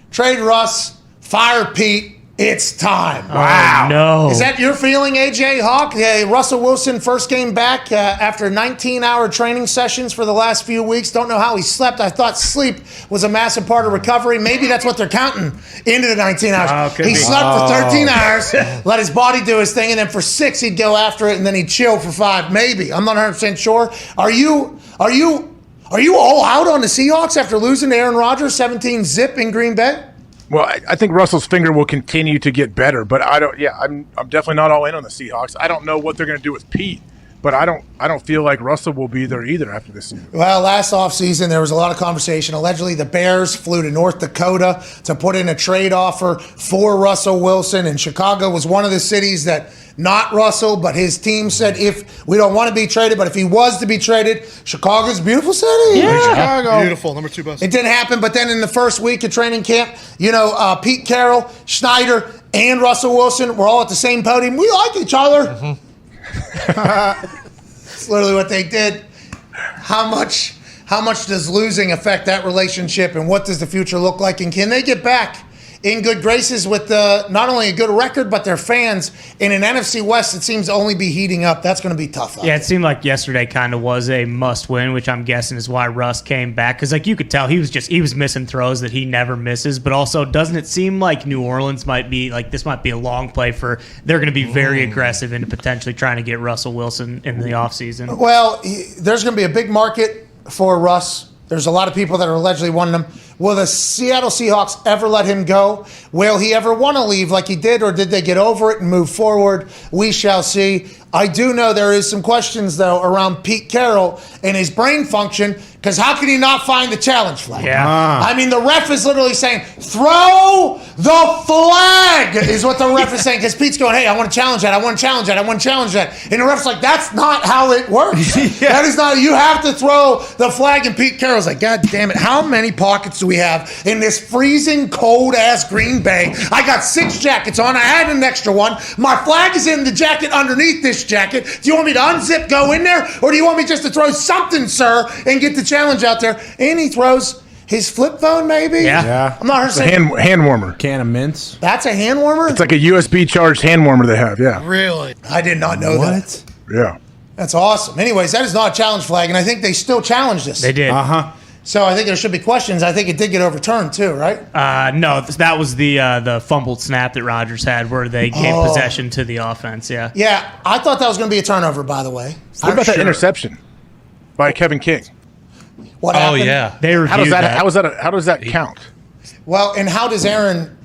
Trade Russ, fire Pete. It's time. Wow. No. Is that your feeling, AJ Hawk? Russell Wilson first game back after 19-hour training sessions for the last few weeks. Don't know how he slept. I thought sleep was a massive part of recovery. Maybe that's what they're counting into the 19 hours. He slept for 13 hours, let his body do his thing, and then for 6 he'd go after it, and then he'd chill for 5. Maybe. I'm not 100% sure. Are you all out on the Seahawks after losing to Aaron Rodgers 17-0 in Green Bay? Well, I think Russell's finger will continue to get better, but I'm definitely not all in on the Seahawks. I don't know what they're going to do with Pete, but I don't feel like Russell will be there either after this season. Well, last offseason, there was a lot of conversation. Allegedly, the Bears flew to North Dakota to put in a trade offer for Russell Wilson, and Chicago was one of the cities that not Russell, but his team said if we don't want to be traded, but if he was to be traded, Chicago's a beautiful city. Yeah. Chicago. Beautiful. Number 2 bus. It didn't happen, but then in the first week of training camp, Pete Carroll, Schneider, and Russell Wilson were all at the same podium. We like each other. That's literally what they did. How much does losing affect that relationship, and what does the future look like, and can they get back in good graces with not only a good record, but their fans in an NFC West that seems to only be heating up? That's going to be tough. Yeah, it seemed like yesterday kind of was a must-win, which I'm guessing is why Russ came back. Because you could tell he was missing throws that he never misses. But also, doesn't it seem like New Orleans might be a long play for? They're going to be very aggressive into potentially trying to get Russell Wilson in the offseason. Well, there's going to be a big market for Russ. There's a lot of people that are allegedly wanting him. Will the Seattle Seahawks ever let him go? Will he ever want to leave like he did, or did they get over it and move forward? We shall see. I do know there is some questions, though, around Pete Carroll and his brain function, because how can he not find the challenge flag? Yeah. I mean, the ref is literally saying, throw the flag, is what the ref is saying, because Pete's going, hey, I want to challenge that, I want to challenge that, I want to challenge that. And the ref's like, that's not how it works. That is not, you have to throw the flag. And Pete Carroll's like, God damn it, how many pockets do we have in this freezing, cold-ass Green Bay? I got 6 jackets on, I had an extra one. My flag is in the jacket underneath this jacket. Do you want me to unzip, go in there, or do you want me just to throw something, sir, and get the challenge out there? And he throws his flip phone, maybe? Yeah. I'm not saying Hand warmer. Can of mints. that's a hand warmer? It's like a USB charged hand warmer they have. Yeah. Really? I did not know that. Yeah. That's awesome. Anyways, that is not a challenge flag, and I think they still challenged this. They did. So I think there should be questions. I think it did get overturned too, right? No, that was the fumbled snap that Rodgers had where they gave possession to the offense, yeah. Yeah, I thought that was going to be a turnover, by the way. What about that interception by Kevin King? What happened? yeah. They reviewed How does that count? Well, and how does Aaron,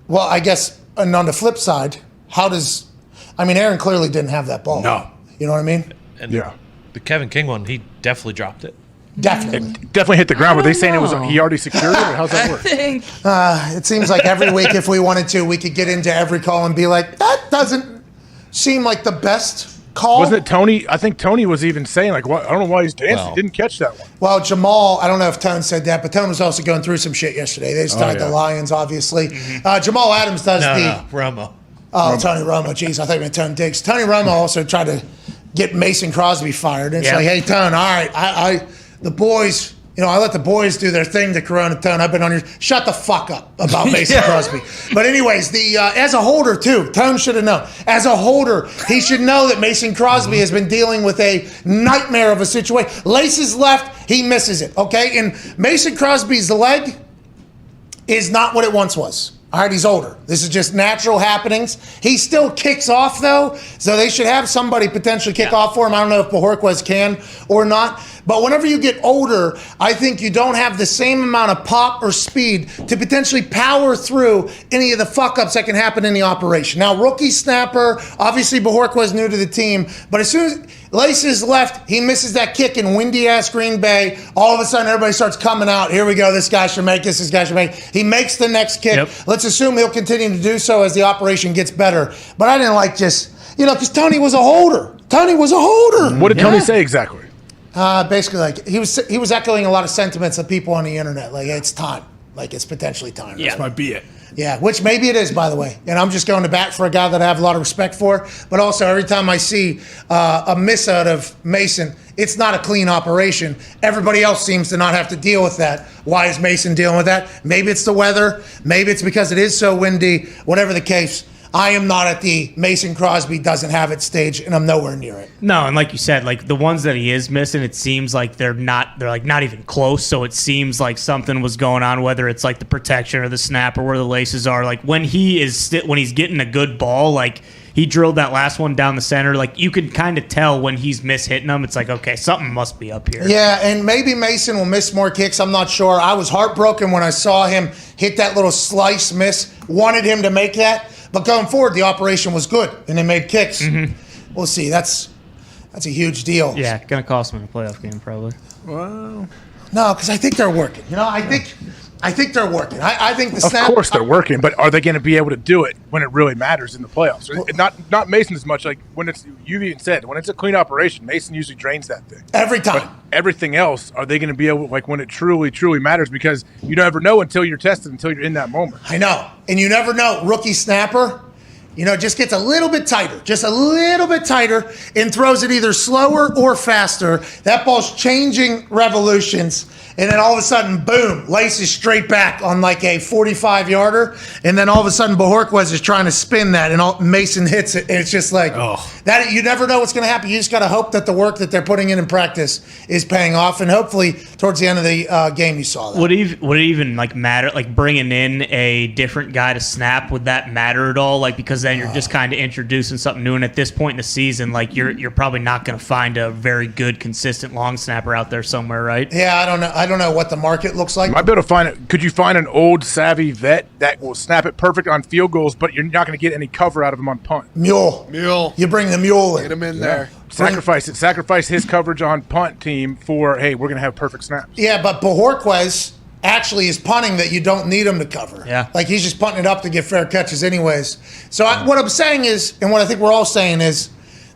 well, I guess, and on the flip side, Aaron clearly didn't have that ball. No. You know what I mean? And Yeah. the Kevin King one, he definitely dropped it. Definitely. Definitely hit the ground. Were they saying it was he already secured it, or how's that work? It seems like every week, if we wanted to, we could get into every call and be like, that doesn't seem like the best call. Wasn't it Tony? I think Tony was even saying, like, what? I don't know why he's dancing. Well. He didn't catch that one. Well, Jamal, I don't know if Tone said that, but Tone was also going through some shit yesterday. They just tied the Lions, obviously. Jamal Adams does Romo. Oh, Tony Romo. Jeez, I thought you meant Tone Diggs. Tony Romo also tried to get Mason Crosby fired. And it's like, hey, Tone, all right, the boys, I let the boys do their thing to Corona. Tone, I've been on your, shut the fuck up about Mason Crosby. But anyways, as a holder too, Tone should have known. As a holder, he should know that Mason Crosby has been dealing with a nightmare of a situation. Laces left, he misses it, okay? And Mason Crosby's leg is not what it once was. All right, he's older. This is just natural happenings. He still kicks off, though, so they should have somebody potentially kick off for him. I don't know if Bojorquez can or not. But whenever you get older, I think you don't have the same amount of pop or speed to potentially power through any of the fuck-ups that can happen in the operation. Now, rookie snapper, obviously Bojorquez new to the team, but as soon as Laces left, he misses that kick in windy-ass Green Bay. All of a sudden, everybody starts coming out. Here we go. This guy should make this. This guy should make it. He makes the next kick. Yep. Let's assume he'll continue to do so as the operation gets better. But I didn't like just, because Tony was a holder. Tony was a holder. What did Tony say exactly? Basically, like he was echoing a lot of sentiments of people on the internet. Like, it's time. Like, it's potentially time. This might be it. Yeah, which maybe it is, by the way. And I'm just going to bat for a guy that I have a lot of respect for. But also, every time I see a miss out of Mason, it's not a clean operation. Everybody else seems to not have to deal with that. Why is Mason dealing with that? Maybe it's the weather. Maybe it's because it is so windy. Whatever the case, I am not at the Mason Crosby doesn't have it stage, and I'm nowhere near it. No, and like you said, like the ones that he is missing, it seems like they're not even close. So it seems like something was going on, whether it's like the protection or the snap or where the laces are. Like when he's getting a good ball, like he drilled that last one down the center. Like you can kind of tell when he's hitting them. It's like, okay, something must be up here. Yeah, and maybe Mason will miss more kicks. I'm not sure. I was heartbroken when I saw him hit that little slice miss. Wanted him to make that. But going forward, the operation was good, and they made kicks. Mm-hmm. We'll see. That's a huge deal. Yeah, going to cost them in a playoff game probably. Well, no, because I think they're working. I think they're working. I think the snap. Of course they're working, but are they going to be able to do it when it really matters in the playoffs? Not Mason as much. Like when you even said when it's a clean operation, Mason usually drains that thing every time. But everything else, are they going to be able when it truly matters? Because you never know until you're tested, until you're in that moment. I know, and you never know. Rookie snapper, just gets a little bit tighter, and throws it either slower or faster. That ball's changing revolutions. And then all of a sudden, boom, laces straight back on like a 45-yarder. And then all of a sudden, Bojorquez is trying to spin that, and Mason hits it. And it's just like, that. You never know what's going to happen. You just got to hope that the work that they're putting in practice is paying off. And hopefully, towards the end of the game, you saw that. Would it even matter, like bringing in a different guy to snap? Would that matter at all? Like, because then you're just kind of introducing something new. And at this point in the season, like you're probably not going to find a very good, consistent long snapper out there somewhere, right? Yeah, I don't know what the market looks like. Might be able to find it. Could you find an old savvy vet that will snap it perfect on field goals, but you're not going to get any cover out of him on punt? Mule. You bring the mule in. Get him in there. Sacrifice it. Sacrifice his coverage on punt team for, hey, we're going to have perfect snaps. Yeah, but Bojorquez actually is punting that you don't need him to cover. Yeah. Like he's just punting it up to get fair catches anyways. So what I'm saying is, and what I think we're all saying is,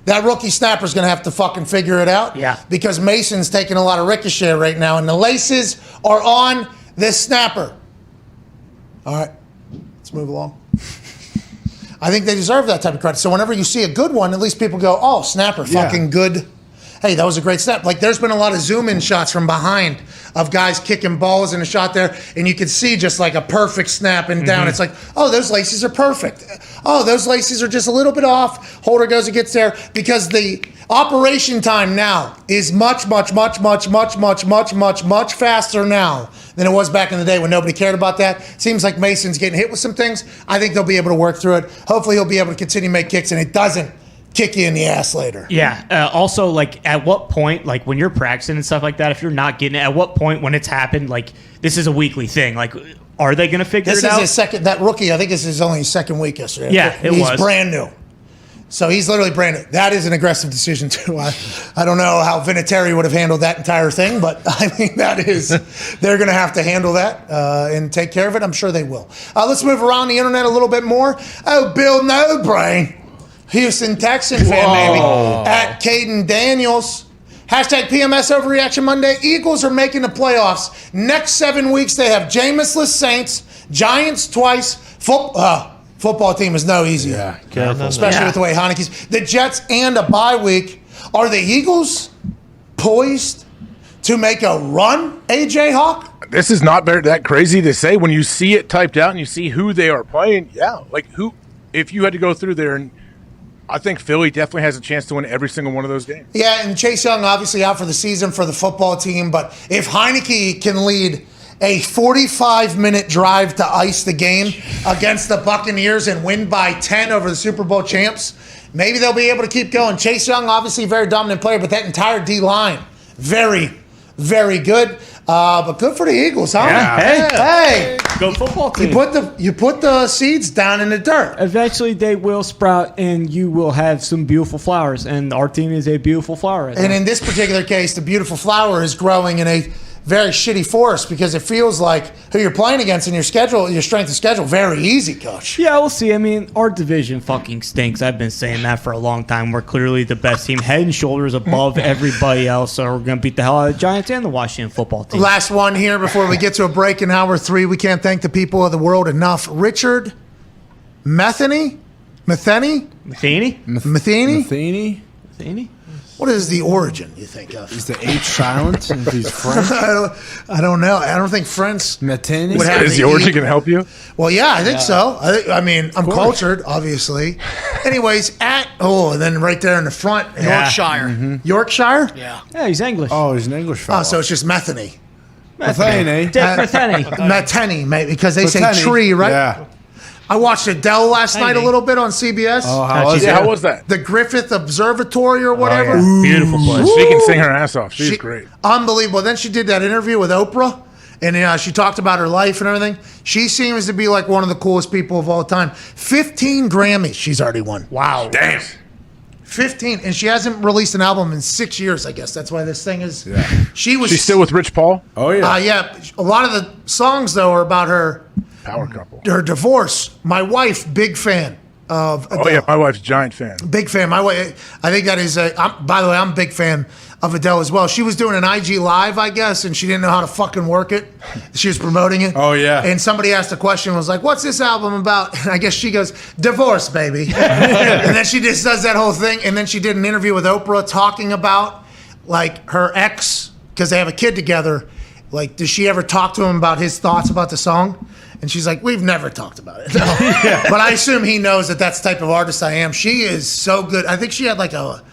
that rookie snapper's going to have to fucking figure it out. Yeah. Because Mason's taking a lot of ricochet right now, and the laces are on this snapper. All right, let's move along. I think they deserve that type of credit. So whenever you see a good one, at least people go, oh, snapper, fucking good. Hey, that was a great snap. Like, there's been a lot of zoom-in shots from behind of guys kicking balls in a shot there, and you can see just like a perfect snap and down. It's like, oh, those laces are perfect. Oh, those laces are just a little bit off. Holder goes and gets there because the operation time now is much faster now than it was back in the day when nobody cared about that. Seems like Mason's getting hit with some things. I think they'll be able to work through it. Hopefully he'll be able to continue to make kicks, and it doesn't kick you in the ass later. Yeah. Also, like, at what point, like, when you're practicing and stuff like that, if you're not getting it, at what point when it's happened, like, this is a weekly thing, like, are they going to figure it out? This is his second, that rookie, I think this is only his second week yesterday. Yeah, He's brand new. So he's literally brand new. That is an aggressive decision, too. I don't know how Vinatieri would have handled that entire thing, but I mean, they're going to have to handle that and take care of it. I'm sure they will. Let's move around the internet a little bit more. Oh, Bill No Brain. Houston Texan fan, maybe, at Caden Daniels. Hashtag PMS Overreaction Monday. Eagles are making the playoffs. Next 7 weeks, they have Jameis-less Saints, Giants twice. Football team is no easy. Yeah, careful. Especially with the way Heineke's. The Jets and a bye week. Are the Eagles poised to make a run, AJ Hawk? This is not that crazy to say. When you see it typed out and you see who they are playing, if you had to go through there, and I think Philly definitely has a chance to win every single one of those games. Yeah, and Chase Young obviously out for the season for the football team, but if Heineke can lead a 45-minute drive to ice the game against the Buccaneers and win by 10 over the Super Bowl champs, maybe they'll be able to keep going. Chase Young, obviously a very dominant player, but that entire D-line, very, very good. But good for the Eagles, huh? Yeah. Hey. Go football team. You put the seeds down in the dirt. Eventually, they will sprout, and you will have some beautiful flowers. And our team is a beautiful flower. And in this particular case, the beautiful flower is growing in a very shitty forest because it feels like who you're playing against in your schedule, your strength of schedule, very easy, Coach. Yeah, we'll see. I mean, our division fucking stinks. I've been saying that for a long time. We're clearly the best team, head and shoulders above everybody else. So we're going to beat the hell out of the Giants and the Washington football team. Last one here before we get to a break in hour 3. We can't thank the people of the world enough. Richard Matheny? What is the origin, you think of? Is the H silent if he's French? I don't know. I don't think French Matheny? would have Is the origin going to help you? Well, yeah, I think so. I mean, I'm cultured, obviously. Anyways, and then right there in the front. Yorkshire. Mm-hmm. Yorkshire? Yeah. Yeah, he's English. Oh, he's an English fellow. Oh, so it's just Metheny. Matheny. Matheny, maybe, because they say Matheny. tree, right? Yeah. I watched Adele last night a little bit on CBS. Oh, how was that? The Griffith Observatory or whatever. Beautiful place. She can sing her ass off. She's great. Unbelievable. Then she did that interview with Oprah, and she talked about her life and everything. She seems to be like one of the coolest people of all time. 15 Grammys she's already won. Wow. Damn. 15. And she hasn't released an album in 6 years, I guess. That's why this thing is... Yeah. She's still with Rich Paul? Oh, yeah. Yeah. A lot of the songs, though, are about her... Power couple. Her divorce. My wife, big fan of Adele. Oh, yeah, my wife's a giant fan. Big fan. My wife, I think that is by the way, I'm a big fan of Adele as well. She was doing an IG Live, I guess, and she didn't know how to fucking work it. She was promoting it. Oh, yeah. And somebody asked a question, was like, what's this album about? And I guess she goes, divorce, baby. And then she just does that whole thing. And then she did an interview with Oprah talking about, like, her ex, because they have a kid together. Like, does she ever talk to him about his thoughts about the song? And she's like, we've never talked about it. No. But I assume he knows that that's the type of artist I am. She is so good. I think she had like a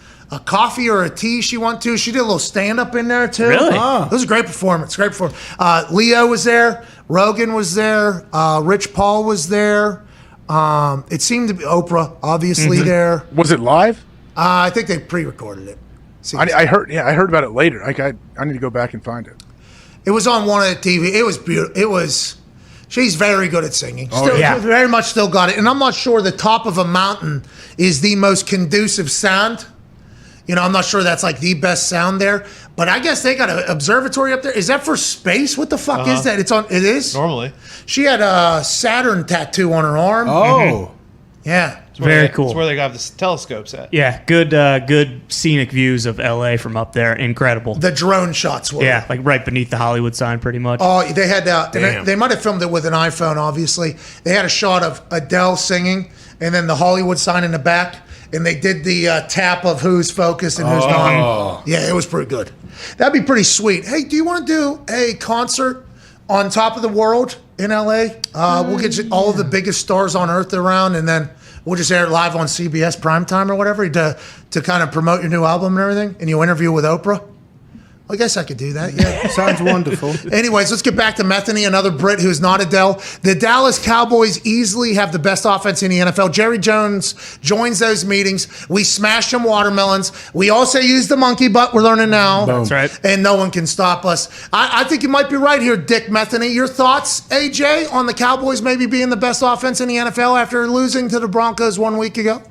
coffee or a tea she went to. She did a little stand-up in there, too. Really? It was a great performance. Leo was there. Rogan was there. Rich Paul was there. It seemed to be Oprah, obviously there. Was it live? I think they pre-recorded it. I heard. Yeah, I heard about it later. Like I need to go back and find it. It was on one of the TV. It was beautiful. She's very good at singing. Very much still got it. And I'm not sure the top of a mountain is the most conducive sound. You know, I'm not sure that's like the best sound there. But I guess they got an observatory up there. Is that for space? What the fuck is that? It is? Normally. She had a Saturn tattoo on her arm. Oh. Yeah. Very cool. That's where they got the telescopes at. Yeah, good scenic views of LA from up there. Incredible. The drone shots were. Yeah, like right beneath the Hollywood sign, pretty much. Oh, they had they might have filmed it with an iPhone, obviously. They had a shot of Adele singing and then the Hollywood sign in the back, and they did the tap of who's focused and who's not. Yeah, it was pretty good. That'd be pretty sweet. Hey, do you want to do a concert on top of the world in LA? We'll get you all of the biggest stars on earth around, and then we'll just air it live on CBS primetime or whatever to kind of promote your new album and everything, and you interview with Oprah. I guess I could do that, yeah. Sounds wonderful. Anyways, let's get back to Metheny, another Brit who's not Adele. The Dallas Cowboys easily have the best offense in the NFL. Jerry Jones joins those meetings. We smash them watermelons. We also use the monkey butt. We're learning now. Boom. That's right. And no one can stop us. I think you might be right here, Dick Metheny. Your thoughts, AJ, on the Cowboys maybe being the best offense in the NFL after losing to the Broncos 1 week ago?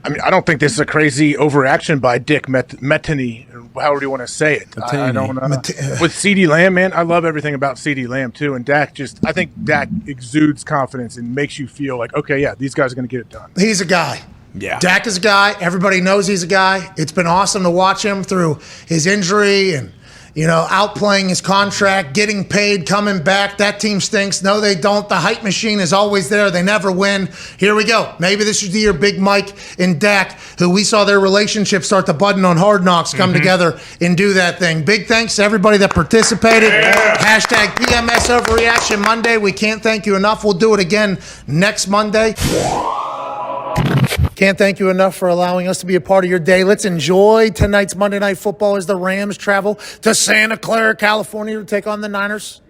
I mean, I don't think this is a crazy overreaction by Dick Metheny, however you want to say it. I don't know. With CeeDee Lamb, man, I love everything about CeeDee Lamb, too. And Dak I think Dak exudes confidence and makes you feel like, okay, yeah, these guys are going to get it done. He's a guy. Yeah. Dak is a guy. Everybody knows he's a guy. It's been awesome to watch him through his injury and, you know, outplaying his contract, getting paid, coming back. That team stinks. No, they don't. The hype machine is always there. They never win. Here we go. Maybe this is the year Big Mike and Dak, who we saw their relationship start to button on Hard Knocks, come together and do that thing. Big thanks to everybody that participated. Hashtag PMS Overreaction Monday. We can't thank you enough. We'll do it again next Monday. Can't thank you enough for allowing us to be a part of your day. Let's enjoy tonight's Monday Night Football as the Rams travel to Santa Clara, California to take on the Niners.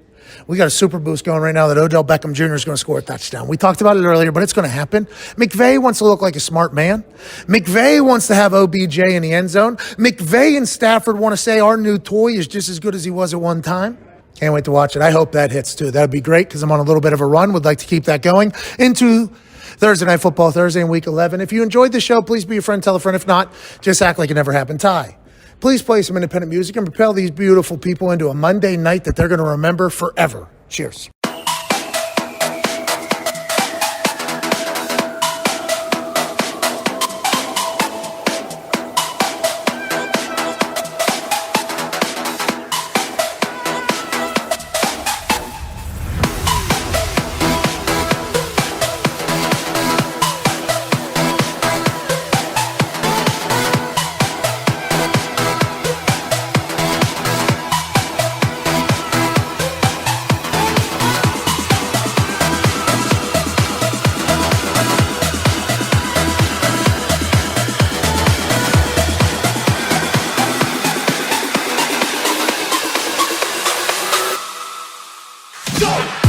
We got a super boost going right now that Odell Beckham Jr. is going to score a touchdown. We talked about it earlier, but it's going to happen. McVay wants to look like a smart man. McVay wants to have OBJ in the end zone. McVay and Stafford want to say our new toy is just as good as he was at one time. Can't wait to watch it. I hope that hits too. That would be great because I'm on a little bit of a run. Would like to keep that going into Thursday Night Football, Thursday in Week 11. If you enjoyed the show, please be a friend, tell a friend. If not, just act like it never happened. Ty, please play some independent music and propel these beautiful people into a Monday night that they're going to remember forever. Cheers. Go!